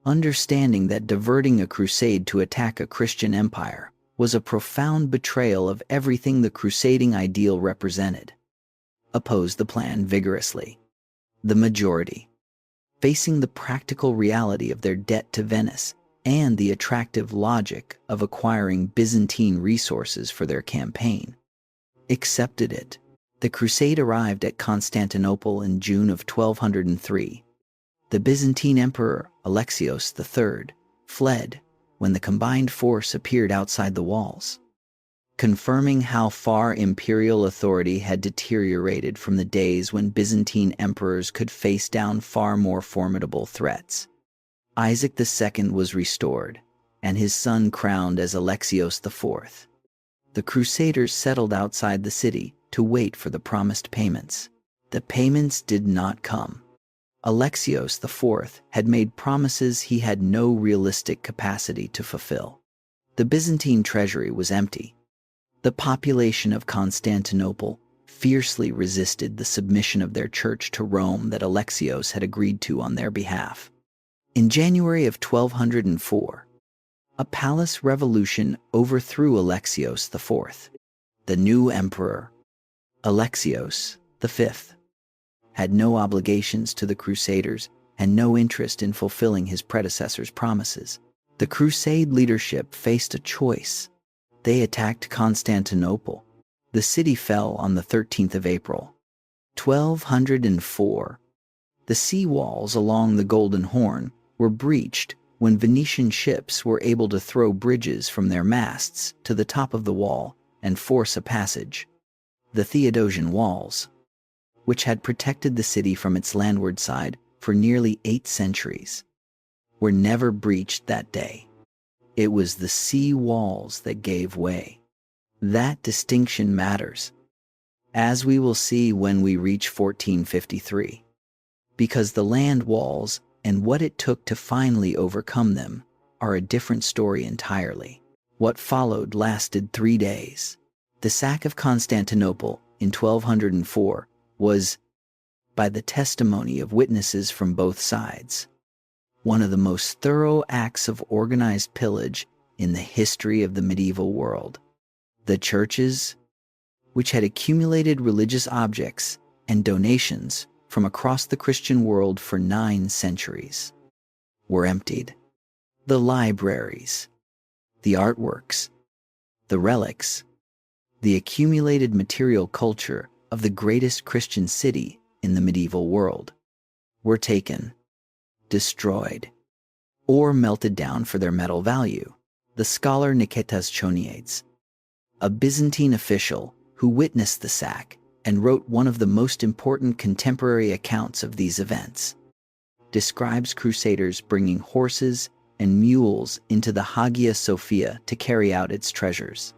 understanding that diverting a crusade to attack a Christian empire was a profound betrayal of everything the crusading ideal represented, opposed the plan vigorously. The majority, facing the practical reality of their debt to Venice and the attractive logic of acquiring Byzantine resources for their campaign, accepted it. The crusade arrived at Constantinople in June of 1203. The Byzantine Emperor Alexios III fled when the combined force appeared outside the walls, confirming how far imperial authority had deteriorated from the days when Byzantine emperors could face down far more formidable threats. Isaac II was restored, and his son crowned as Alexios IV. The Crusaders settled outside the city to wait for the promised payments. The payments did not come. Alexios IV had made promises he had no realistic capacity to fulfill. The Byzantine treasury was empty. The population of Constantinople fiercely resisted the submission of their church to Rome that Alexios had agreed to on their behalf. In January of 1204, a palace revolution overthrew Alexios IV. The new emperor, Alexios V, had no obligations to the Crusaders and no interest in fulfilling his predecessor's promises. The Crusade leadership faced a choice. They attacked Constantinople. The city fell on the 13th of April, 1204. The sea walls along the Golden Horn were breached when Venetian ships were able to throw bridges from their masts to the top of the wall and force a passage. The Theodosian walls, which had protected the city from its landward side for nearly 8 centuries, were never breached that day. It was the sea walls that gave way. That distinction matters, as we will see when we reach 1453, because the land walls and what it took to finally overcome them are a different story entirely. What followed lasted 3 days. The sack of Constantinople in 1204 was, by the testimony of witnesses from both sides, one of the most thorough acts of organized pillage in the history of the medieval world. The churches, which had accumulated religious objects and donations from across the Christian world for 9 centuries, were emptied. The libraries, the artworks, the relics, the accumulated material culture of the greatest Christian city in the medieval world, were taken, destroyed, or melted down for their metal value. The scholar Niketas Choniades, a Byzantine official who witnessed the sack and wrote one of the most important contemporary accounts of these events, describes crusaders bringing horses and mules into the Hagia Sophia to carry out its treasures.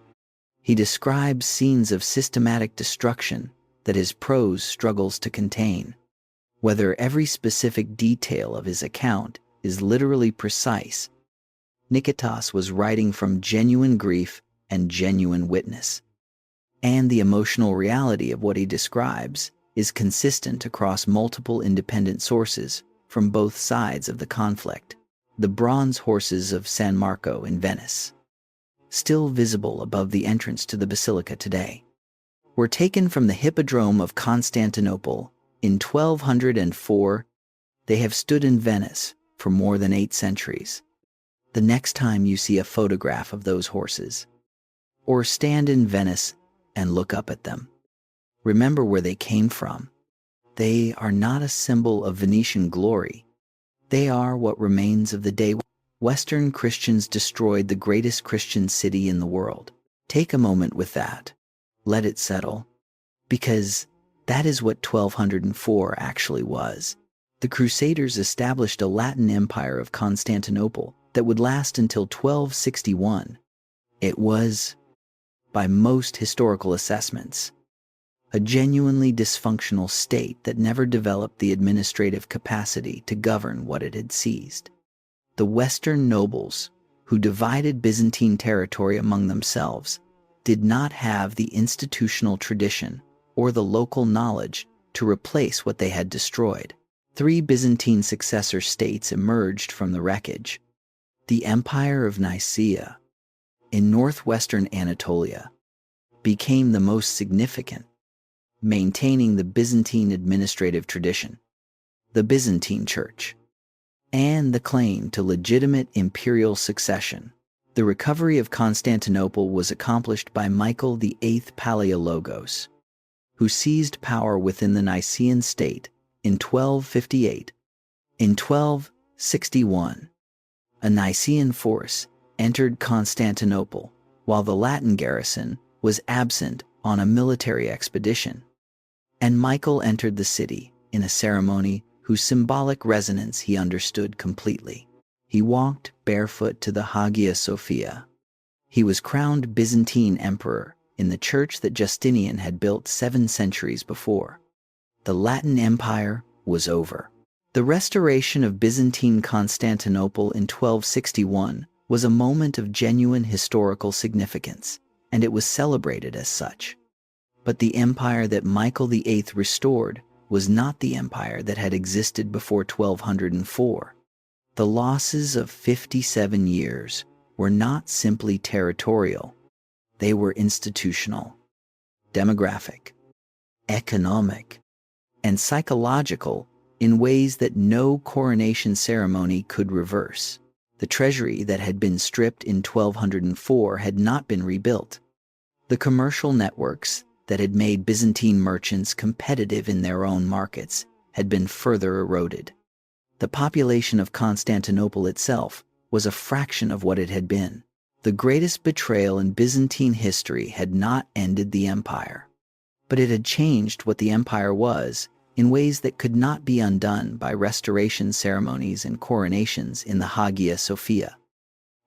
He describes scenes of systematic destruction that his prose struggles to contain. Whether every specific detail of his account is literally precise, Niketas was writing from genuine grief and genuine witness, and the emotional reality of what he describes is consistent across multiple independent sources from both sides of the conflict. The bronze horses of San Marco in Venice, still visible above the entrance to the basilica today, were taken from the Hippodrome of Constantinople in 1204. They have stood in Venice for more than 8 centuries. The next time you see a photograph of those horses, or stand in Venice and look up at them, remember where they came from. They are not a symbol of Venetian glory. They are what remains of the day Western Christians destroyed the greatest Christian city in the world. Take a moment with that. Let it settle, because that is what 1204 actually was. The Crusaders established a Latin empire of Constantinople that would last until 1261. It was, by most historical assessments. A genuinely dysfunctional state that never developed the administrative capacity to govern what it had seized. The Western nobles, who divided Byzantine territory among themselves, did not have the institutional tradition or the local knowledge to replace what they had destroyed. 3 Byzantine successor states emerged from the wreckage. The Empire of Nicaea, in northwestern Anatolia, became the most significant, maintaining the Byzantine administrative tradition, the Byzantine Church, and the claim to legitimate imperial succession. The recovery of Constantinople was accomplished by Michael VIII Palaiologos, who seized power within the Nicaean state in 1258. In 1261, a Nicaean force entered Constantinople, while the Latin garrison was absent on a military expedition, and Michael entered the city in a ceremony whose symbolic resonance he understood completely. He walked barefoot to the Hagia Sophia. He was crowned Byzantine emperor in the church that Justinian had built 7 centuries before. The Latin Empire was over. The restoration of Byzantine Constantinople in 1261 was a moment of genuine historical significance, and it was celebrated as such. But the empire that Michael VIII restored was not the empire that had existed before 1204. The losses of 57 years were not simply territorial. They were institutional, demographic, economic, and psychological in ways that no coronation ceremony could reverse. The treasury that had been stripped in 1204 had not been rebuilt. The commercial networks that had made Byzantine merchants competitive in their own markets had been further eroded. The population of Constantinople itself was a fraction of what it had been. The greatest betrayal in Byzantine history had not ended the empire, but it had changed what the empire was in ways that could not be undone by restoration ceremonies and coronations in the Hagia Sophia.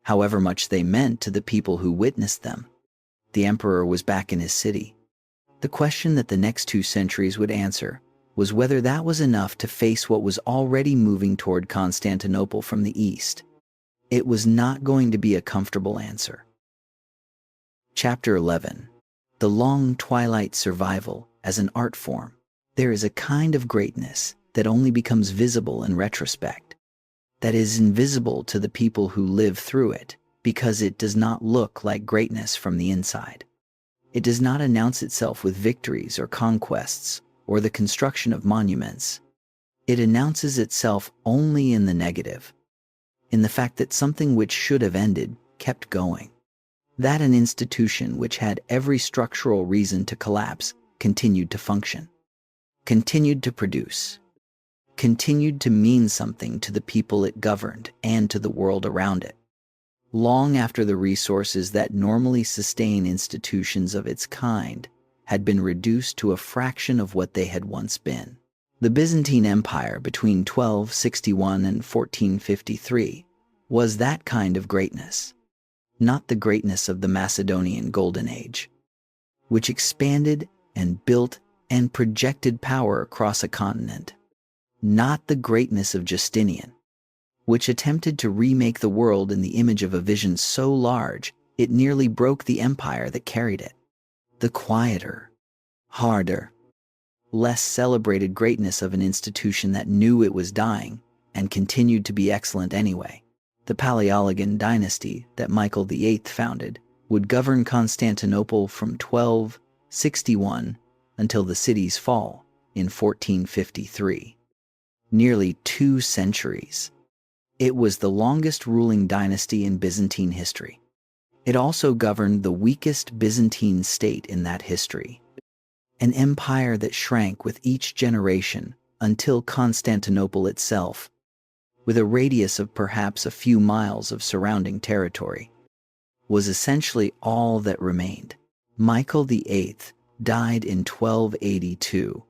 However much they meant to the people who witnessed them, the emperor was back in his city. The question that the next 2 centuries would answer was whether that was enough to face what was already moving toward Constantinople from the east. It was not going to be a comfortable answer. Chapter 11. The Long Twilight Survival as an Art Form. There is a kind of greatness that only becomes visible in retrospect, that is invisible to the people who live through it, because it does not look like greatness from the inside. It does not announce itself with victories or conquests or the construction of monuments. It announces itself only in the negative, in the fact that something which should have ended kept going, that an institution which had every structural reason to collapse continued to function, continued to produce, continued to mean something to the people it governed and to the world around it, long after the resources that normally sustain institutions of its kind had been reduced to a fraction of what they had once been. The Byzantine Empire between 1261 and 1453 was that kind of greatness, not the greatness of the Macedonian Golden Age, which expanded and built and projected power across a continent, not the greatness of Justinian, which attempted to remake the world in the image of a vision so large it nearly broke the empire that carried it. The quieter, harder, less celebrated greatness of an institution that knew it was dying and continued to be excellent anyway. The Palaiologan dynasty that Michael VIII founded would govern Constantinople from 1261 until the city's fall in 1453. Nearly 2 centuries. It was the longest ruling dynasty in Byzantine history. It also governed the weakest Byzantine state in that history, an empire that shrank with each generation until Constantinople itself, with a radius of perhaps a few miles of surrounding territory, was essentially all that remained. Michael VIII died in 1282,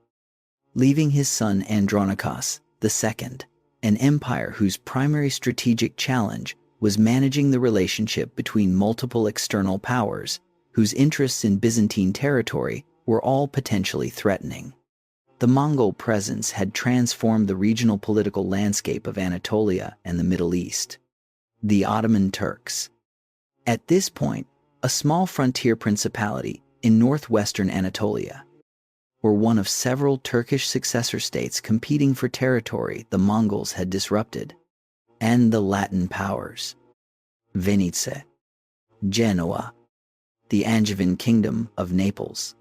leaving his son Andronicus II, an empire whose primary strategic challenge was managing the relationship between multiple external powers whose interests in Byzantine territory were all potentially threatening. The Mongol presence had transformed the regional political landscape of Anatolia and the Middle East. The Ottoman Turks. At this point, a small frontier principality in northwestern Anatolia, were one of several Turkish successor states competing for territory the Mongols had disrupted, and the Latin powers, Venice, Genoa, the Angevin Kingdom of Naples,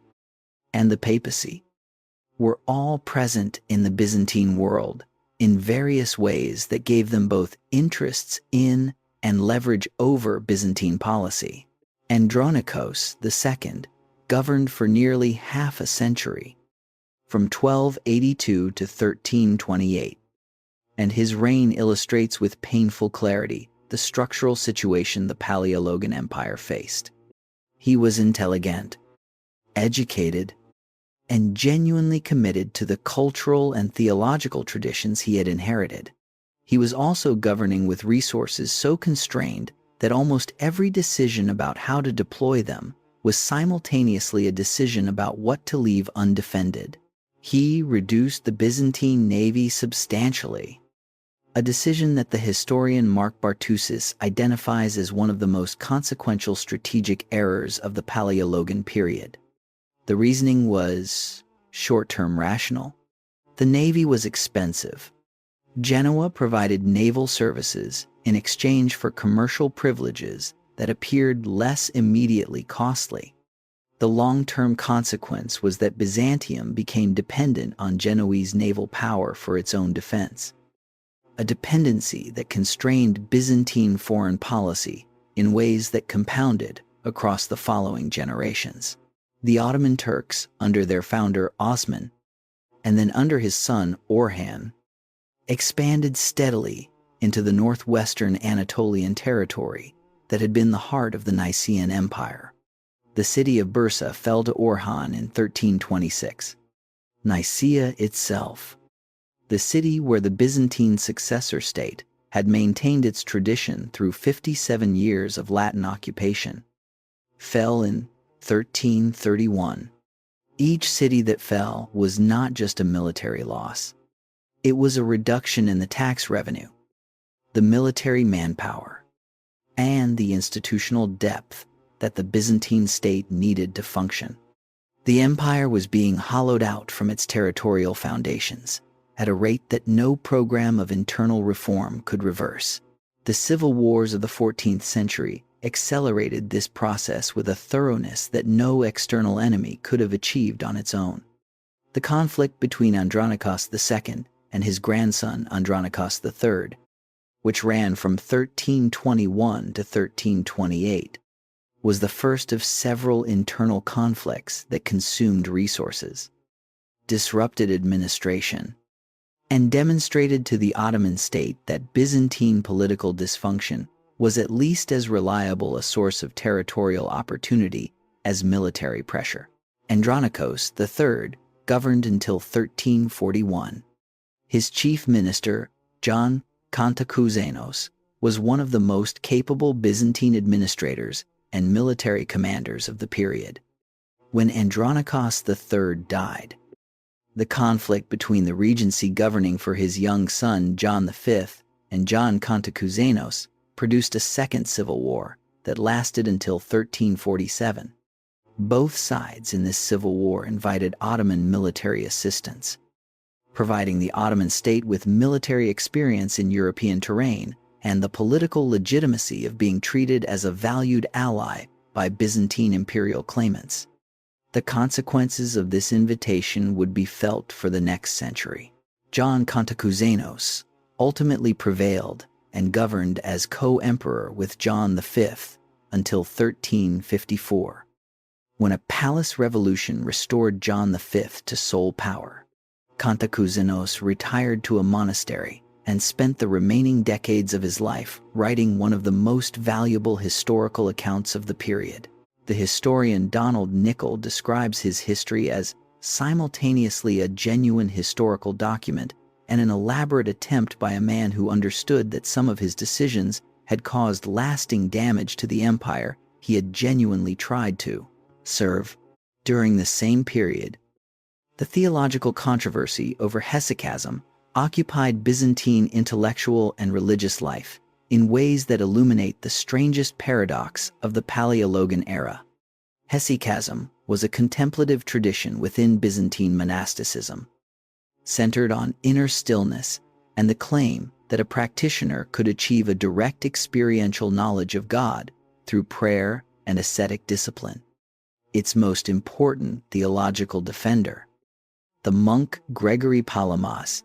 and the papacy, were all present in the Byzantine world in various ways that gave them both interests in and leverage over Byzantine policy. Andronikos II governed for nearly half a century, from 1282 to 1328, and his reign illustrates with painful clarity the structural situation the Palaiologan Empire faced. He was intelligent, educated, and genuinely committed to the cultural and theological traditions he had inherited. He was also governing with resources so constrained that almost every decision about how to deploy them was simultaneously a decision about what to leave undefended. He reduced the Byzantine navy substantially, a decision that the historian Mark Bartusis identifies as one of the most consequential strategic errors of the Palaiologan period. The reasoning was short-term rational. The navy was expensive. Genoa provided naval services in exchange for commercial privileges that appeared less immediately costly. The long-term consequence was that Byzantium became dependent on Genoese naval power for its own defense, a dependency that constrained Byzantine foreign policy in ways that compounded across the following generations. The Ottoman Turks, under their founder Osman, and then under his son Orhan, expanded steadily into the northwestern Anatolian territory that had been the heart of the Nicene Empire. The city of Bursa fell to Orhan in 1326. Nicaea itself, the city where the Byzantine successor state had maintained its tradition through 57 years of Latin occupation, fell in 1331. Each city that fell was not just a military loss. It was a reduction in the tax revenue, the military manpower, and the institutional depth that the Byzantine state needed to function. The empire was being hollowed out from its territorial foundations at a rate that no program of internal reform could reverse. The civil wars of the 14th century accelerated this process with a thoroughness that no external enemy could have achieved on its own. The conflict between Andronikos II and his grandson Andronikos III, which ran from 1321 to 1328, was the first of several internal conflicts that consumed resources, disrupted administration, and demonstrated to the Ottoman state that Byzantine political dysfunction was at least as reliable a source of territorial opportunity as military pressure. Andronikos III governed until 1341. His chief minister, John Cantacuzénos, was one of the most capable Byzantine administrators and military commanders of the period. When Andronikos III died, the conflict between the regency governing for his young son John V and John Cantacuzénos produced a second civil war that lasted until 1347. Both sides in this civil war invited Ottoman military assistance, providing the Ottoman state with military experience in European terrain and the political legitimacy of being treated as a valued ally by Byzantine imperial claimants. The consequences of this invitation would be felt for the next century. John Cantacuzénos ultimately prevailed and governed as co-emperor with John V until 1354, when a palace revolution restored John V to sole power. Cantacuzénos retired to a monastery and spent the remaining decades of his life writing one of the most valuable historical accounts of the period. The historian Donald Nicol describes his history as simultaneously a genuine historical document and an elaborate attempt by a man who understood that some of his decisions had caused lasting damage to the empire he he had genuinely tried to serve. During the same period, the theological controversy over hesychasm occupied Byzantine intellectual and religious life in ways that illuminate the strangest paradox of the Palaiologan era. Hesychasm was a contemplative tradition within Byzantine monasticism, centered on inner stillness and the claim that a practitioner could achieve a direct experiential knowledge of God through prayer and ascetic discipline. Its most important theological defender, the monk Gregory Palamas,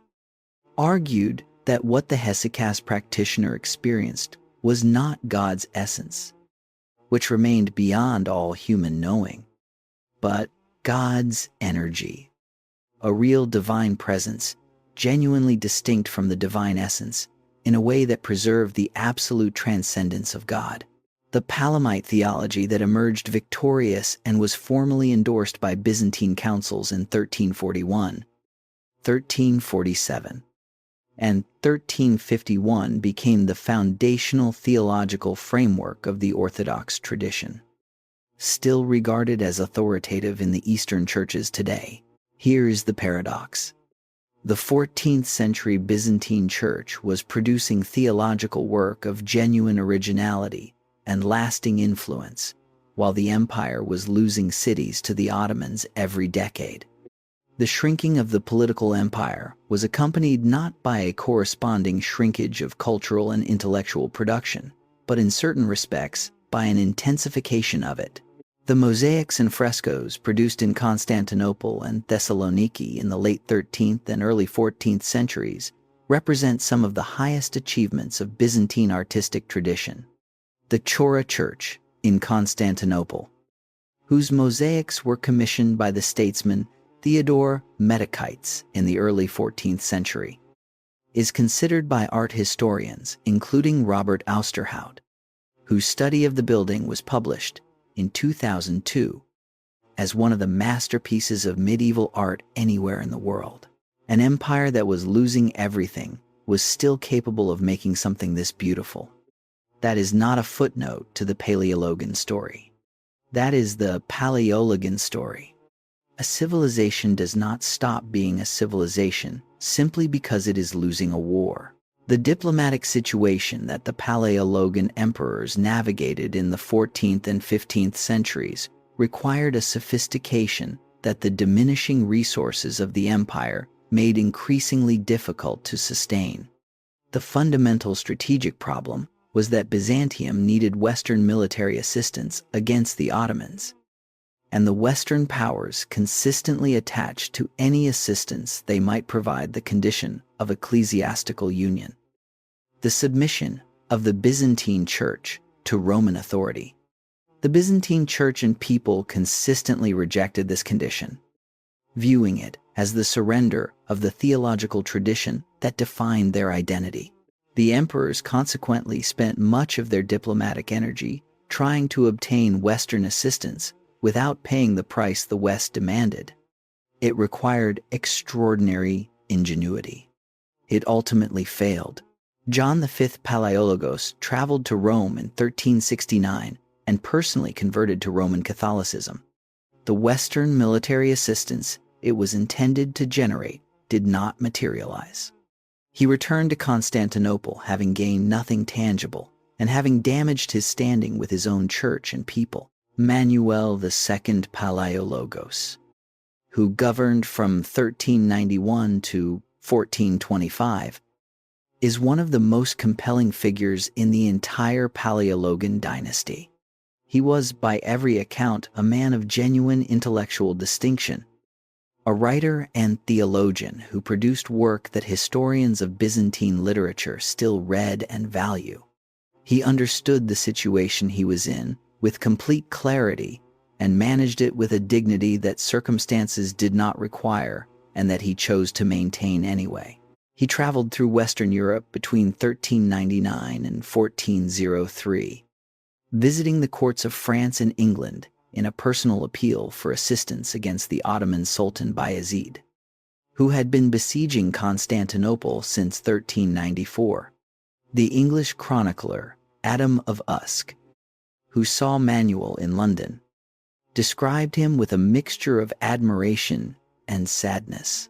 argued that what the hesychast practitioner experienced was not God's essence, which remained beyond all human knowing, but God's energy, a real divine presence, genuinely distinct from the divine essence, in a way that preserved the absolute transcendence of God. The Palamite theology that emerged victorious and was formally endorsed by Byzantine councils in 1341, 1347, and 1351 became the foundational theological framework of the Orthodox tradition. Still regarded as authoritative in the Eastern churches today, here is the paradox. The 14th century Byzantine Church was producing theological work of genuine originality and lasting influence, while the empire was losing cities to the Ottomans every decade. The shrinking of the political empire was accompanied not by a corresponding shrinkage of cultural and intellectual production, but in certain respects by an intensification of it. The mosaics and frescoes produced in Constantinople and Thessaloniki in the late 13th and early 14th centuries represent some of the highest achievements of Byzantine artistic tradition. The Chora Church in Constantinople, whose mosaics were commissioned by the statesman Theodore Metachites in the early 14th century, is considered by art historians, including Robert Ousterhout, whose study of the building was published in 2002, as one of the masterpieces of medieval art anywhere in the world. An empire that was losing everything was still capable of making something this beautiful. That is not a footnote to the Palaiologan story. That is the Palaiologan story. A civilization does not stop being a civilization simply because it is losing a war. The diplomatic situation that the Palaiologan emperors navigated in the 14th and 15th centuries required a sophistication that the diminishing resources of the empire made increasingly difficult to sustain. The fundamental strategic problem was that Byzantium needed Western military assistance against the Ottomans, and the Western powers consistently attached to any assistance they might provide the condition of ecclesiastical union, the submission of the Byzantine Church to Roman authority. The Byzantine Church and people consistently rejected this condition, viewing it as the surrender of the theological tradition that defined their identity. The emperors consequently spent much of their diplomatic energy trying to obtain Western assistance without paying the price the West demanded. It required extraordinary ingenuity. It ultimately failed. John V Palaiologos traveled to Rome in 1369 and personally converted to Roman Catholicism. The Western military assistance it was intended to generate did not materialize. He returned to Constantinople having gained nothing tangible and having damaged his standing with his own church and people. Manuel II Palaiologos, who governed from 1391 to 1425, is one of the most compelling figures in the entire Palaiologan dynasty. He was, by every account, a man of genuine intellectual distinction, a writer and theologian who produced work that historians of Byzantine literature still read and value. He understood the situation he was in with complete clarity and managed it with a dignity that circumstances did not require and that he chose to maintain anyway. He traveled through Western Europe between 1399 and 1403, visiting the courts of France and England in a personal appeal for assistance against the Ottoman Sultan Bayezid, who had been besieging Constantinople since 1394. The English chronicler Adam of Usk, who saw Manuel in London, described him with a mixture of admiration and sadness,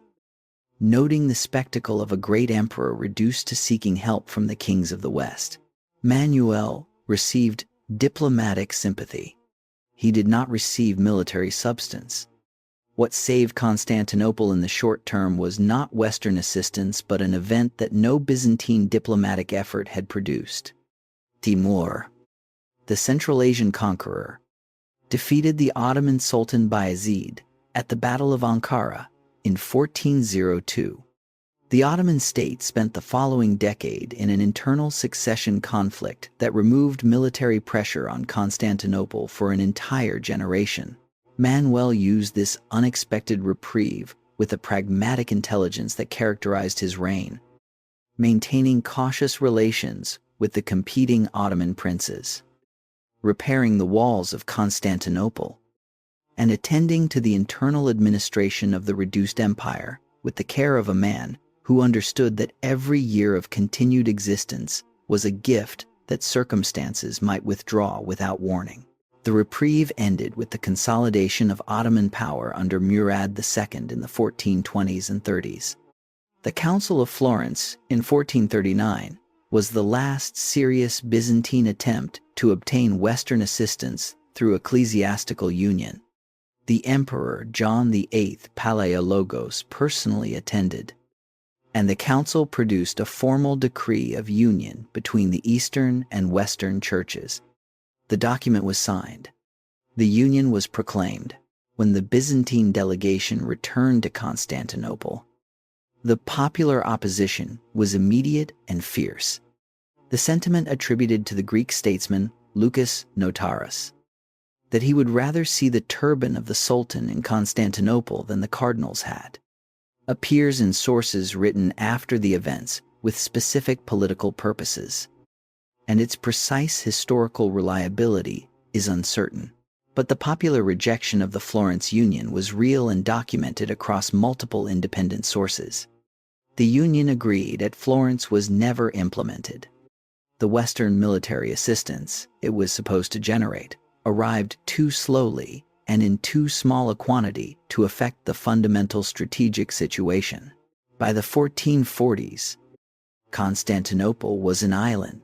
noting the spectacle of a great emperor reduced to seeking help from the kings of the West. Manuel received diplomatic sympathy. He did not receive military substance. What saved Constantinople in the short term was not Western assistance, but an event that no Byzantine diplomatic effort had produced. Timur, the Central Asian conqueror, defeated the Ottoman Sultan Bayezid at the Battle of Ankara in 1402. The Ottoman state spent the following decade in an internal succession conflict that removed military pressure on Constantinople for an entire generation. Manuel used this unexpected reprieve with the pragmatic intelligence that characterized his reign, maintaining cautious relations with the competing Ottoman princes, repairing the walls of Constantinople, and attending to the internal administration of the reduced empire with the care of a man who understood that every year of continued existence was a gift that circumstances might withdraw without warning. The reprieve ended with the consolidation of Ottoman power under Murad II in the 1420s and 30s. The Council of Florence in 1439 was the last serious Byzantine attempt to obtain Western assistance through ecclesiastical union. The Emperor John VIII Palaiologos personally attended, and the council produced a formal decree of union between the Eastern and Western churches. The document was signed. The union was proclaimed when the Byzantine delegation returned to Constantinople. The popular opposition was immediate and fierce. The sentiment attributed to the Greek statesman Lucas Notaras, that he would rather see the turban of the Sultan in Constantinople than the cardinals had, appears in sources written after the events with specific political purposes, and its precise historical reliability is uncertain. But the popular rejection of the Florence Union was real and documented across multiple independent sources. The union agreed at Florence was never implemented. The Western military assistance it was supposed to generate arrived too slowly and in too small a quantity to affect the fundamental strategic situation. By the 1440s, Constantinople was an island.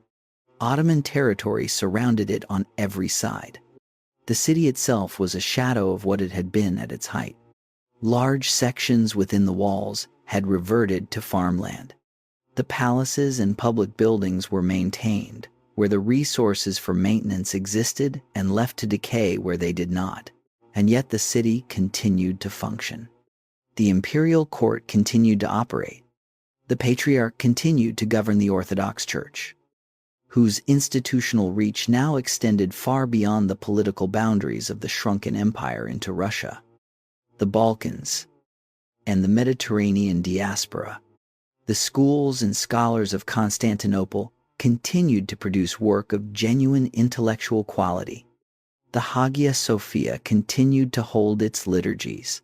Ottoman territory surrounded it on every side. The city itself was a shadow of what it had been at its height. Large sections within the walls had reverted to farmland. The palaces and public buildings were maintained where the resources for maintenance existed and left to decay where they did not. And yet the city continued to function. The imperial court continued to operate. The patriarch continued to govern the Orthodox Church, whose institutional reach now extended far beyond the political boundaries of the shrunken empire into Russia, the Balkans, and the Mediterranean diaspora. The schools and scholars of Constantinople continued to produce work of genuine intellectual quality. The Hagia Sophia continued to hold its liturgies.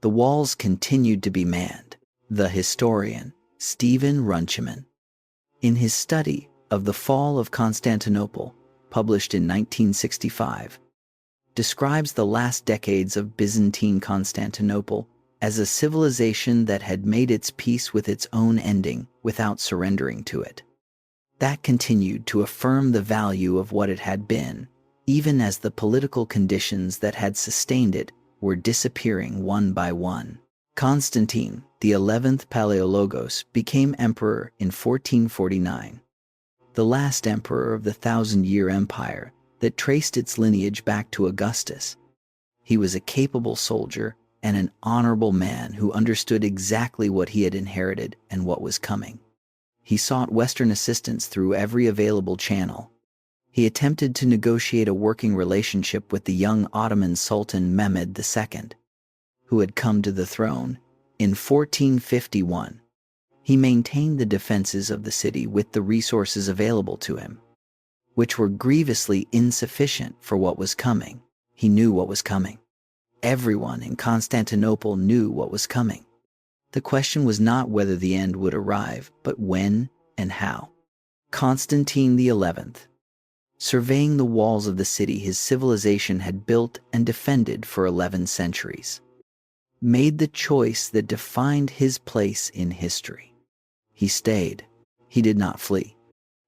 The walls continued to be manned. The historian Stephen Runciman, in his study of the fall of Constantinople, published in 1965, describes the last decades of Byzantine Constantinople as a civilization that had made its peace with its own ending without surrendering to it. That continued to affirm the value of what it had been, even as the political conditions that had sustained it were disappearing one by one. Constantine, the 11th Palaiologos, became emperor in 1449, the last emperor of the 1,000-year empire that traced its lineage back to Augustus. He was a capable soldier and an honorable man who understood exactly what he had inherited and what was coming. He sought Western assistance through every available channel. He attempted to negotiate a working relationship with the young Ottoman Sultan Mehmed II, who had come to the throne in 1451. He maintained the defenses of the city with the resources available to him, which were grievously insufficient for what was coming. He knew what was coming. Everyone in Constantinople knew what was coming. The question was not whether the end would arrive, but when and how. Constantine XI surveying the walls of the city his civilization had built and defended for 11 centuries, made the choice that defined his place in history. He stayed. He did not flee.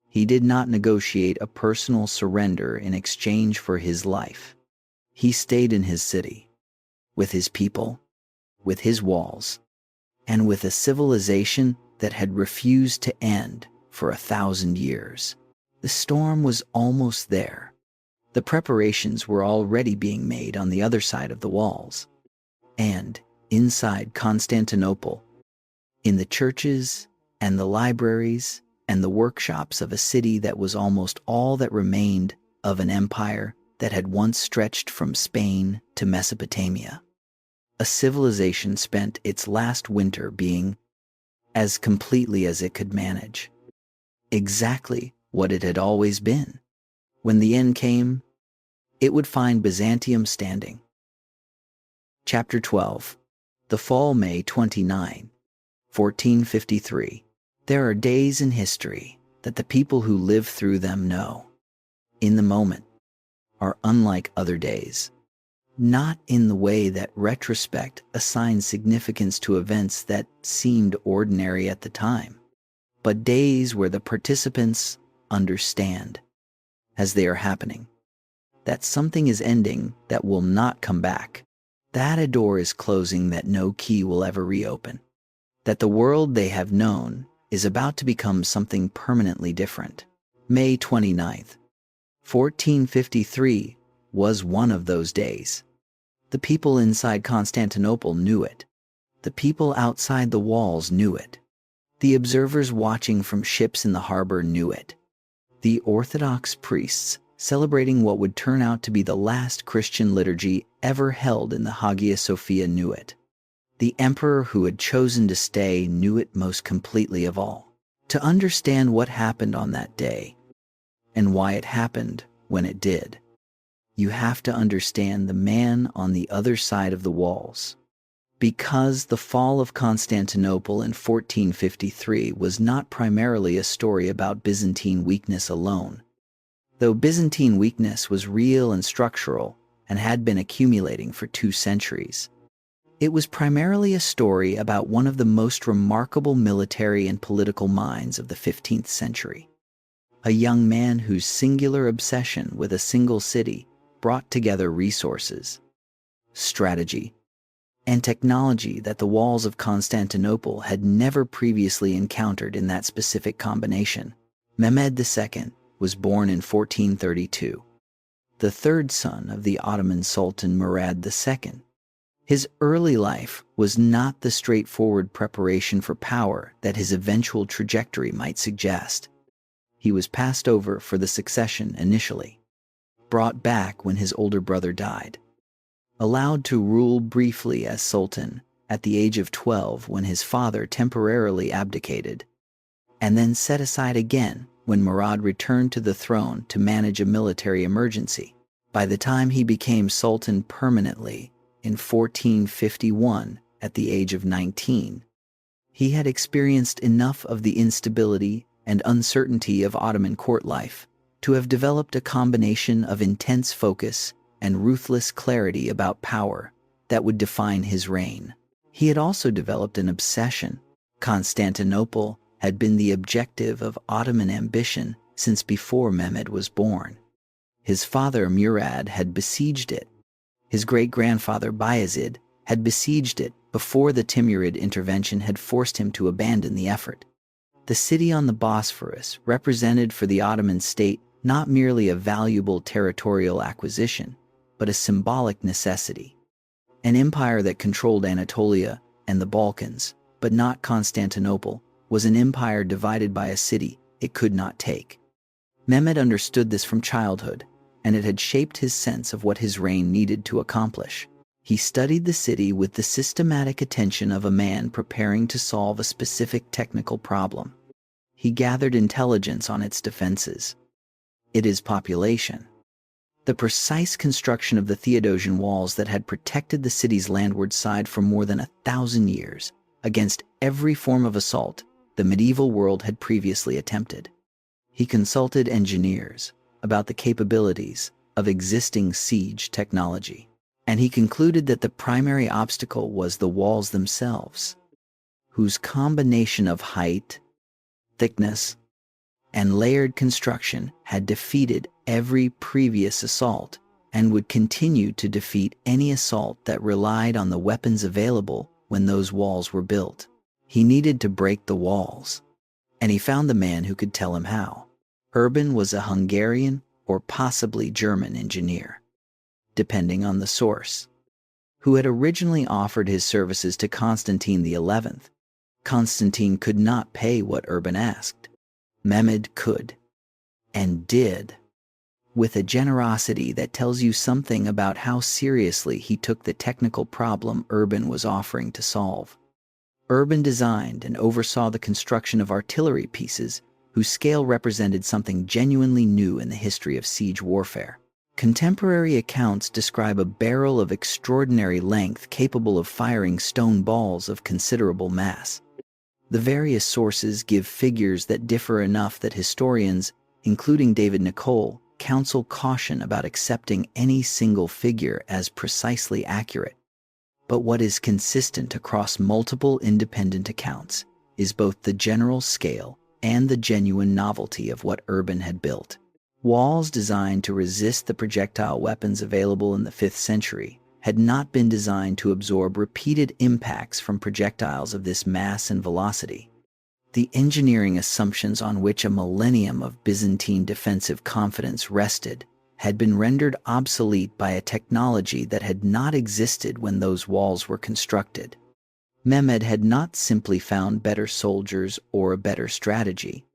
He did not negotiate a personal surrender in exchange for his life. He stayed in his city, with his people, with his walls, and with a civilization that had refused to end for 1,000 years. The storm was almost there. The preparations were already being made on the other side of the walls. And, inside Constantinople, in the churches and the libraries and the workshops of a city that was almost all that remained of an empire that had once stretched from Spain to Mesopotamia, a civilization spent its last winter being, as completely as it could manage, exactly what it had always been. When the end came, it would find Byzantium standing. Chapter 12. The Fall, May 29, 1453. There are days in history that the people who live through them know, in the moment, are unlike other days. Not in the way that retrospect assigns significance to events that seemed ordinary at the time, but days where the participants understand, as they are happening, that something is ending that will not come back, that a door is closing that no key will ever reopen, that the world they have known is about to become something permanently different. May 29th, 1453 was one of those days. The people inside Constantinople knew it. The people outside the walls knew it. The observers watching from ships in the harbor knew it. The Orthodox priests celebrating what would turn out to be the last Christian liturgy ever held in the Hagia Sophia knew it. The emperor who had chosen to stay knew it most completely of all. To understand what happened on that day, and why it happened when it did, you have to understand the man on the other side of the walls. Because the fall of Constantinople in 1453 was not primarily a story about Byzantine weakness alone, though Byzantine weakness was real and structural and had been accumulating for 2 centuries. It was primarily a story about one of the most remarkable military and political minds of the 15th century, a young man whose singular obsession with a single city brought together resources, strategy, and technology that the walls of Constantinople had never previously encountered in that specific combination. Mehmed II was born in 1432, the third son of the Ottoman Sultan Murad II. His early life was not the straightforward preparation for power that his eventual trajectory might suggest. He was passed over for the succession initially, brought back when his older brother died, allowed to rule briefly as sultan at the age of 12 when his father temporarily abdicated, and then set aside again when Murad returned to the throne to manage a military emergency. By the time he became sultan permanently in 1451 at the age of 19, he had experienced enough of the instability and uncertainty of Ottoman court life to have developed a combination of intense focus and ruthless clarity about power that would define his reign. He had also developed an obsession. Constantinople had been the objective of Ottoman ambition since before Mehmed was born. His father Murad had besieged it. His great-grandfather Bayezid had besieged it before the Timurid intervention had forced him to abandon the effort. The city on the Bosphorus represented for the Ottoman state not merely a valuable territorial acquisition, but a symbolic necessity. An empire that controlled Anatolia and the Balkans, but not Constantinople, was an empire divided by a city it could not take. Mehmed understood this from childhood, and it had shaped his sense of what his reign needed to accomplish. He studied the city with the systematic attention of a man preparing to solve a specific technical problem. He gathered intelligence on its defenses, its population, the precise construction of the Theodosian walls that had protected the city's landward side for more than 1,000 years against every form of assault the medieval world had previously attempted. He consulted engineers, about the capabilities of existing siege technology, and he concluded that the primary obstacle was the walls themselves, whose combination of height, thickness, and layered construction had defeated every previous assault and would continue to defeat any assault that relied on the weapons available when those walls were built. He needed to break the walls, and he found the man who could tell him how. Urban was a Hungarian or possibly German engineer, depending on the source, who had originally offered his services to Constantine XI. Constantine could not pay what Urban asked. Mehmed could, and did, with a generosity that tells you something about how seriously he took the technical problem Urban was offering to solve. Urban designed and oversaw the construction of artillery pieces whose scale represented something genuinely new in the history of siege warfare. Contemporary accounts describe a barrel of extraordinary length capable of firing stone balls of considerable mass. The various sources give figures that differ enough that historians, including David Nicole, counsel caution about accepting any single figure as precisely accurate. But what is consistent across multiple independent accounts is both the general scale and the genuine novelty of what Urban had built. Walls designed to resist the projectile weapons available in the 5th century had not been designed to absorb repeated impacts from projectiles of this mass and velocity. The engineering assumptions on which a millennium of Byzantine defensive confidence rested had been rendered obsolete by a technology that had not existed when those walls were constructed. Mehmed had not simply found better soldiers or a better strategy.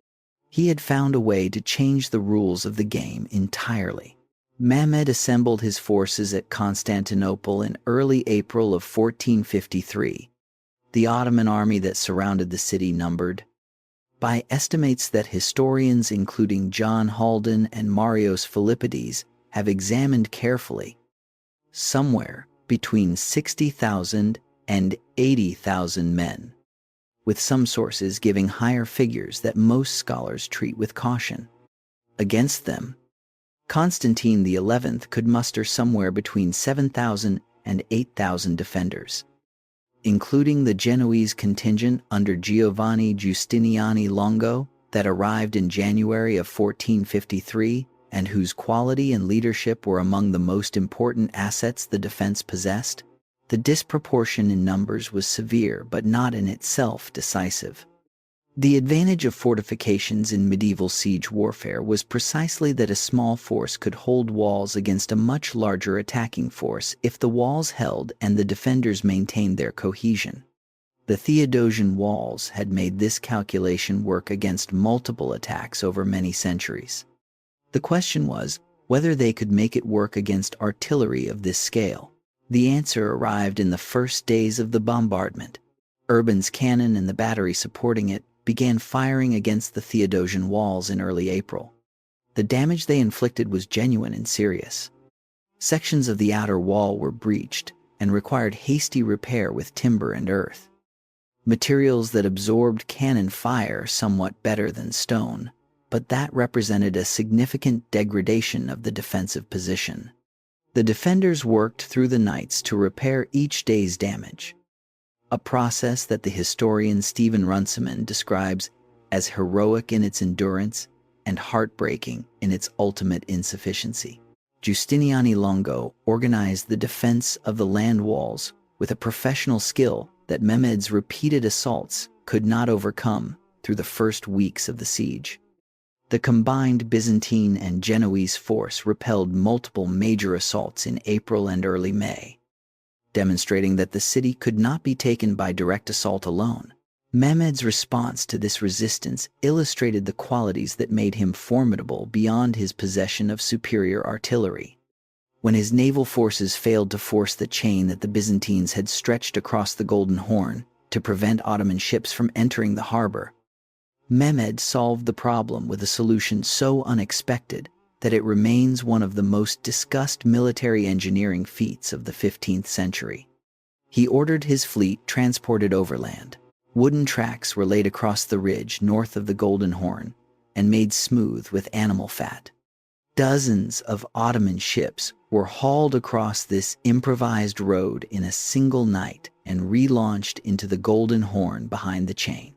He had found a way to change the rules of the game entirely. Mehmed assembled his forces at Constantinople in early April of 1453. The Ottoman army that surrounded the city numbered, by estimates that historians including John Haldon and Marios Philippides have examined carefully, somewhere between 60,000 and 80,000 men, with some sources giving higher figures that most scholars treat with caution. Against them, Constantine XI could muster somewhere between 7,000 and 8,000 defenders, including the Genoese contingent under Giovanni Giustiniani Longo that arrived in January of 1453 and whose quality and leadership were among the most important assets the defense possessed. The disproportion in numbers was severe but not in itself decisive. The advantage of fortifications in medieval siege warfare was precisely that a small force could hold walls against a much larger attacking force if the walls held and the defenders maintained their cohesion. The Theodosian walls had made this calculation work against multiple attacks over many centuries. The question was whether they could make it work against artillery of this scale. The answer arrived in the first days of the bombardment. Urban's cannon and the battery supporting it began firing against the Theodosian walls in early April. The damage they inflicted was genuine and serious. Sections of the outer wall were breached and required hasty repair with timber and earth, materials that absorbed cannon fire somewhat better than stone, but that represented a significant degradation of the defensive position. The defenders worked through the nights to repair each day's damage, a process that the historian Stephen Runciman describes as heroic in its endurance and heartbreaking in its ultimate insufficiency. Giustiniani Longo organized the defense of the land walls with a professional skill that Mehmed's repeated assaults could not overcome through the first weeks of the siege. The combined Byzantine and Genoese force repelled multiple major assaults in April and early May, demonstrating that the city could not be taken by direct assault alone. Mehmed's response to this resistance illustrated the qualities that made him formidable beyond his possession of superior artillery. When his naval forces failed to force the chain that the Byzantines had stretched across the Golden Horn to prevent Ottoman ships from entering the harbor, Mehmed solved the problem with a solution so unexpected that it remains one of the most discussed military engineering feats of the 15th century. He ordered his fleet transported overland. Wooden tracks were laid across the ridge north of the Golden Horn and made smooth with animal fat. Dozens of Ottoman ships were hauled across this improvised road in a single night and relaunched into the Golden Horn behind the chain.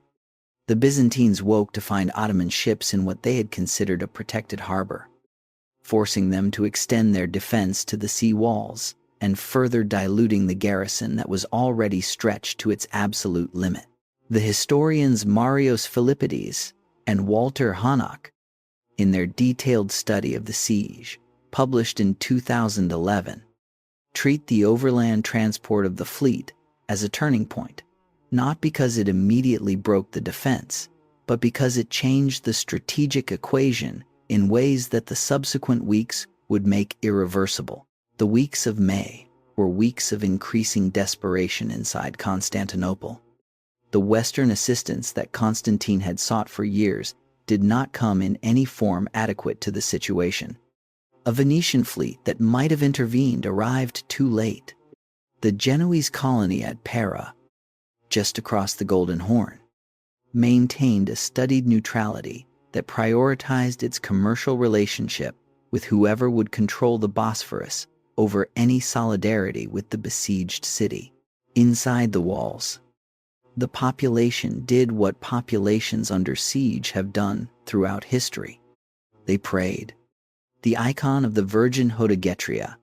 The Byzantines woke to find Ottoman ships in what they had considered a protected harbor, forcing them to extend their defense to the sea walls and further diluting the garrison that was already stretched to its absolute limit. The historians Marios Philippides and Walter Honock, in their detailed study of the siege, published in 2011, treat the overland transport of the fleet as a turning point, not because it immediately broke the defense, but because it changed the strategic equation in ways that the subsequent weeks would make irreversible. The weeks of May were weeks of increasing desperation inside Constantinople. The Western assistance that Constantine had sought for years did not come in any form adequate to the situation. A Venetian fleet that might have intervened arrived too late. The Genoese colony at Pera, just across the Golden Horn, maintained a studied neutrality that prioritized its commercial relationship with whoever would control the Bosphorus over any solidarity with the besieged city. Inside the walls, the population did what populations under siege have done throughout history. They prayed. The icon of the Virgin Hodegetria,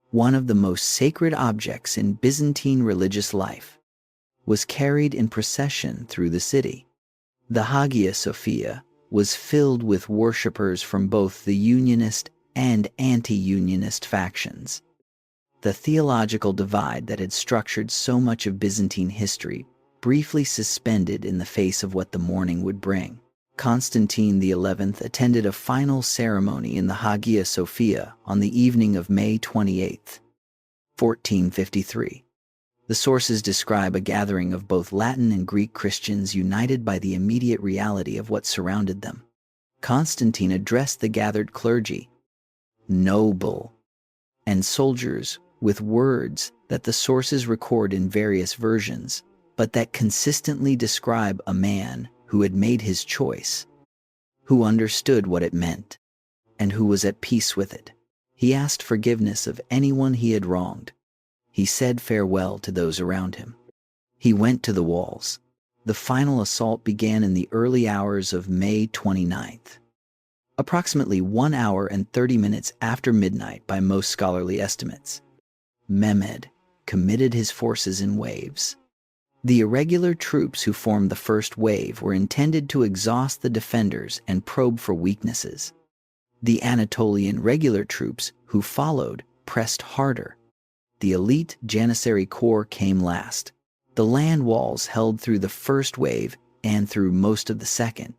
one of the most sacred objects in Byzantine religious life, was carried in procession through the city. The Hagia Sophia was filled with worshippers from both the Unionist and anti-Unionist factions. The theological divide that had structured so much of Byzantine history briefly suspended in the face of what the morning would bring. Constantine XI attended a final ceremony in the Hagia Sophia on the evening of May 28, 1453. The sources describe a gathering of both Latin and Greek Christians united by the immediate reality of what surrounded them. Constantine addressed the gathered clergy, noble, and soldiers with words that the sources record in various versions, but that consistently describe a man who had made his choice, who understood what it meant, and who was at peace with it. He asked forgiveness of anyone he had wronged. He said farewell to those around him. He went to the walls. The final assault began in the early hours of May 29th. Approximately 1 hour and 30 minutes after midnight by most scholarly estimates, Mehmed committed his forces in waves. The irregular troops who formed the first wave were intended to exhaust the defenders and probe for weaknesses. The Anatolian regular troops who followed pressed harder. The elite Janissary Corps came last. The land walls held through the first wave and through most of the second.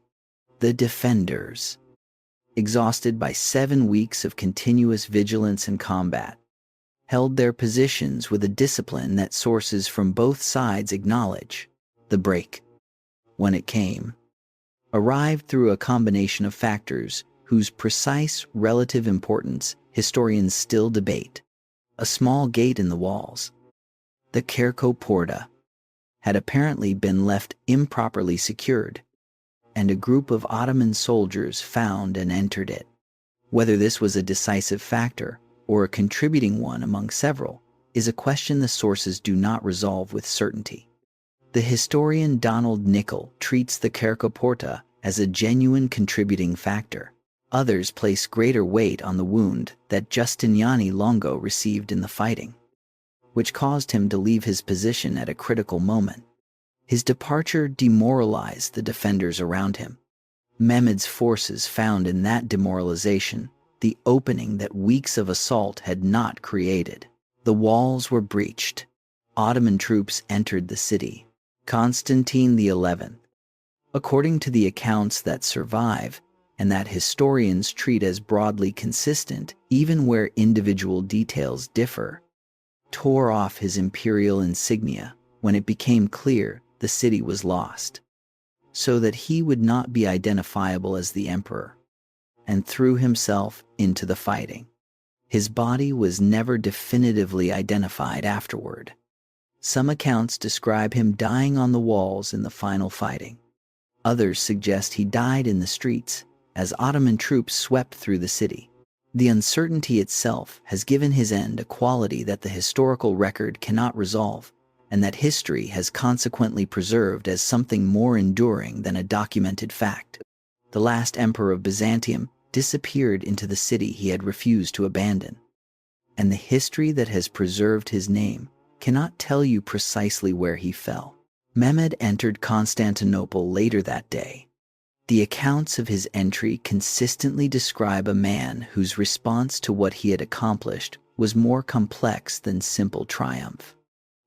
The defenders, exhausted by 7 weeks of continuous vigilance and combat, held their positions with a discipline that sources from both sides acknowledge. The break, when it came, arrived through a combination of factors whose precise relative importance historians still debate. A small gate in the walls, the Cerco Porta, had apparently been left improperly secured, and a group of Ottoman soldiers found and entered it. Whether this was a decisive factor or a contributing one among several is a question the sources do not resolve with certainty. The historian Donald Nickel treats the Cerco Porta as a genuine contributing factor. Others place greater weight on the wound that Justiniani Longo received in the fighting, which caused him to leave his position at a critical moment. His departure demoralized the defenders around him. Mehmed's forces found in that demoralization the opening that weeks of assault had not created. The walls were breached. Ottoman troops entered the city. Constantine XI, according to the accounts that survive, and that historians treat as broadly consistent, even where individual details differ, tore off his imperial insignia when it became clear the city was lost, so that he would not be identifiable as the emperor, and threw himself into the fighting. His body was never definitively identified afterward. Some accounts describe him dying on the walls in the final fighting. Others suggest he died in the streets as Ottoman troops swept through the city. The uncertainty itself has given his end a quality that the historical record cannot resolve, and that history has consequently preserved as something more enduring than a documented fact. The last emperor of Byzantium disappeared into the city he had refused to abandon, and the history that has preserved his name cannot tell you precisely where he fell. Mehmed entered Constantinople later that day. The accounts of his entry consistently describe a man whose response to what he had accomplished was more complex than simple triumph.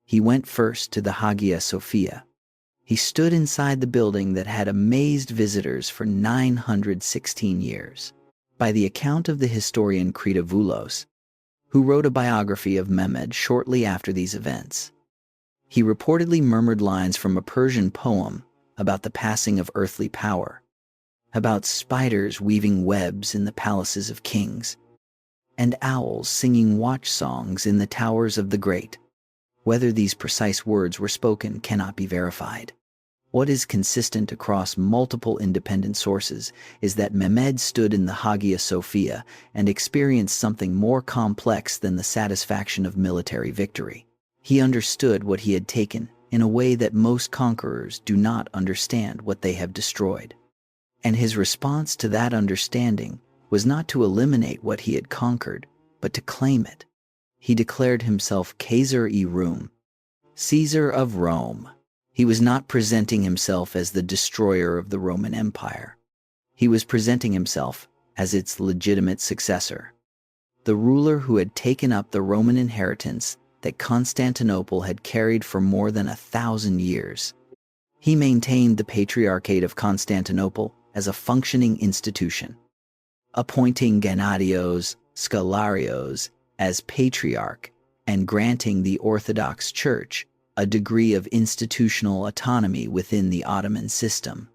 He went first to the Hagia Sophia. He stood inside the building that had amazed visitors for 916 years. By the account of the historian Critavoulos, who wrote a biography of Mehmed shortly after these events, he reportedly murmured lines from a Persian poem about the passing of earthly power, about spiders weaving webs in the palaces of kings, and owls singing watch songs in the towers of the great. Whether these precise words were spoken cannot be verified. What is consistent across multiple independent sources is that Mehmed stood in the Hagia Sophia and experienced something more complex than the satisfaction of military victory. He understood what he had taken in a way that most conquerors do not understand what they have destroyed. And his response to that understanding was not to eliminate what he had conquered, but to claim it. He declared himself Caesar Rome, Caesar of Rome. He was not presenting himself as the destroyer of the Roman Empire. He was presenting himself as its legitimate successor, the ruler who had taken up the Roman inheritance that Constantinople had carried for more than 1,000 years. He maintained the Patriarchate of Constantinople as a functioning institution, appointing Gennadios Scholarios as patriarch and granting the Orthodox Church a degree of institutional autonomy within the Ottoman system.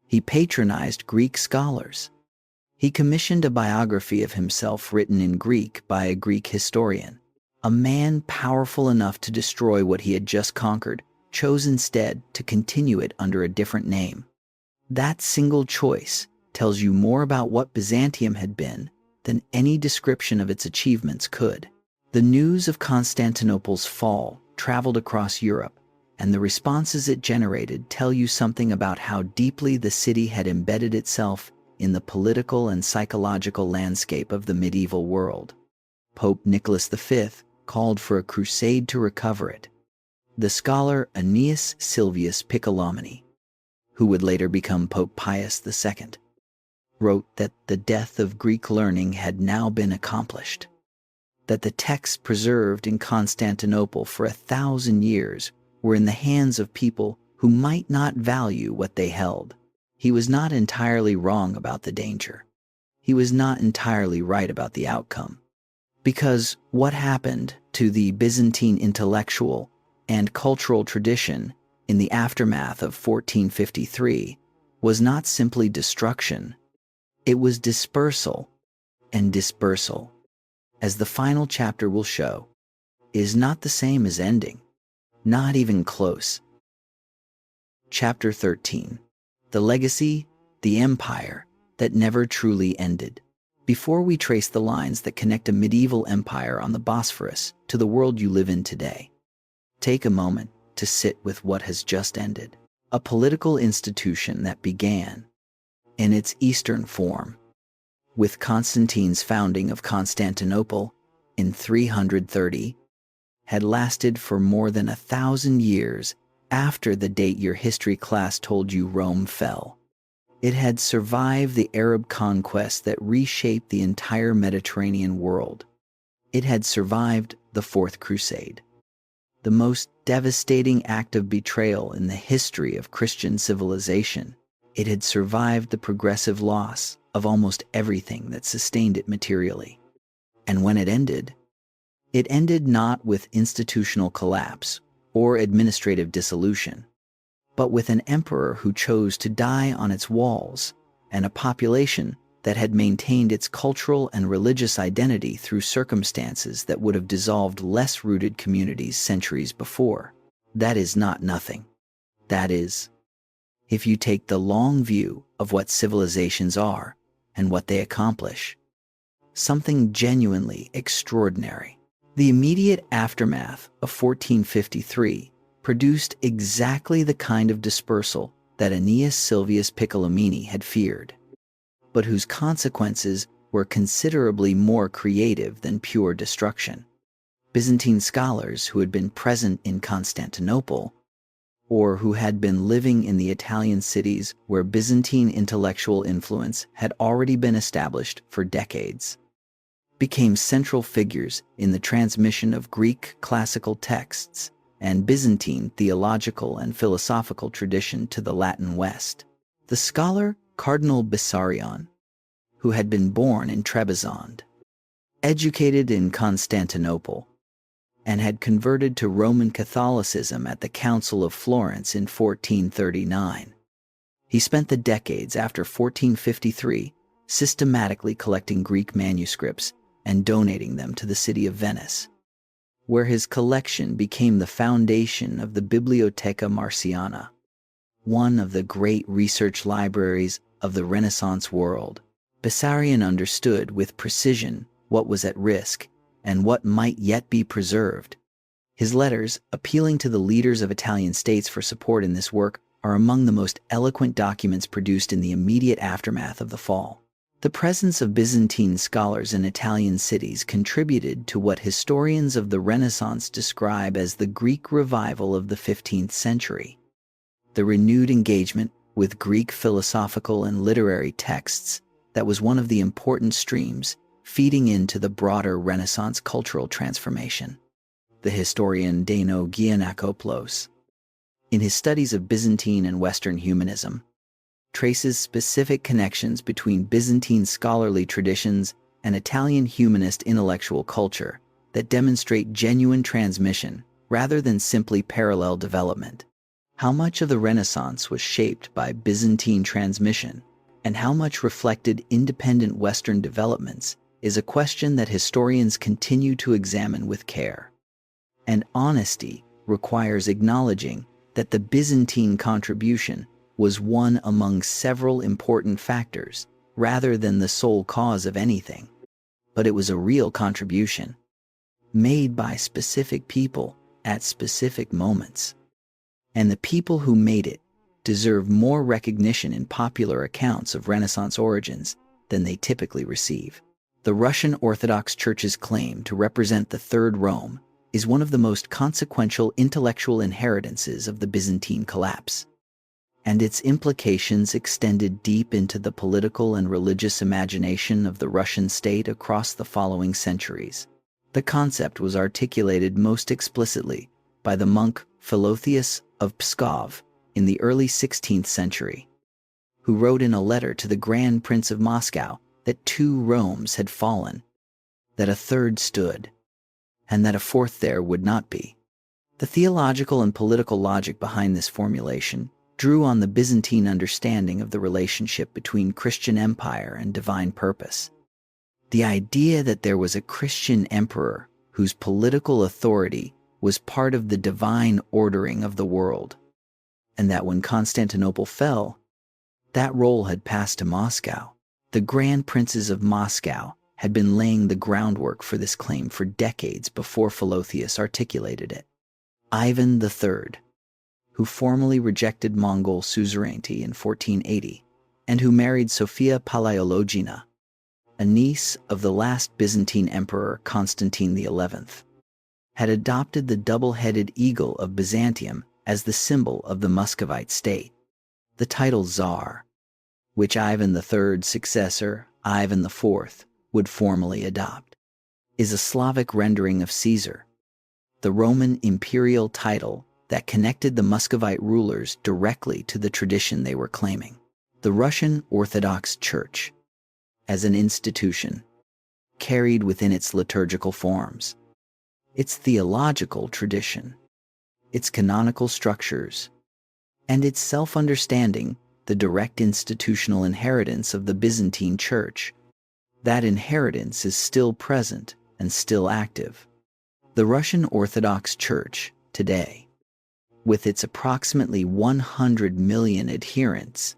He patronized Greek scholars. He commissioned a biography of himself written in Greek by a Greek historian. A man powerful enough to destroy what he had just conquered chose instead to continue it under a different name. That single choice tells you more about what Byzantium had been than any description of its achievements could. The news of Constantinople's fall traveled across Europe, and the responses it generated tell you something about how deeply the city had embedded itself in the political and psychological landscape of the medieval world. Pope Nicholas V called for a crusade to recover it. The scholar Aeneas Silvius Piccolomini, who would later become Pope Pius II, wrote that the death of Greek learning had now been accomplished, that the texts preserved in Constantinople for 1,000 years were in the hands of people who might not value what they held. He was not entirely wrong about the danger. He was not entirely right about the outcome. Because what happened to the Byzantine intellectual and cultural tradition in the aftermath of 1453 was not simply destruction, it was dispersal, and dispersal, as the final chapter will show, is not the same as ending, not even close. Chapter 13. The Legacy, the Empire that never truly ended. Before we trace the lines that connect a medieval empire on the Bosphorus to the world you live in today, take a moment to sit with what has just ended. A political institution that began, in its Eastern form, with Constantine's founding of Constantinople in 330, had lasted for more than 1,000 years after the date your history class told you Rome fell. It had survived the Arab conquest that reshaped the entire Mediterranean world. It had survived the Fourth Crusade, the most devastating act of betrayal in the history of Christian civilization. It had survived the progressive loss of almost everything that sustained it materially. And when it ended not with institutional collapse or administrative dissolution, but with an emperor who chose to die on its walls and a population that had maintained its cultural and religious identity through circumstances that would have dissolved less rooted communities centuries before. That is not nothing. That is, if you take the long view of what civilizations are and what they accomplish, something genuinely extraordinary. The immediate aftermath of 1453 produced exactly the kind of dispersal that Aeneas Sylvius Piccolomini had feared, but whose consequences were considerably more creative than pure destruction. Byzantine scholars who had been present in Constantinople, or who had been living in the Italian cities where Byzantine intellectual influence had already been established for decades, became central figures in the transmission of Greek classical texts and Byzantine theological and philosophical tradition to the Latin West. The scholar Cardinal Bessarion, who had been born in Trebizond, educated in Constantinople, and had converted to Roman Catholicism at the Council of Florence in 1439. He spent the decades after 1453 systematically collecting Greek manuscripts and donating them to the city of Venice, where his collection became the foundation of the Bibliotheca Marciana, one of the great research libraries of the Renaissance world. Bessarion understood with precision what was at risk and what might yet be preserved. His letters, appealing to the leaders of Italian states for support in this work, are among the most eloquent documents produced in the immediate aftermath of the fall. The presence of Byzantine scholars in Italian cities contributed to what historians of the Renaissance describe as the Greek revival of the 15th century. The renewed engagement with Greek philosophical and literary texts that was one of the important streams feeding into the broader Renaissance cultural transformation. The historian Dano Giannakopoulos, in his studies of Byzantine and Western humanism, traces specific connections between Byzantine scholarly traditions and Italian humanist intellectual culture that demonstrate genuine transmission rather than simply parallel development. How much of the Renaissance was shaped by Byzantine transmission and how much reflected independent Western developments is a question that historians continue to examine with care. And honesty requires acknowledging that the Byzantine contribution was one among several important factors rather than the sole cause of anything. But it was a real contribution, made by specific people at specific moments. And the people who made it deserve more recognition in popular accounts of Renaissance origins than they typically receive. The Russian Orthodox Church's claim to represent the Third Rome is one of the most consequential intellectual inheritances of the Byzantine collapse, and its implications extended deep into the political and religious imagination of the Russian state across the following centuries. The concept was articulated most explicitly by the monk Philotheus of Pskov in the early 16th century, who wrote in a letter to the Grand Prince of Moscow that two Romes had fallen, that a third stood, and that a fourth there would not be. The theological and political logic behind this formulation drew on the Byzantine understanding of the relationship between Christian empire and divine purpose. The idea that there was a Christian emperor whose political authority was part of the divine ordering of the world, and that when Constantinople fell, that role had passed to Moscow. The Grand Princes of Moscow had been laying the groundwork for this claim for decades before Philotheus articulated it. Ivan III, who formally rejected Mongol suzerainty in 1480, and who married Sophia Palaiologina, a niece of the last Byzantine emperor Constantine XI, had adopted the double-headed eagle of Byzantium as the symbol of the Muscovite state. The title Tsar, which Ivan III's successor, Ivan IV, would formally adopt, is a Slavic rendering of Caesar, the Roman imperial title that connected the Muscovite rulers directly to the tradition they were claiming. The Russian Orthodox Church, as an institution, carried within its liturgical forms, its theological tradition, its canonical structures, and its self-understanding the direct institutional inheritance of the Byzantine Church. That inheritance is still present and still active. The Russian Orthodox Church today, with its approximately 100 million adherents,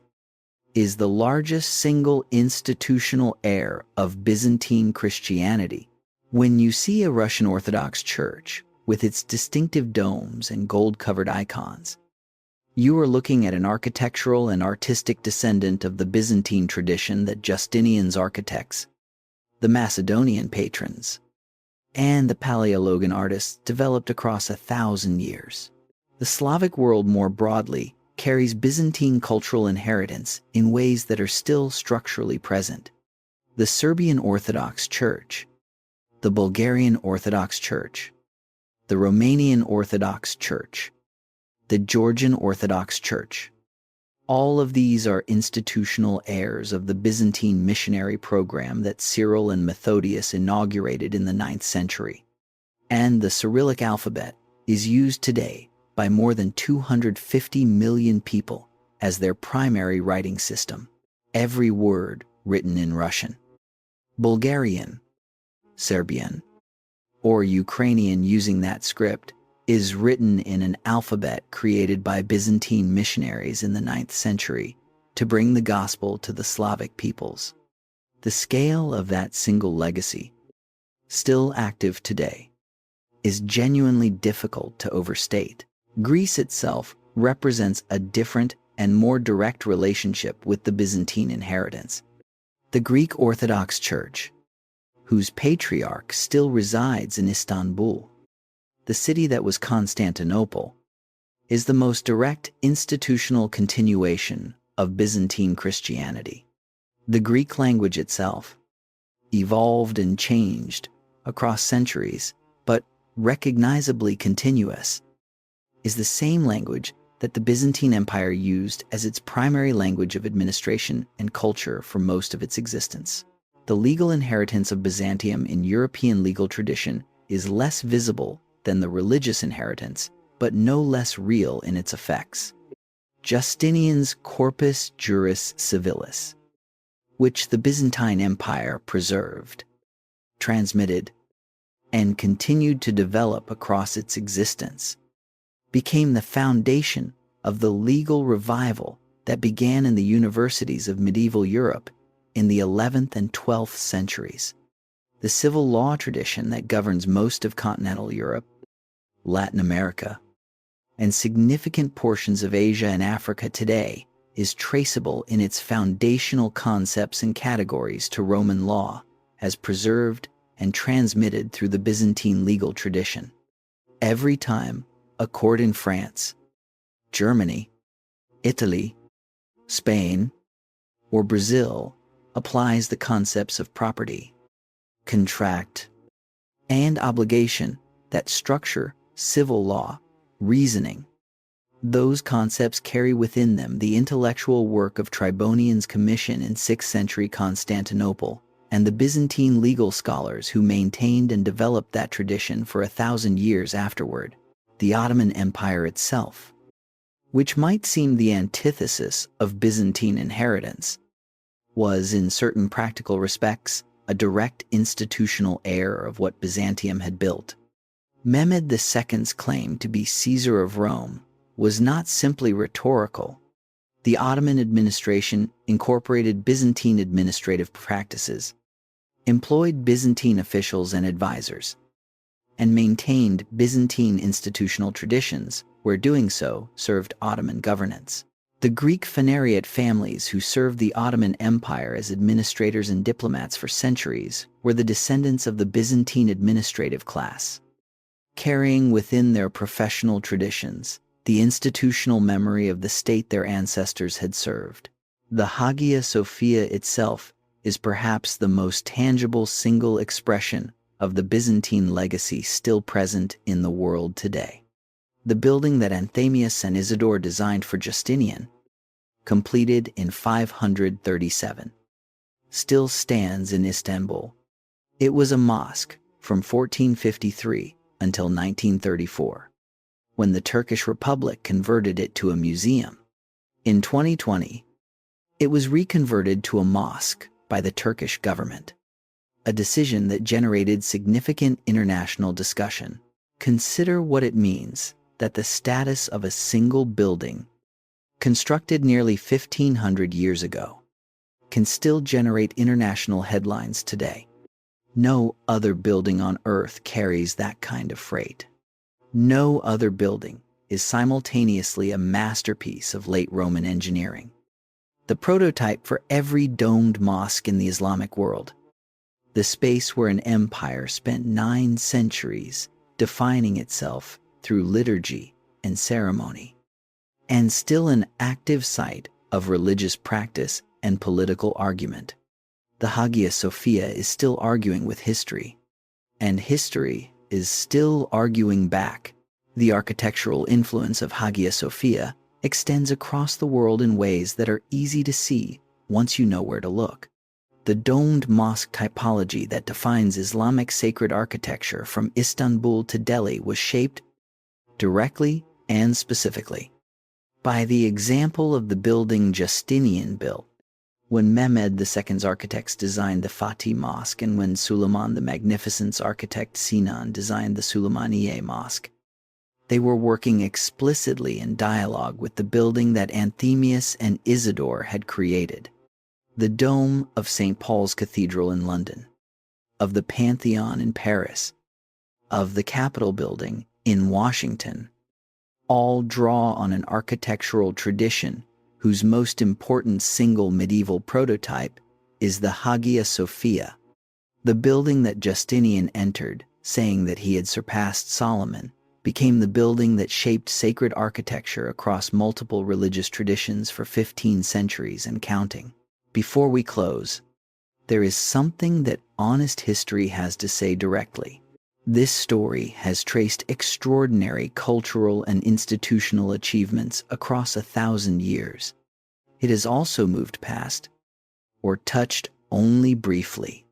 is the largest single institutional heir of Byzantine Christianity. When you see a Russian Orthodox church with its distinctive domes and gold-covered icons, you are looking at an architectural and artistic descendant of the Byzantine tradition that Justinian's architects, the Macedonian patrons, and the Palaiologan artists developed across 1,000 years. The Slavic world more broadly carries Byzantine cultural inheritance in ways that are still structurally present. The Serbian Orthodox Church, the Bulgarian Orthodox Church, the Romanian Orthodox Church, the Georgian Orthodox Church. All of these are institutional heirs of the Byzantine missionary program that Cyril and Methodius inaugurated in the 9th century. And the Cyrillic alphabet is used today by more than 250 million people as their primary writing system, every word written in Russian, Bulgarian, Serbian, or Ukrainian using that script is written in an alphabet created by Byzantine missionaries in the 9th century to bring the gospel to the Slavic peoples. The scale of that single legacy, still active today, is genuinely difficult to overstate. Greece itself represents a different and more direct relationship with the Byzantine inheritance. The Greek Orthodox Church, whose patriarch still resides in Istanbul, the city that was Constantinople, is the most direct institutional continuation of Byzantine Christianity. The Greek language itself, evolved and changed across centuries, but recognizably continuous, is the same language that the Byzantine Empire used as its primary language of administration and culture for most of its existence. The legal inheritance of Byzantium in European legal tradition is less visible than the religious inheritance, but no less real in its effects. Justinian's Corpus Juris Civilis, which the Byzantine Empire preserved, transmitted, and continued to develop across its existence, became the foundation of the legal revival that began in the universities of medieval Europe in the 11th and 12th centuries. The civil law tradition that governs most of continental Europe, Latin America, and significant portions of Asia and Africa today is traceable in its foundational concepts and categories to Roman law, as preserved and transmitted through the Byzantine legal tradition. Every time a court in France, Germany, Italy, Spain, or Brazil applies the concepts of property, contract, and obligation that structure civil law reasoning, those concepts carry within them the intellectual work of Tribonian's commission in 6th century Constantinople and the Byzantine legal scholars who maintained and developed that tradition for 1,000 years afterward. The Ottoman Empire itself, which might seem the antithesis of Byzantine inheritance, was in certain practical respects a direct institutional heir of what Byzantium had built. Mehmed II's claim to be Caesar of Rome was not simply rhetorical. The Ottoman administration incorporated Byzantine administrative practices, employed Byzantine officials and advisors, and maintained Byzantine institutional traditions where doing so served Ottoman governance. The Greek Phanariot families who served the Ottoman Empire as administrators and diplomats for centuries were the descendants of the Byzantine administrative class, carrying within their professional traditions the institutional memory of the state their ancestors had served. The Hagia Sophia itself is perhaps the most tangible single expression of the Byzantine legacy still present in the world today. The building that Anthemius and Isidore designed for Justinian, completed in 537, still stands in Istanbul. It was a mosque from 1453 until 1934, when the Turkish Republic converted it to a museum. In 2020, it was reconverted to a mosque by the Turkish government, a decision that generated significant international discussion. Consider what it means that the status of a single building constructed nearly 1,500 years ago, can still generate international headlines today. No other building on Earth carries that kind of freight. No other building is simultaneously a masterpiece of late Roman engineering, the prototype for every domed mosque in the Islamic world, the space where an empire spent 9 centuries defining itself through liturgy and ceremony, and still an active site of religious practice and political argument. The Hagia Sophia is still arguing with history, and history is still arguing back. The architectural influence of Hagia Sophia extends across the world in ways that are easy to see once you know where to look. The domed mosque typology that defines Islamic sacred architecture from Istanbul to Delhi was shaped directly and specifically by the example of the building Justinian built, when Mehmed II's architects designed the Fatih Mosque and when Suleiman the Magnificent's architect Sinan designed the Suleymaniye Mosque. They were working explicitly in dialogue with the building that Anthemius and Isidore had created, the dome of St. Paul's Cathedral in London, of the Pantheon in Paris, of the Capitol building in Washington. All draw on an architectural tradition whose most important single medieval prototype is the Hagia Sophia, the building that Justinian entered, saying that he had surpassed Solomon, became the building that shaped sacred architecture across multiple religious traditions for 15 centuries and counting. Before we close, there is something that honest history has to say directly. This story has traced extraordinary cultural and institutional achievements across 1,000 years. It has also moved past, or touched only briefly,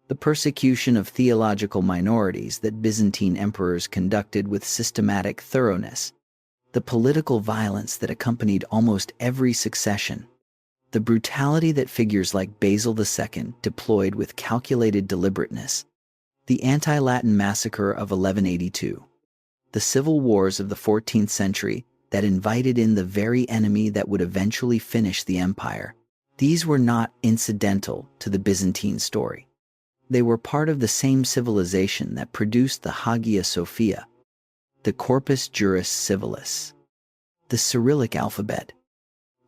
the persecution of theological minorities that Byzantine emperors conducted with systematic thoroughness, the political violence that accompanied almost every succession, the brutality that figures like Basil II deployed with calculated deliberateness, the anti-Latin massacre of 1182, the civil wars of the 14th century that invited in the very enemy that would eventually finish the empire. These were not incidental to the Byzantine story. They were part of the same civilization that produced the Hagia Sophia, the Corpus Juris Civilis, the Cyrillic alphabet,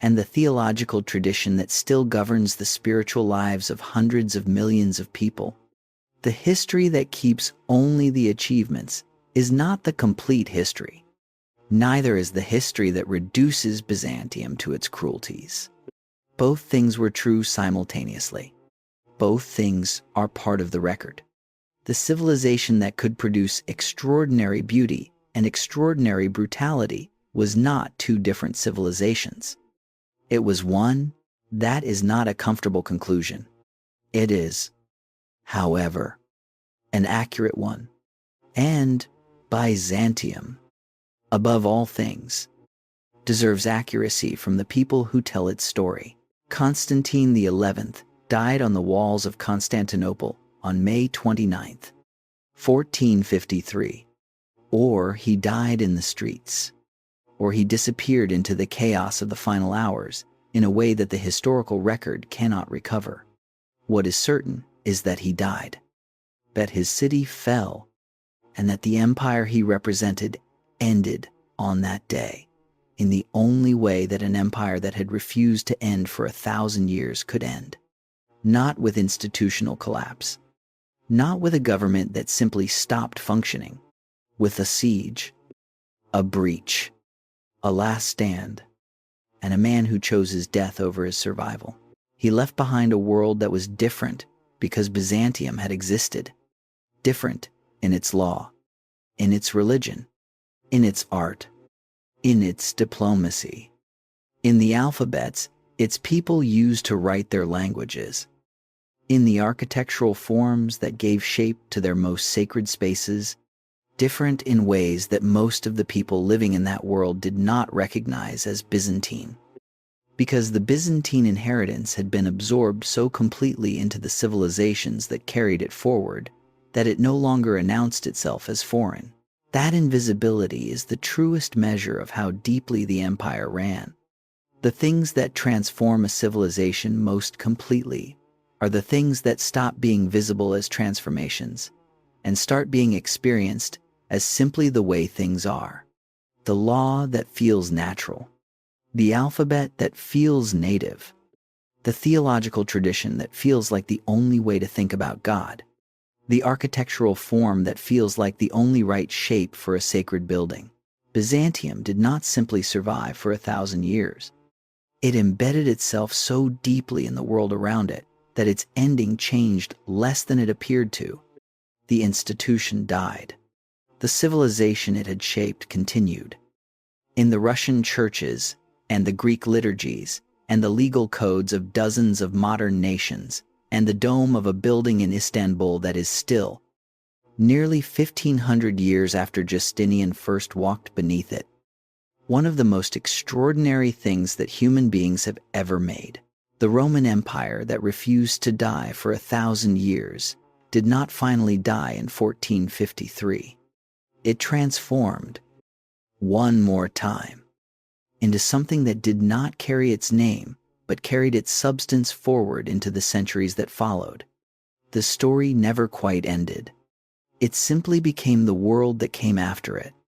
and the theological tradition that still governs the spiritual lives of hundreds of millions of people. The history that keeps only the achievements is not the complete history. Neither is the history that reduces Byzantium to its cruelties. Both things were true simultaneously. Both things are part of the record. The civilization that could produce extraordinary beauty and extraordinary brutality was not 2 different civilizations. It was one. That is not a comfortable conclusion. It is, however, an accurate one. And Byzantium, above all things, deserves accuracy from the people who tell its story. Constantine XI died on the walls of Constantinople on May 29, 1453. Or he died in the streets. Or he disappeared into the chaos of the final hours in a way that the historical record cannot recover. What is certain is that he died, that his city fell, and that the empire he represented ended on that day, in the only way that an empire that had refused to end for 1,000 years could end. Not with institutional collapse, not with a government that simply stopped functioning, with a siege, a breach, a last stand, and a man who chose his death over his survival. He left behind a world that was different because Byzantium had existed, different in its law, in its religion, in its art, in its diplomacy, in the alphabets its people used to write their languages, in the architectural forms that gave shape to their most sacred spaces, different in ways that most of the people living in that world did not recognize as Byzantine, because the Byzantine inheritance had been absorbed so completely into the civilizations that carried it forward that it no longer announced itself as foreign. That invisibility is the truest measure of how deeply the empire ran. The things that transform a civilization most completely are the things that stop being visible as transformations and start being experienced as simply the way things are. The law that feels natural, the alphabet that feels native, the theological tradition that feels like the only way to think about God, the architectural form that feels like the only right shape for a sacred building. Byzantium did not simply survive for 1,000 years. It embedded itself so deeply in the world around it that its ending changed less than it appeared to. The institution died. The civilization it had shaped continued. In the Russian churches and the Greek liturgies and the legal codes of dozens of modern nations and the dome of a building in Istanbul that is still, nearly 1,500 years after Justinian first walked beneath it, one of the most extraordinary things that human beings have ever made. The Roman Empire that refused to die for 1,000 years did not finally die in 1453. It transformed, one more time, into something that did not carry its name, but carried its substance forward into the centuries that followed. The story never quite ended. It simply became the world that came after it.